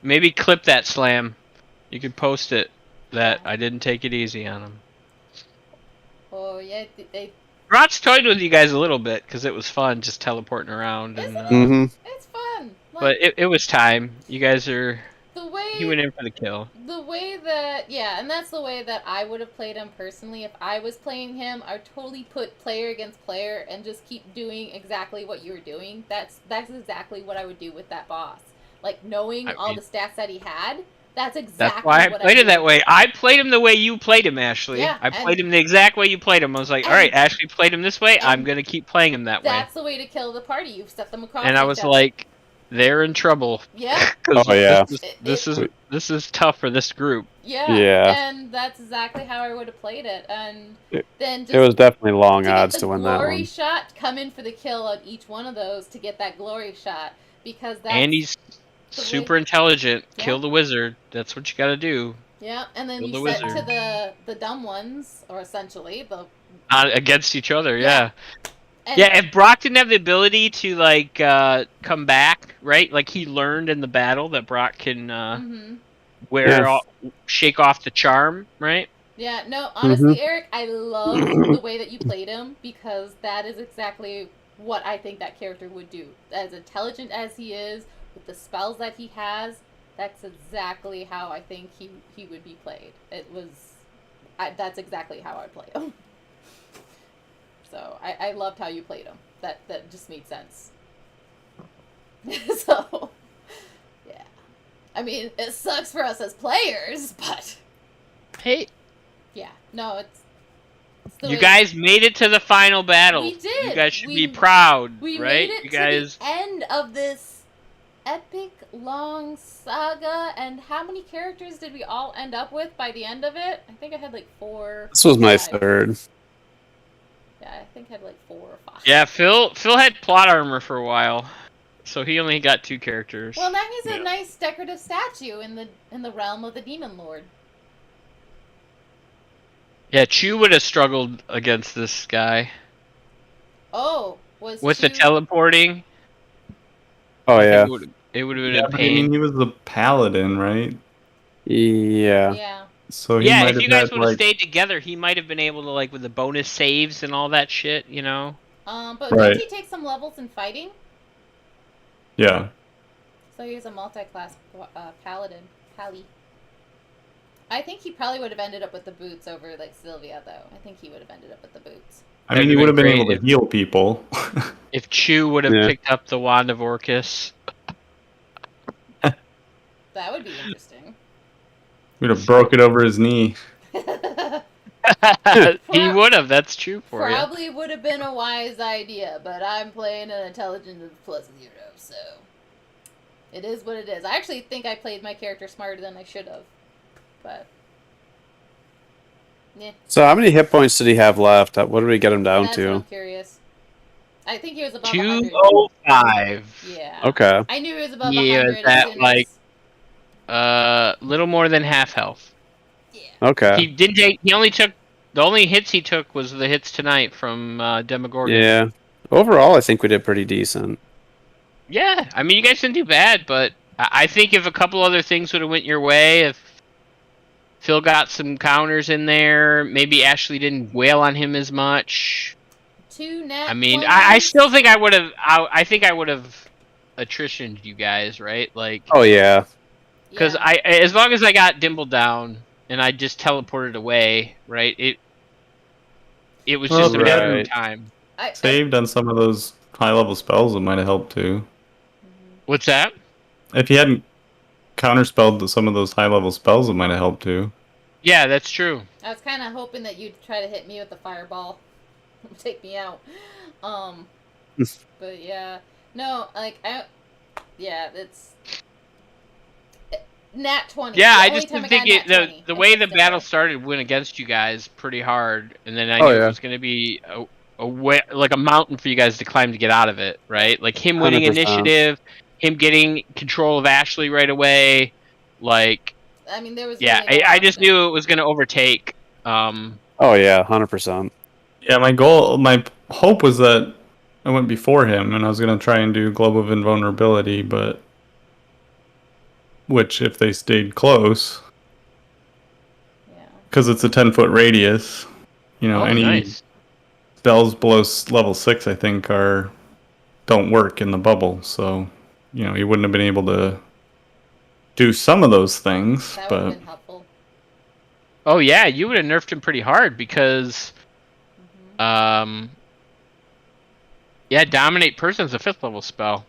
maybe clip that slam. You could post it that I didn't take it easy on him. Oh yeah, they. Rot's toyed with you guys a little bit because it was fun just teleporting around, and mm-hmm. It's fun. but it was time. You guys are. The way He went in for the kill. The way that, yeah, and that's the way that I would have played him personally. If I was playing him, I would totally put player against player and just keep doing exactly what you were doing. That's exactly what I would do with that boss. Like, knowing all the stats that he had, that's exactly That's why I what played I it that did. way. I played him the way you played him, Ashley. Yeah, I played him the exact way you played him. I was like, all right, and- Ashley played him this way. I'm and going to keep playing him that way. That's the way to kill the party. You set them across And I each was other. like, they're in trouble. Yeah. 'Cause Oh, yeah. This is tough for this group. Yeah. Yeah. And that's exactly how I would have played it. And then just It was definitely long to get odds the to win that glory one. shot, come in for the kill on each one of those to get that glory shot, because that's And he's the super intelligent. Yeah. Kill the wizard. That's what you got to do. yeah, and then Kill you the set wizard. to the dumb ones, or essentially the Against each other, yeah. and Yeah, if Brock didn't have the ability to like come back, right? Like he learned in the battle that Brock can mhm. shake off the charm, right? Yeah, no, honestly, Eric, I love the way that you played him, because that is exactly what I think that character would do. As intelligent as he is, with the spells that he has, that's exactly how I think he would be played. That's exactly how I'd play him. So I loved how you played him. That just made sense. So yeah, I mean, it sucks for us as players, but Hey, yeah, no, it's the you way- guys made it to the final battle. We did. You guys should We- be proud, We right? made it You to guys. the end of this epic long saga, and how many characters did we all end up with by the end of it? I think I had like 4. This was my 5. third. Yeah, I think I had like 4 or 5. Yeah, Phil had plot armor for a while, so he only got 2 characters. Well, now he's a Yeah. nice decorative statue in the realm of the Demon Lord. Yeah, Chu would have struggled against this guy Oh, was with the Chu- teleporting. Oh yeah, It would have Yeah, been but I pain. mean, he was the paladin, right? yeah. Yeah. So he Yeah, might if have you guys had, would have like, stayed together, he might have been able to, like, with the bonus saves and all that shit, you know? But Right. did he take some levels in fighting? yeah. So he's a multi-class paladin. Pally. I think he probably would have ended up with the boots over like Sylvia, though. I think he would have ended up with the boots. I mean, he would have been able to heal people. If Chu would have Yeah. picked up the Wand of Orcus. That would be interesting. We'd have broke it over his knee. He would have, that's true for you. Probably would have been a wise idea, but I'm playing an intelligence of +0, so it is what it is. I actually think I played my character smarter than I should have, but yeah. So how many hit points did he have left? What did we get him down That's what I'm to? curious. I think he was above 100. 205. Yeah. Okay. I knew he was above Yeah, 100. that, as soon like- as- Little more than half health. yeah. Okay. He didn't take. He only took. The only hits he took was the hits tonight from Demogorgon. Yeah. Overall, I think we did pretty decent. Yeah, I mean, you guys didn't do bad, but I think if a couple other things would have went your way, if Phil got some counters in there, maybe Ashley didn't wail on him as much. 2 nat I mean, 20s. I still think I would have. I think I would have attritioned you guys, right? Like, Oh yeah. because Yeah. as long as I got Dimble down and I just teleported away, right? It was Well, just a if we matter of hadn't- time. Saved on some of those high-level spells, it might have helped too. What's that? If he hadn't counterspelled some of those high-level spells, it might have helped too. Yeah, that's true. I was kind of hoping that you'd try to hit me with the fireball, take me out. But yeah, no, like it's nat 20. Yeah, The I only just time didn't think got it. nat The 20 the way the against battle it. started went against you guys pretty hard, and then I Oh, knew it yeah. was going to be like a mountain for you guys to climb to get out of it, right? Like him winning 100%. initiative, him getting control of Ashley right away, like I mean, there was yeah, really no I just option. knew it was going to overtake. Oh yeah, 100%. Yeah, my goal, my hope was that I went before him, and I was gonna try and do Globe of Invulnerability, but which if they stayed close, Yeah. because it's a 10-foot radius, any nice. spells below level 6, I think, don't work in the bubble. So, he wouldn't have been able to do some of those things, That would have but been helpful. Oh yeah, you would have nerfed him pretty hard because, yeah, Dominate Person's a 5th level spell.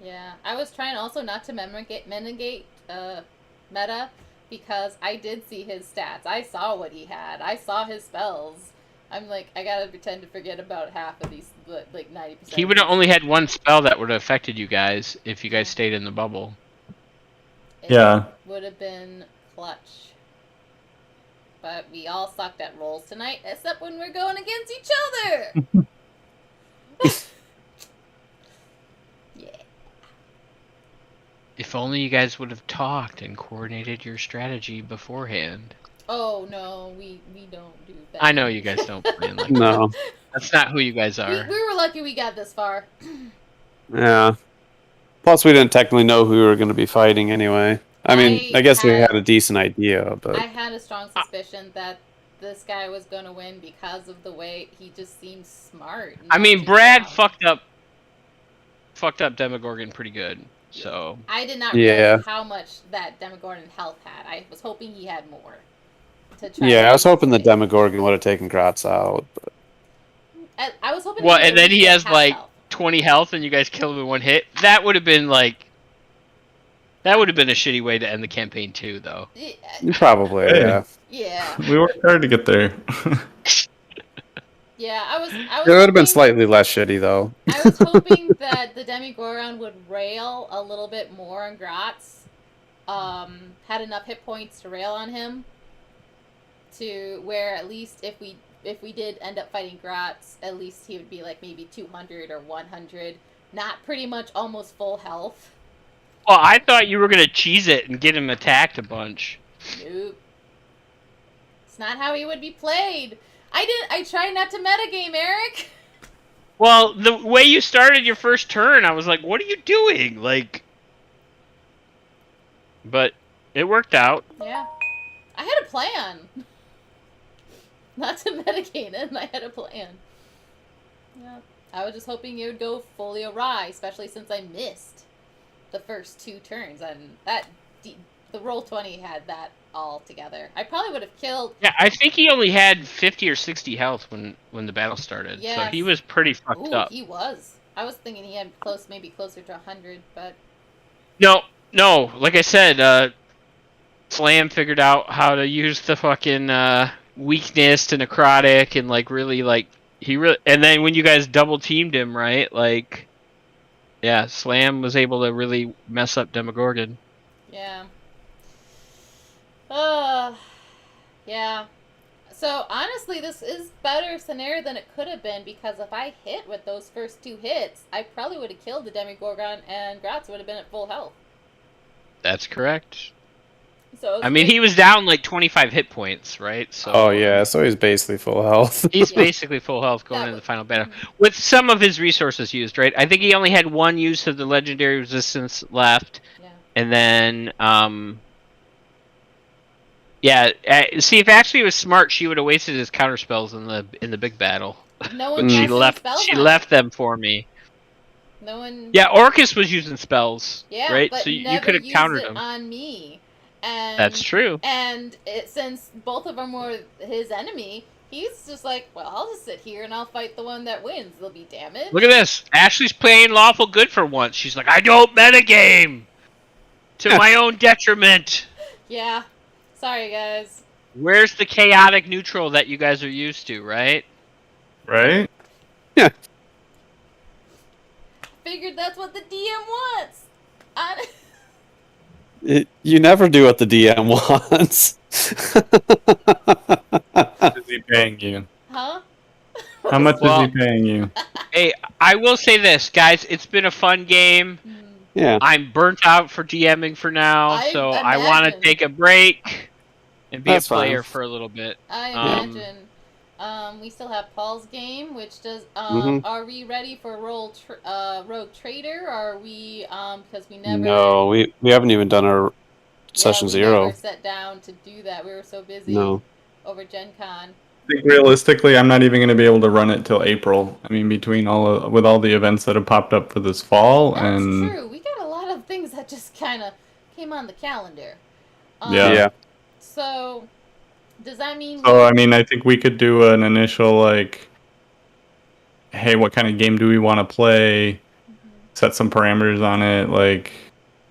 Yeah, I was trying also not to negate meta because I did see his stats. I saw what he had. I saw his spells. I'm like, I gotta pretend to forget about half of these, like 90%. He would have only had one spell that would have affected you guys if you guys stayed in the bubble. Yeah. Would have been clutch. But we all sucked at rolls tonight, except when we're going against each other. Yeah. If only you guys would have talked and coordinated your strategy beforehand. Oh no, we don't do that. I know you guys don't plan like that. No. That's not who you guys are. We were lucky we got this far. Yeah. Plus, we didn't technically know who we were going to be fighting anyway. I mean, I guess we had a decent idea, but I had a strong suspicion that this guy was going to win because of the way he just seemed smart. I mean, Brad fucked up Demogorgon pretty good. So I did not realize how much that Demogorgon health had. I was hoping he had more. I was hoping the Demogorgon would have taken Gratz out. But... I was hoping. Well, and then he has like 20 health, and you guys kill him in one hit. That would have been a shitty way to end the campaign too, though. Probably, yeah. Yeah. We worked hard to get there. Yeah, I was. It would have been slightly less shitty, though. I was hoping that the Demogorgon would rail a little bit more on Gratz. Had enough hit points to rail on him. To where at least if we did end up fighting Gratz, at least he would be like maybe 200 or 100, not pretty much almost full health. Well, I thought you were gonna cheese it and get him attacked a bunch. Nope. It's not how he would be played. I tried not to metagame, Eric. Well, the way you started your first turn, I was like, what are you doing? But it worked out. Yeah. I had a plan. Not to metagame him, I had a plan. Yeah. I was just hoping it would go fully awry, especially since I missed the first 2 turns, and the Roll20 had that all together. I probably would have killed. Yeah, I think he only had 50 or 60 health when the battle started. Yes. So he was pretty fucked up. He was. I was thinking he had maybe closer to 100, but no. Like I said, Slam figured out how to use the fucking weakness to necrotic and and then when you guys double teamed him, right? Yeah, Slam was able to really mess up Demogorgon. Yeah. Yeah. So, honestly, this is better scenario than it could have been, because if I hit with those first 2 hits, I probably would have killed the Demogorgon, and Gratz would have been at full health. That's correct. So I mean, he was down 25 hit points, right? So. Oh, yeah, so he's basically full health. He's basically full health going into the final battle. With some of his resources used, right? I think he only had 1 use of the legendary resistance left. Yeah. And then, see, if Ashley was smart, she would have wasted his counter spells in the big battle. No one she left them for me. No one. Yeah, Orcus was using spells. Yeah, right? But So you could have countered them on me. And that's true. And since both of them were his enemy, he's just like, well, I'll just sit here and I'll fight the one that wins. There'll be damage. Look at this. Ashley's playing lawful good for once. She's like, I don't metagame to my own detriment. Yeah. Sorry, guys. Where's the chaotic neutral that you guys are used to, right? Right? Yeah. Figured that's what the DM wants. You never do what the DM wants. How much is he paying you? Huh? How much is he paying you? Hey, I will say this, guys. It's been a fun game. Yeah. I'm burnt out for DMing for now, so I want to take a break and be a player for a little bit. I imagine. We still have Paul's game, which does. Mhm. Are we ready for Rogue Trader? Or are we? Because we never. No, we haven't even done our Yeah, session we never 0. sat down to do that. We were so busy No. over Gen Con. I think realistically, I'm not even going to be able to run it till April. I mean, between with all the events that have popped up for this fall, That's and true. We got a lot of things that just kind of came on the calendar. Yeah. Yeah. So, does that mean? so I mean, I think we could do an initial like, hey, what kind of game do we want to play? Set some parameters on it, like,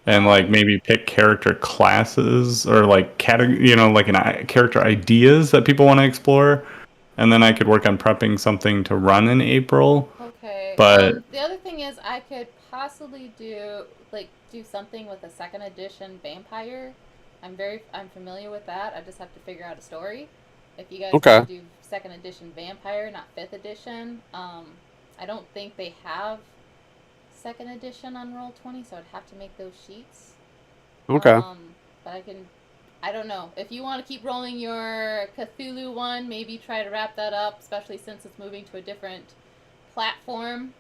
and like maybe pick character classes or like category, like character ideas that people want to explore, and then I could work on prepping something to run in April. Okay. But The other thing is, I could possibly do something with a second edition vampire. I'm familiar with that. I just have to figure out a story. If you guys Okay. want to do second edition vampire, not fifth edition, I don't think they have second edition on Roll20, so I'd have to make those sheets. Okay. But I don't know. If you want to keep rolling your Cthulhu one, maybe try to wrap that up, especially since it's moving to a different platform.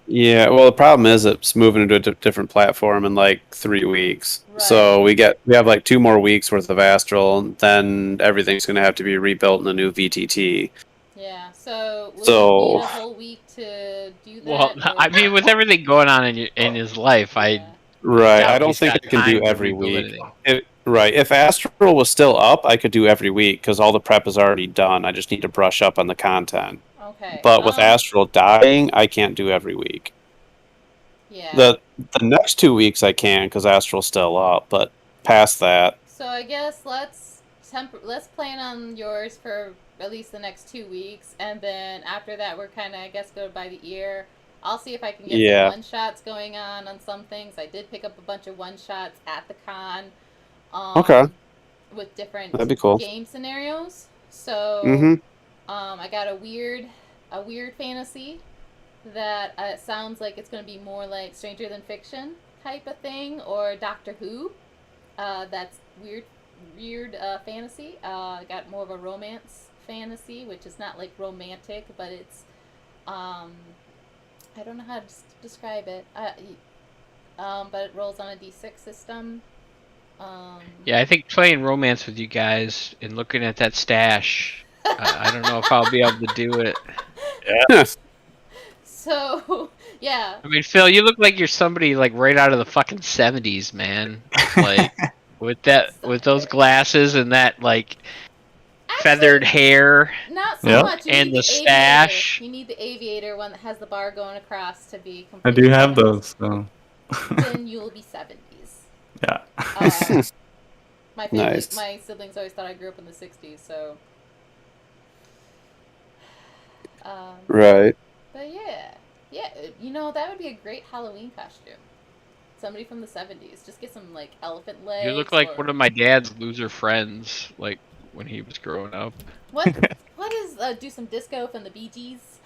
Yeah, well, the problem is it's moving to a different platform in like 3 weeks. Right. So we have like 2 more weeks worth of Astral, and then everything's going to have to be rebuilt in a new VTT. Yeah, so will So- you need a whole week to do that? Well, or- I mean, with everything going on in his life, Yeah. Right, doubt I don't he's think I got can do time to every rebuild week. anything. Right, if Astral was still up, I could do every week because all the prep is already done. I just need to brush up on the content. Okay. But with Astral dying, I can't do every week. Yeah. The next 2 weeks I can because Astral's still up, but past that, So I guess let's plan on yours for at least the next 2 weeks, and then after that we're kind of, I guess, go by the ear. I'll see if I can get Yeah. some one shots going on some things. I did pick up a bunch of one shots at the con. Okay. With different That'd be cool. game scenarios. So Mhm. I got a weird fantasy that sounds like it's going to be more like Stranger Than Fiction type of thing, or Doctor Who. That's weird fantasy. I got more of a romance fantasy, which is not like romantic, but it's I don't know how to describe it. But it rolls on a D6 system. Yeah, I think playing romance with you guys and looking at that stash, I don't know if I'll be able to do it. Yeah. So, yeah. I mean, Phil, you look like you're somebody like right out of the fucking 70s, man. Like with those glasses and that like feathered hair. Not so Yep. much. You And need the stash. Aviator. You need the aviator one that has the bar going across to be I completely do have balanced. those. So. Then you'll be 70s. Yeah. My family, Nice. my siblings always thought I grew up in the 60s, so. Right. But yeah, that would be a great Halloween costume. Somebody from the 70s. Just get some like elephant legs. You look like or... one of my dad's loser friends, like when he was growing up. What is do some disco from the Bee Gees?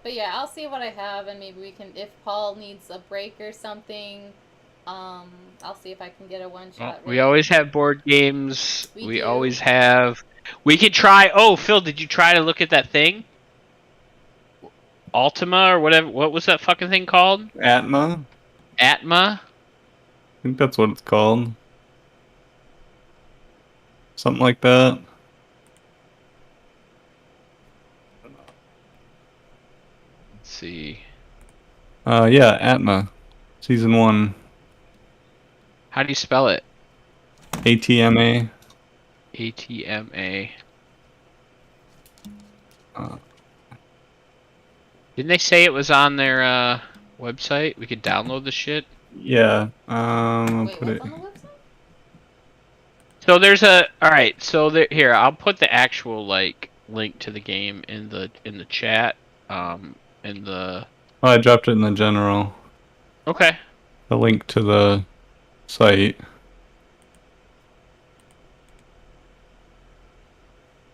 But yeah, I'll see what I have, and maybe we can, if Paul needs a break or something, I'll see if I can get a one shot. We always have board games. We We do. always have. We could try. Oh, Phil, did you try to look at that thing? Ultima or whatever. What was that fucking thing called? Atma. Atma. I think that's what it's called. Something like that. Let's see. Yeah, Atma. Season 1. How do you spell it? ATMA. ATMA. Uh, Didn't they say it was on their website? We could download the shit. Yeah. I'll Wait, put what's it. on the website? So there's a. All right. So here, I'll put the actual like link to the game in the chat. In the. Oh, I dropped it in the general. Okay. The link to the site.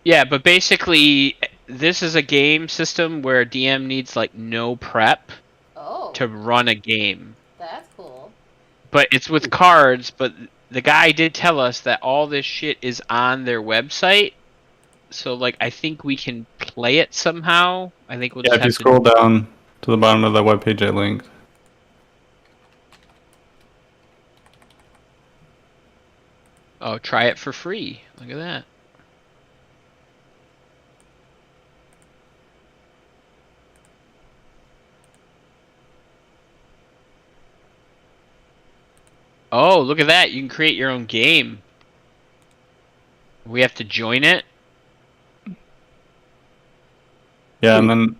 Yeah, but basically, this is a game system where DM needs like no prep Oh, to run a game. that's cool. But it's with cards, but the guy did tell us that all this shit is on their website. So, like, I think we can play it somehow. I think we'll Yeah, just if you have scroll to. down to the bottom of that webpage I linked. Oh, try it for free. Look at that. Oh, look at that. You can create your own game. We have to join it. Yeah, and then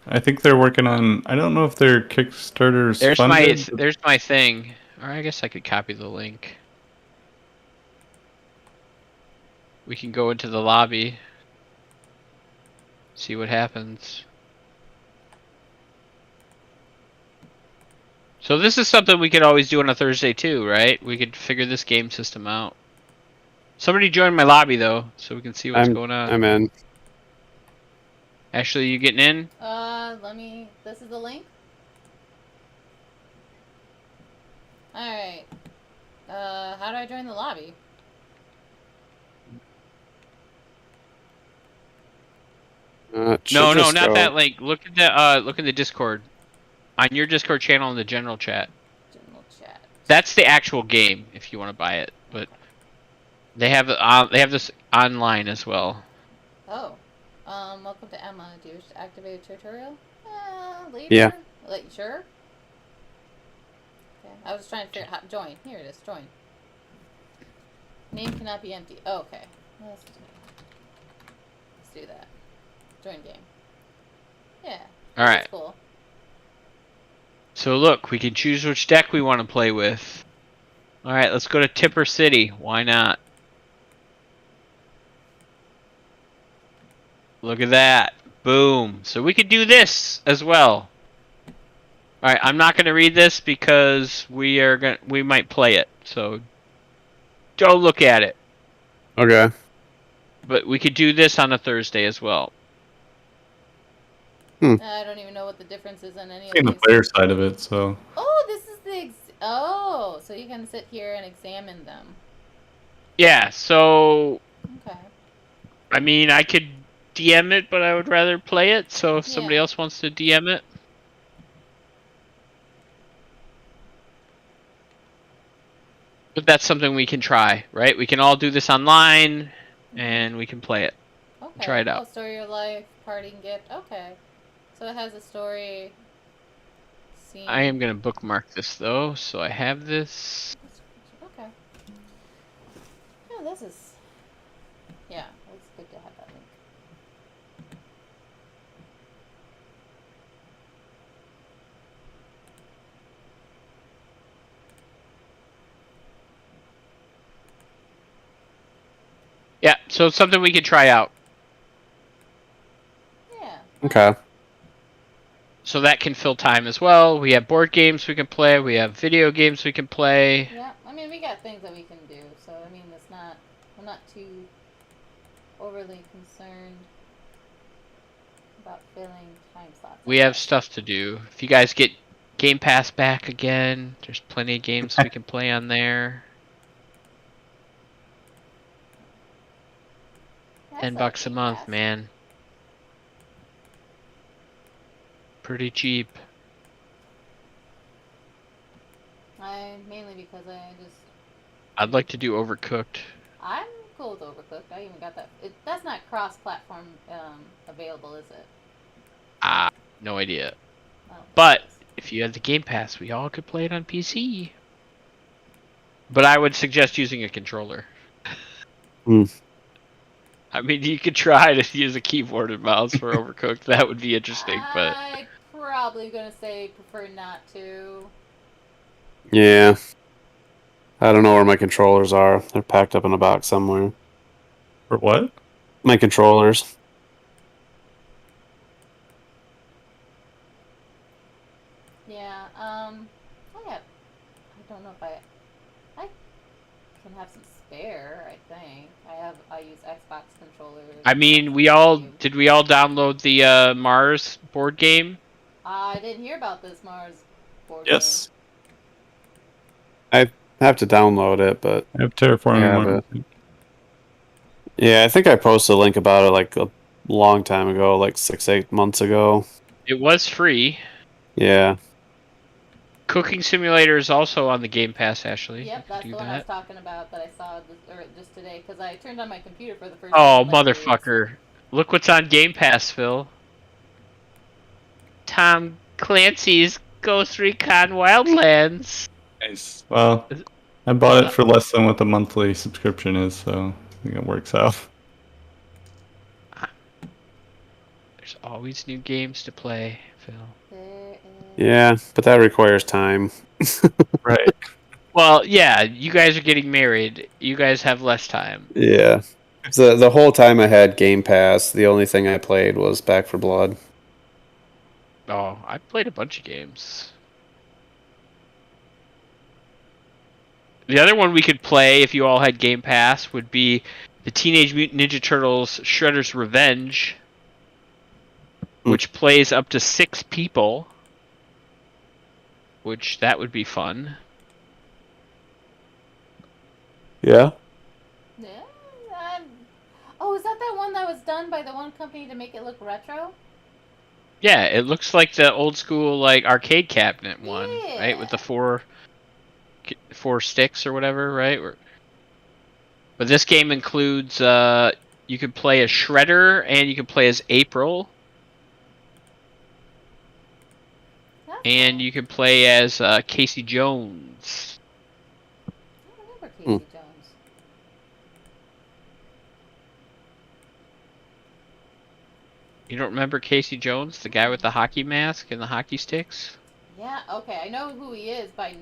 I think they're working on. I don't know if their Kickstarter's funded. There's my thing. Or I guess I could copy the link. We can go into the lobby. See what happens. So this is something we could always do on a Thursday too, right? We could figure this game system out. Somebody join my lobby though, so we can see what's going on. I'm in. Ashley, you getting in? Let me. This is the link. All right. How do I join the lobby? No, not that link. Look at the Discord. On your Discord channel in the general chat. General chat. That's the actual game if you want to buy it, but they have this online as well. Oh. Welcome to Emma. Do you wish to activate a tutorial? Later. Yeah. Sure. Okay. I was trying to figure out how to join. Here it is. Join. Name cannot be empty. Oh, okay. Let's do that. Join game. Yeah. All right. That's cool. So look, we can choose which deck we want to play with. All right, let's go to Tipper City. Why not? Look at that. Boom. So we could do this as well. All right, I'm not going to read this because we might play it. So don't look at it. Okay. But we could do this on a Thursday as well. I don't even know what the difference is in any of In the these. player side of it, so. Oh, this is the oh, so you can sit here and examine them. Yeah, so Okay. I mean, I could DM it, but I would rather play it. So if somebody Yeah. else wants to DM it. But that's something we can try, right? We can all do this online, and we can play it. Okay. Try it out. Oh, story of your life, parting gift. Okay. So it has a story. Scene. I am going to bookmark this, though, so I have this. Okay. Yeah, this is. Yeah, it's good to have that link. Yeah, so it's something we can try out. Yeah. Okay. So that can fill time as well. We have board games we can play. We have video games we can play. Yeah, I mean, we got things that we can do, so I mean, it's not. I'm not too overly concerned about filling time slots. We have stuff to do. If you guys get Game Pass back again, there's plenty of games we can play on there. That's $10 a Game month, Pass. man. Pretty cheap. Mainly because I'd like to do Overcooked. I'm cool with Overcooked. I even got that. That's not cross-platform available, is it? No idea. I don't think But it is. if you had the Game Pass, we all could play it on PC. But I would suggest using a controller. Hmm. I mean, you could try to use a keyboard and mouse for Overcooked. That would be interesting, but I'm probably gonna say prefer not to. Yeah. I don't know where my controllers are. They're packed up in a box somewhere. For what? My controllers. Yeah. I don't know if I can have some spare. I think I use Xbox controllers. I mean, did we all download the Mars board game? I didn't hear about this Mars board Yes. I have to download it, but I have Terraforming Yeah, Mars. yeah, I think I posted a link about it like a long time ago, like 6-8 months ago. It was free. Yeah. Cooking Simulator is also on the Game Pass, Ashley. You Yep, can that's do the one I was that. talking about that I saw just today because I turned on my computer for the first Oh, time in like 2 weeks. motherfucker. Look what's on Game Pass, Phil. Tom Clancy's Ghost Recon Wildlands. Nice. Well, I bought it for less than what the monthly subscription is, so I think it works out. There's always new games to play, Phil. There is... Yeah, but that requires time. Right. Well, yeah, you guys are getting married. You guys have less time. Yeah. The whole time I had Game Pass, the only thing I played was Back for Blood. Oh, I played a bunch of games. The other one we could play if you all had Game Pass would be the Teenage Mutant Ninja Turtles Shredder's Revenge, which plays up to 6 people, which that would be fun. Yeah. Yeah. Oh, is that one that was done by the one company to make it look retro? Yeah, it looks like the old school like arcade cabinet one, right? With the four sticks or whatever, right? But this game includes you can play as Shredder and you can play as April. And you can play as Casey Jones. I don't remember Casey Jones. You don't remember Casey Jones, the guy with the hockey mask and the hockey sticks? Yeah, okay. I know who he is by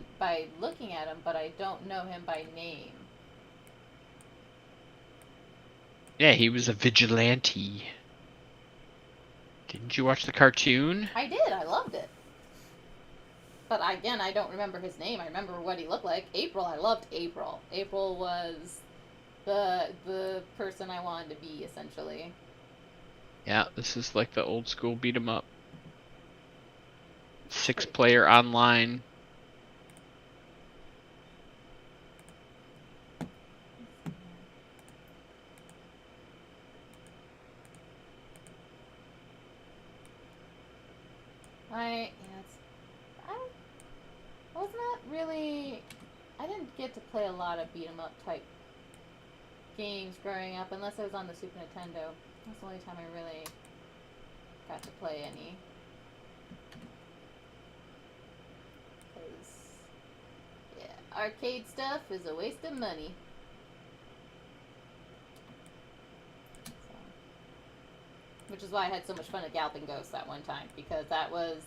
looking at him, but I don't know him by name. Yeah, he was a vigilante. Didn't you watch the cartoon? I did. I loved it. But again, I don't remember his name. I remember what he looked like. April, I loved April. April was the person I wanted to be, essentially. Yeah, this is like the old school beat 'em up. 6-player online. I was not really. I didn't get to play a lot of beat 'em up type games growing up, unless I was on the Super Nintendo. That's the only time I really got to play any. Because, yeah, arcade stuff is a waste of money. So, which is why I had so much fun at Galloping Ghost that one time, because that was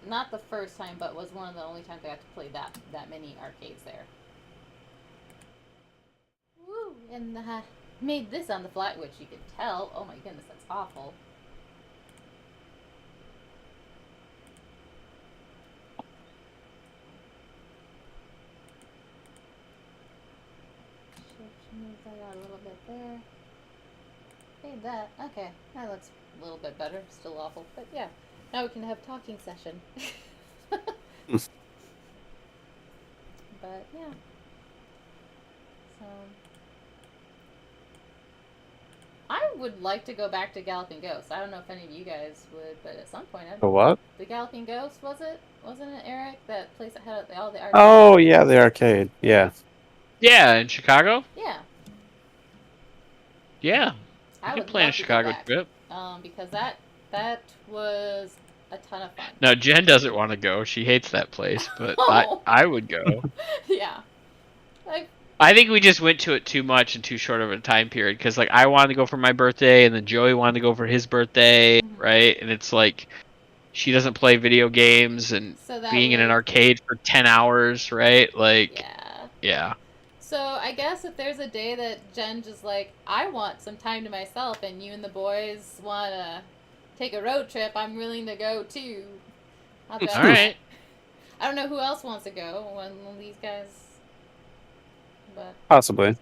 not the first time, but was one of the only times I got to play that many arcades there. Woo! And made this on the fly, which you could tell. Oh my goodness, that's awful. Move that out a little bit there. Fade that. Okay, that looks a little bit better. Still awful, but yeah. Now we can have talking session. But yeah. So I would like to go back to Galloping Ghost. I don't know if any of you guys would, but at some point The what? The Galloping Ghost, wasn't it, Eric? That place that had all the arcades? Oh, yeah, the arcade. Yeah. Yeah, in Chicago? Yeah. Yeah. I You would can plan a love to go Chicago back. trip. Because that was a ton of fun. No, Jen doesn't want to go. She hates that place, but Oh. I would go. Yeah. I think we just went to it too much in too short of a time period, because like I wanted to go for my birthday and then Joey wanted to go for his birthday, right? And it's like she doesn't play video games, and being in an arcade for 10 hours, right? Like, yeah. So I guess if there's a day that Jen just like, I want some time to myself, and you and the boys want to take a road trip, I'm willing to go too. All right. I don't know who else wants to go when these guys, but Possibly.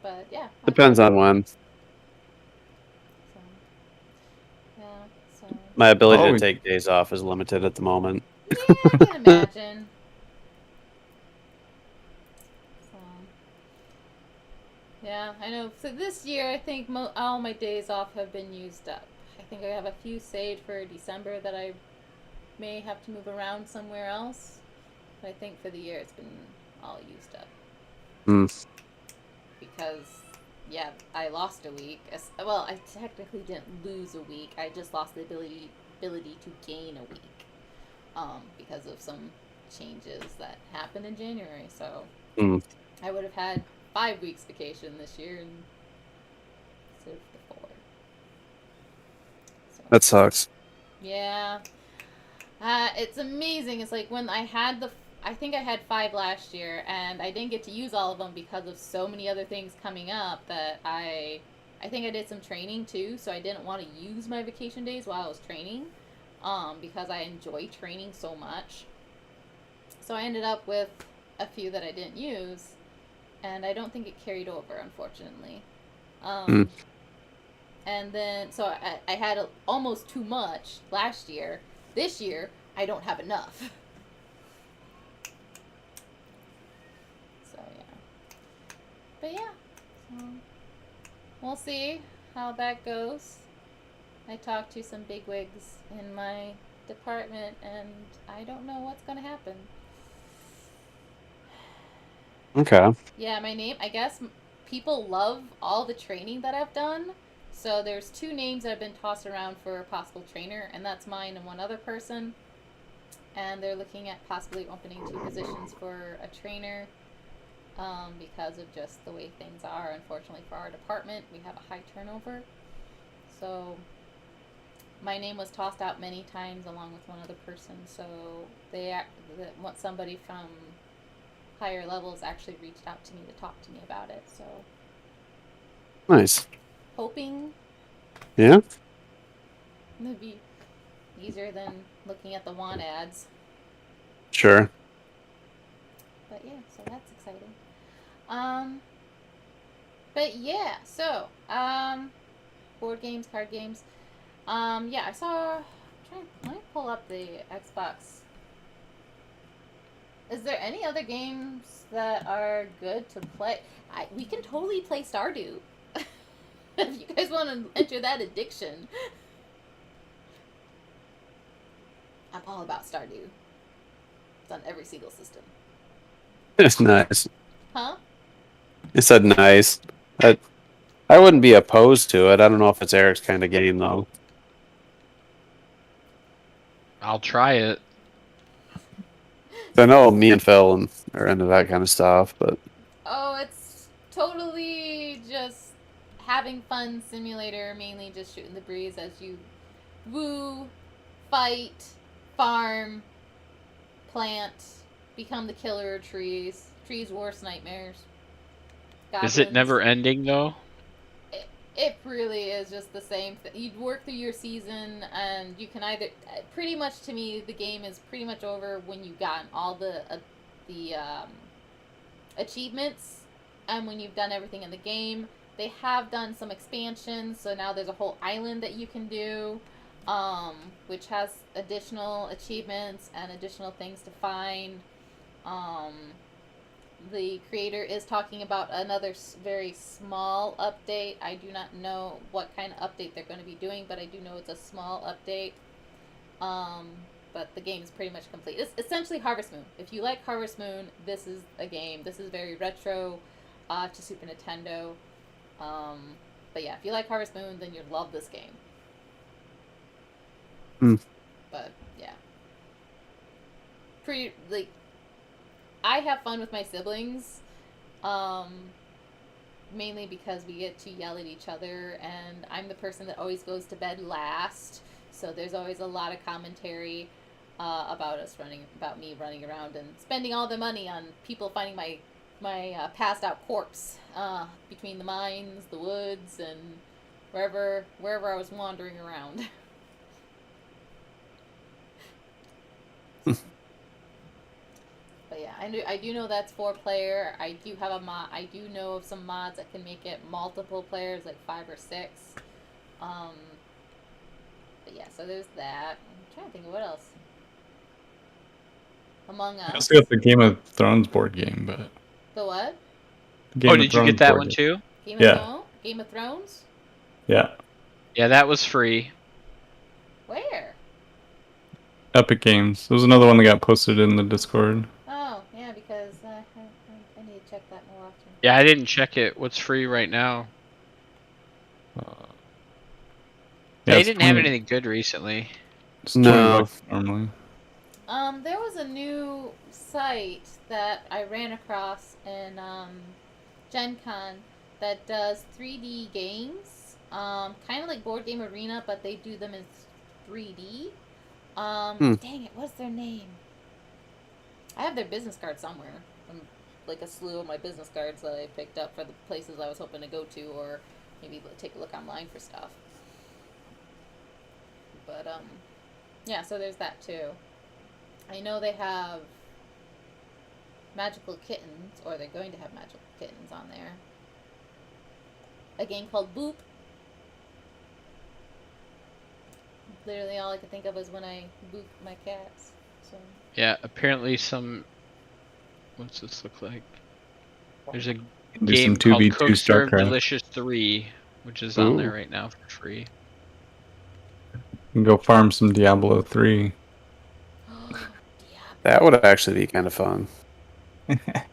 But yeah. Depends on when. So, yeah. So. My ability to take days off is limited at the moment. I can imagine. So, yeah, I know. So this year, I think all my days off have been used up. I think I have a few saved for December that I may have to move around somewhere else. But I think for the year, it's been all used up. Hmm. Because, yeah, I lost a week. Well, I technically didn't lose a week. I just lost the ability to gain a week. Because of some changes that happened in January. So Hmm. I would have had 5 weeks vacation this year instead of the 4. So That sucks. yeah, it's amazing. It's like when I think I had 5 last year, and I didn't get to use all of them because of so many other things coming up that I think I did some training too, so I didn't want to use my vacation days while I was training, because I enjoy training so much. So I ended up with a few that I didn't use, and I don't think it carried over, unfortunately. Hmm. And then, so I had almost too much last year. This year, I don't have enough. So, yeah. But, yeah. So, we'll see how that goes. I talked to some bigwigs in my department, and I don't know what's going to happen. Okay. Yeah, my name, I guess people love all the training that I've done. So there's 2 names that have been tossed around for a possible trainer, and that's mine and one other person. And they're looking at possibly opening 2 positions for a trainer, because of just the way things are. Unfortunately for our department, we have a high turnover. So my name was tossed out many times along with one other person. So they want somebody from higher levels actually reached out to me to talk to me about it. So Nice. hoping Yeah. it'd be easier than looking at the want ads. Sure. But yeah, so that's exciting. Um, but yeah, so board games, card games. Yeah, I saw. Let me pull up the Xbox. Is there any other games that are good to play? We can totally play Stardew. If you guys want to enter that addiction. I'm all about Stardew. It's on every single system. It's nice. Huh? It said nice. I wouldn't be opposed to it. I don't know if it's Eric's kind of game though. I'll try it. I know me and Phil are into that kind of stuff, but Oh, it's totally just having fun simulator, mainly just shooting the breeze as you woo, fight, farm, plant, become the killer of trees. Trees' worst nightmares. Is it never Goblins. ending though? It really is just the same. You'd work through your season, and you can either pretty much to me the game is pretty much over when you've gotten all the achievements, and when you've done everything in the game. They have done some expansions, so now there's a whole island that you can do, which has additional achievements and additional things to find. Um, the creator is talking about another very small update. I do not know what kind of update they're going to be doing, but I do know it's a small update. But the game is pretty much complete. It's essentially Harvest Moon. If you like Harvest Moon, this is a game. This is very retro to Super Nintendo. But yeah, if you like Harvest Moon, then you'd love this game. But yeah, pretty like I have fun with my siblings, mainly because we get to yell at each other, and I'm the person that always goes to bed last. So there's always a lot of commentary about me running around and spending all the money on people finding my passed out corpse between the mines, the woods, and wherever I was wandering around. But yeah, I do know that's 4-player. I do have a mod. I do know of some mods that can make it multiple players, like 5 or 6. But yeah, so there's that. I'm trying to think of what else. Among I Us. also got the Game of Thrones board game, but The what? Game Oh, of did you Thrones get that board one game. too? Yeah. Game of Thrones? Yeah, Yeah, that was free. Where? Epic Games. There was another one that got posted in the Discord. Oh, yeah, because I need to check that more often. Yeah, I didn't check it. What's free right now? Yeah, They it's didn't have 20, anything good recently. it's No. $20 normally. There was a new site that I ran across in Gen Con that does 3D games. Kind of like Board Game Arena, but they do them in 3D. Dang it, what's their name? I have their business card somewhere. Like a slew of my business cards that I picked up for the places I was hoping to go to, or maybe take a look online for stuff. But yeah, so there's that too. I know they have Magical Kittens, or they're going to have Magical Kittens on there. A game called Boop. Literally all I could think of was when I boop my cats. So Yeah, apparently some. What's this look like? There's a Do game some called 2v2 Cook Serve StarCraft. Delicious 3, which is on there Ooh. right now for free. You can go farm some Diablo 3. Diablo. That would actually be kind of fun. Diablo.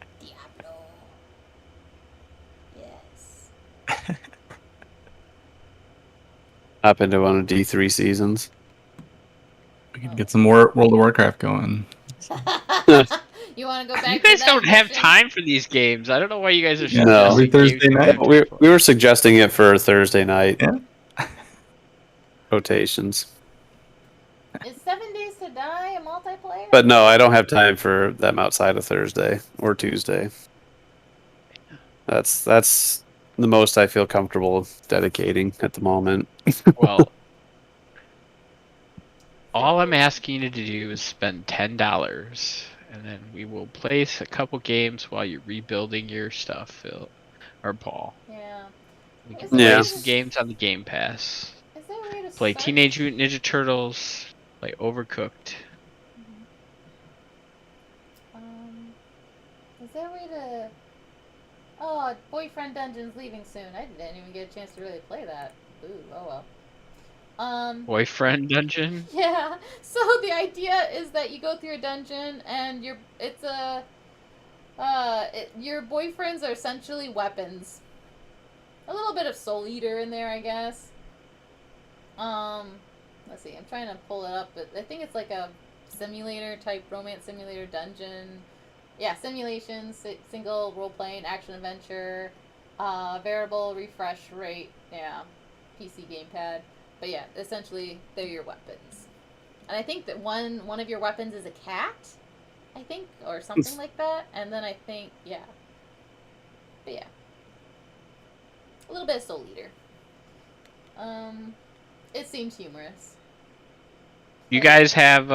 Yes. Hop into one of D3 seasons. We can get some more World of Warcraft going. You want to go back? You guys to that don't have mission? time for these games. I don't know why you guys are Yeah, No. every suggesting games Thursday you night. have time We for. we were suggesting it for Thursday night Yeah. rotations. Is 7 Days to Die a multiplayer? But no, I don't have time for them outside of Thursday or Tuesday. That's the most I feel comfortable dedicating at the moment. Well, all I'm asking you to do is spend $10, and then we will place a couple games while you're rebuilding your stuff, Phil or Paul. Yeah. We can Is there play Yeah. a way some to- games on the Game Pass. Is there a way to Play search? Teenage Mutant Ninja Turtles. Play Overcooked. Is there a way to? Oh, Boyfriend Dungeon's leaving soon. I didn't even get a chance to really play that. Ooh, oh well. Boyfriend Dungeon. Yeah. So the idea is that you go through a dungeon and your boyfriends are essentially weapons. A little bit of Soul Eater in there, I guess. Let's see. I'm trying to pull it up, but I think it's like a simulator type romance simulator dungeon. Yeah, simulation, single role playing action adventure, variable refresh rate. Yeah, PC gamepad. But yeah, essentially they're your weapons. And I think that one of your weapons is a cat, I think, or something like that. And then I think, yeah. But yeah. A little bit of Soul Eater. It seems humorous. You guys have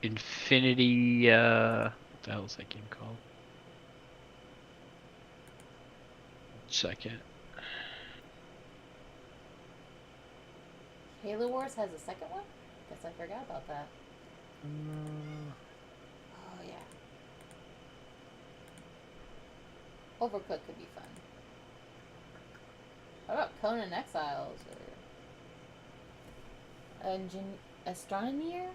Infinity what the hell is that game called? 1 second. Halo Wars has a second one? Guess I forgot about that. Oh, yeah. Overcooked could be fun. How about Conan Exiles? Or Astronomer?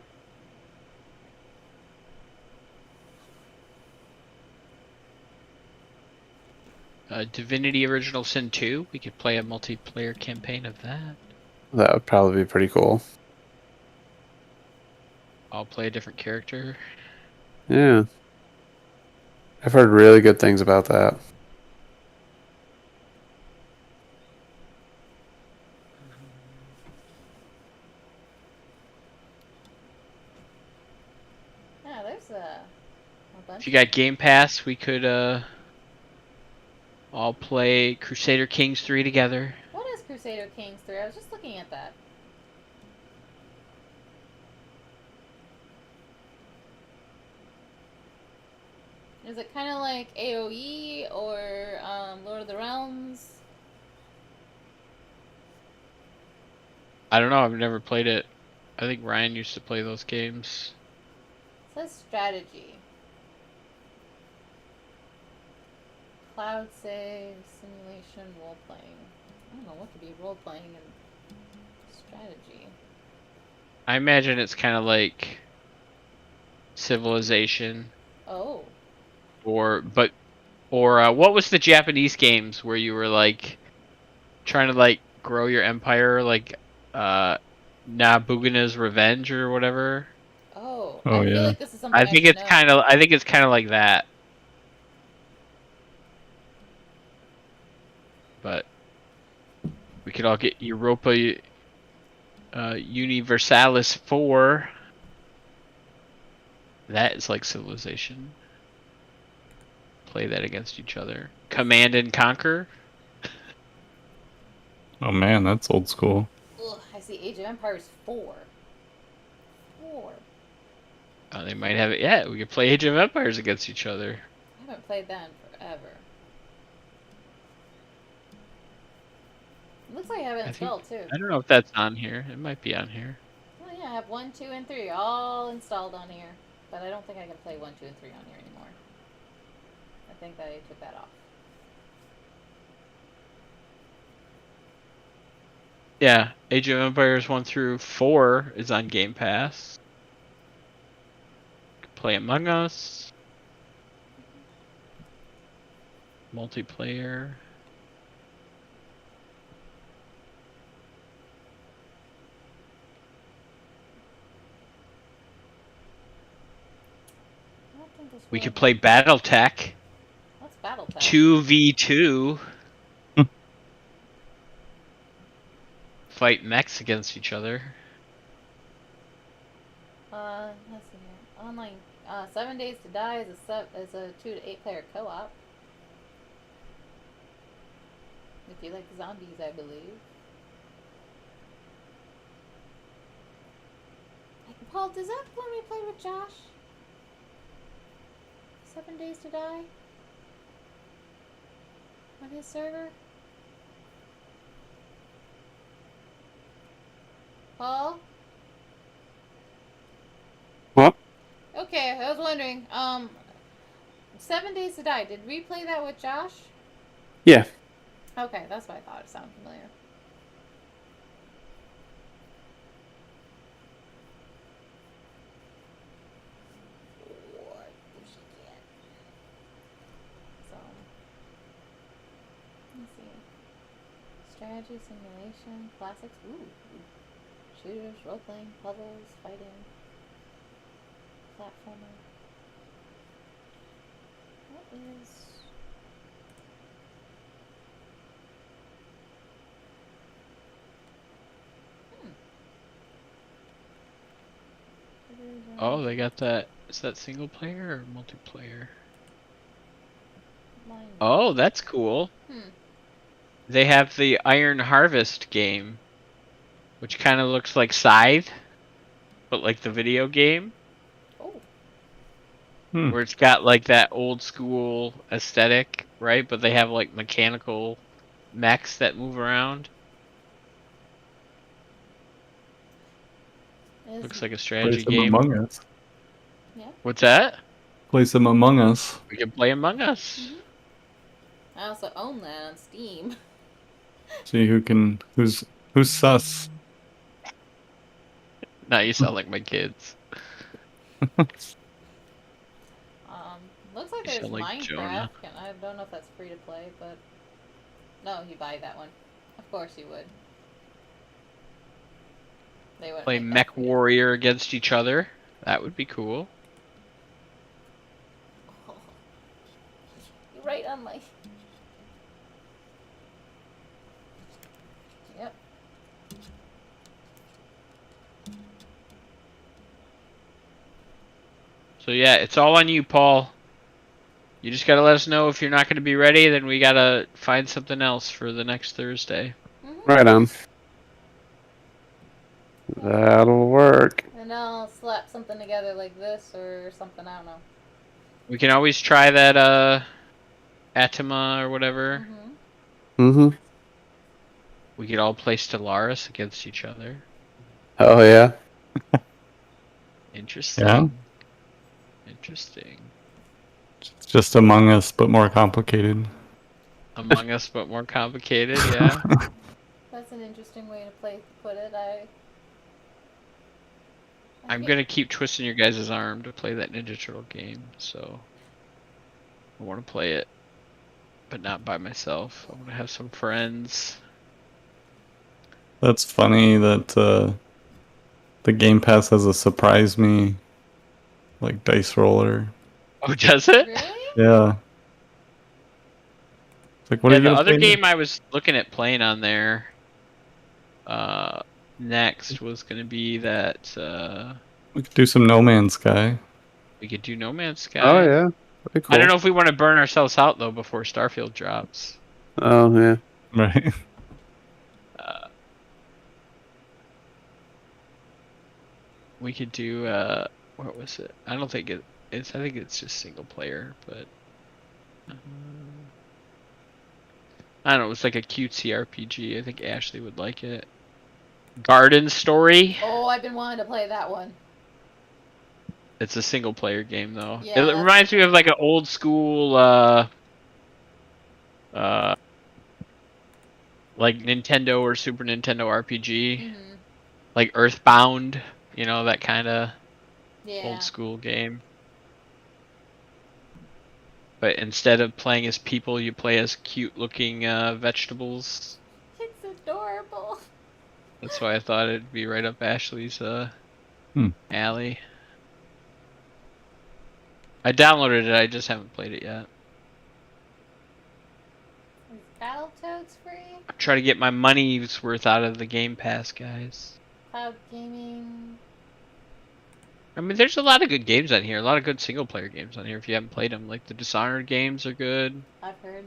Divinity Original Sin 2. We could play a multiplayer campaign of that. That would probably be pretty cool. I'll play a different character. Yeah. I've heard really good things about that. Yeah, there's a bunch. If you got Game Pass, we could all play Crusader Kings 3 together. What is Crusader Kings 3? I was just looking at that. Is it kind of like AoE or Lord of the Realms? I don't know. I've never played it. I think Ryan used to play those games. It says strategy. Cloud save, simulation, role playing. I don't know what could be role playing and strategy. I imagine it's kind of like Civilization, Oh. or what was the Japanese games where you were like trying to like grow your empire, like Nabugana's Revenge or whatever? Oh. Oh, I feel yeah. like this is something I I think should it's know. kind of like that. But we could all get Europa Universalis 4. That is like Civilization. Play that against each other. Command and Conquer. Oh man, that's old school. Ugh, I see Age of Empires 4. 4. They might have it. Yeah, we could play Age of Empires against each other. I haven't played that in forever. Looks like I have it installed too. I don't know if that's on here. It might be on here. Oh yeah, I have 1, 2, and 3 all installed on here. But I don't think I can play 1, 2, and 3 on here anymore. I think I took that off. Yeah, Age of Empires 1 through 4 is on Game Pass. Play Among Us. Multiplayer. I don't think this We will- could play BattleTech. What's BattleTech? 2v2. Fight mechs against each other. Let's see here. Online. 7 Days to Die is a 2 to 8 player co-op. If you like zombies, I believe. Hey, Paul, does that let me play with Josh? 7 Days to Die? On his server? Paul? What? Okay, I was wondering, 7 Days to Die, did we play that with Josh? Yeah. Okay, that's why I thought it sounded familiar. What did she get? So, let's see. Strategy, simulation, classics. Ooh. Shooters, role-playing, puzzles, fighting, platformer. What is... Oh, they got that. Is that single player or multiplayer? Oh, that's cool. They have the Iron Harvest game, which kind of looks like Scythe, but like the video game. Oh. Where it's got like that old school aesthetic, right? But they have like mechanical mechs that move around. Looks like a strategy Play some game. Among Us. Yeah. What's that? Play some Among Us. We can play Among Us. I also own that on Steam. See who's sus. Now you sound like my kids. Looks like You there's sound like Minecraft. Jonah. I don't know if that's free to play, but no, you buy that one. Of course you would. They wouldn't Play make that Mech free. Warrior against each other. That would be cool. Oh. You're right on my. Yep. So yeah, it's all on you, Paul. You just gotta let us know if you're not gonna be ready, then we gotta find something else for the next Thursday. Right on. That'll work. And I'll slap something together like this or something, I don't know. We can always try that Atema or whatever. Mm-hmm. We could all play Stellaris against each other. Oh yeah. Interesting. Yeah. Interesting. It's just Among Us, but more complicated. Among Us, but more complicated. Yeah. That's an interesting way to put it. I'm gonna keep twisting your guys' arm to play that Ninja Turtle game. So I want to play it, but not by myself. I want to have some friends. That's funny that the Game Pass has a surprise me, like dice roller. Oh, does it? Really? Yeah. It's like, what are Yeah, you the gonna other play? game I was looking at playing on there next was gonna be that We could do some No Man's Sky. we could do No Man's Sky. Oh yeah, that'd be cool. I don't know if we want to burn ourselves out though before Starfield drops. Oh yeah. Right. We could do what was it? I don't think it's. I think it's just single player, but I don't know. It was like a cutesy RPG. I think Ashley would like it. Garden Story. Oh, I've been wanting to play that one. It's a single player game though. Yeah, It that's reminds me of like an old school like Nintendo or Super Nintendo RPG. Mhm. Like Earthbound, you know, that kind of Yeah. old school game. But instead of playing as people, you play as cute looking vegetables. It's adorable. That's why I thought it'd be right up Ashley's alley. I downloaded it, I just haven't played it yet. Is Battletoads free? I'm trying to get my money's worth out of the Game Pass, guys. Cloud gaming. I mean, there's a lot of good games on here. A lot of good single player games on here if you haven't played them. Like the Dishonored games are good. I've heard.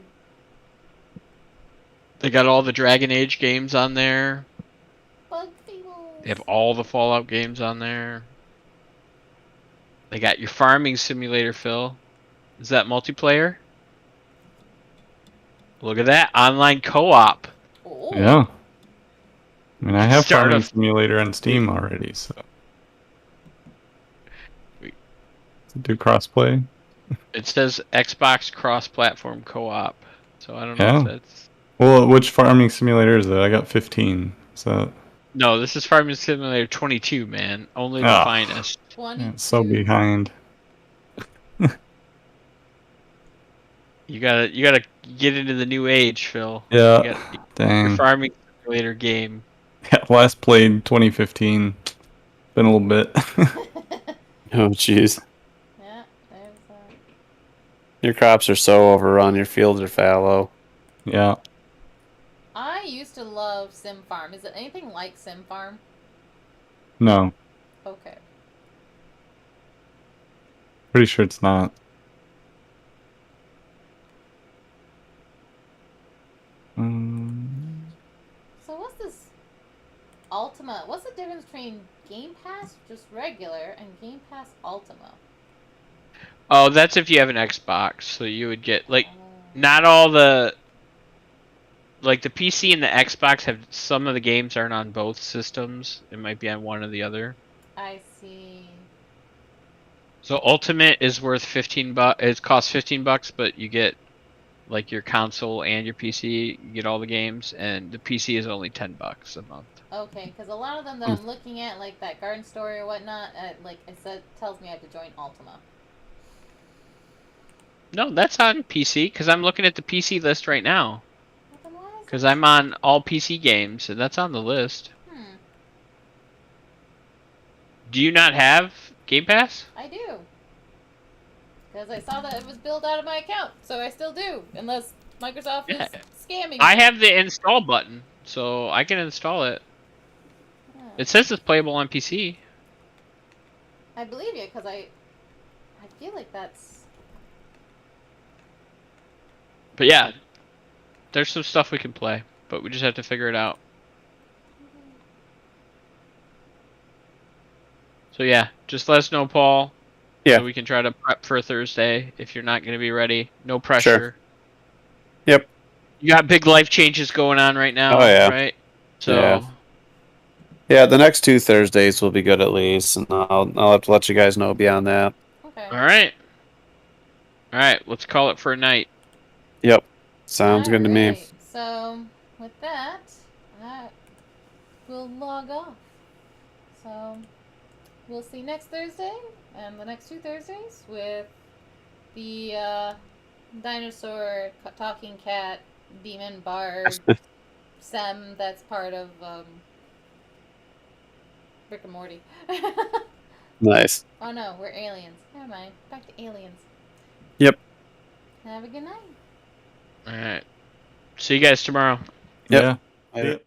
They got all the Dragon Age games on there. Bug Fables. They have all the Fallout games on there. They got your farming simulator, Phil. Is that multiplayer? Look at that. Online co-op. Oh. Yeah. I mean, I have Start Farming a- Simulator on Steam already, so. Wait. Do crossplay? It says Xbox cross-platform co-op. So I don't know Yeah. if that's... Well, which Farming Simulator is it? I got 15. So No, this is Farming Simulator 22, man. Only the Ah. finest. 22. it's so behind. You gotta get into the new age, Phil. Yeah. You gotta, your Dang. Farming Simulator game. Yeah, last played 2015. Been a little bit. Oh jeez. Yeah, there's Your crops are so overrun. Your fields are fallow. Yeah. I used to love Sim Farm. Is it anything like Sim Farm? No. Okay. Pretty sure it's not. So what's this Ultima? What's the difference between Game Pass, just regular, and Game Pass Ultima? Oh, that's if you have an Xbox. So you would get like Oh, not all the like the PC and the Xbox have some of the games aren't on both systems. It might be on one or the other. I see. So Ultimate is worth $15. It costs $15, but you get like your console and your PC. You get all the games, and the PC is only $10 a month. Okay, because a lot of them that I'm looking at, like that Garden Story or whatnot, like it said, tells me I have to join Ultima. No, that's on PC because I'm looking at the PC list right now. Well, then why is Because it- I'm on all PC games, and that's on the list. Do you not have Game Pass? I do. Because I saw that it was billed out of my account, so I still do, unless Microsoft Yeah. is scamming I me. have the install button, so I can install it. Yeah. It says it's playable on PC. I believe you, because I feel like that's... But yeah, there's some stuff we can play, but we just have to figure it out. So yeah, just let us know, Paul. Yeah. So we can try to prep for Thursday if you're not going to be ready. No pressure. Yep. You got big life changes going on right now, Oh, yeah. right? So Yeah. Yeah, the next 2 Thursdays will be good at least, and I'll have to let you guys know beyond that. Okay. All right. All right. Let's call it for a night. Yep, sounds good to me. Alright, so with that, I will log off. So we'll see next Thursday and the next 2 Thursdays with the dinosaur talking cat demon bard Sem that's part of Rick and Morty. Nice. Oh no, we're aliens. Never mind. Back to aliens. Yep. Have a good night. All right. See you guys tomorrow. Yep. Yeah. Later.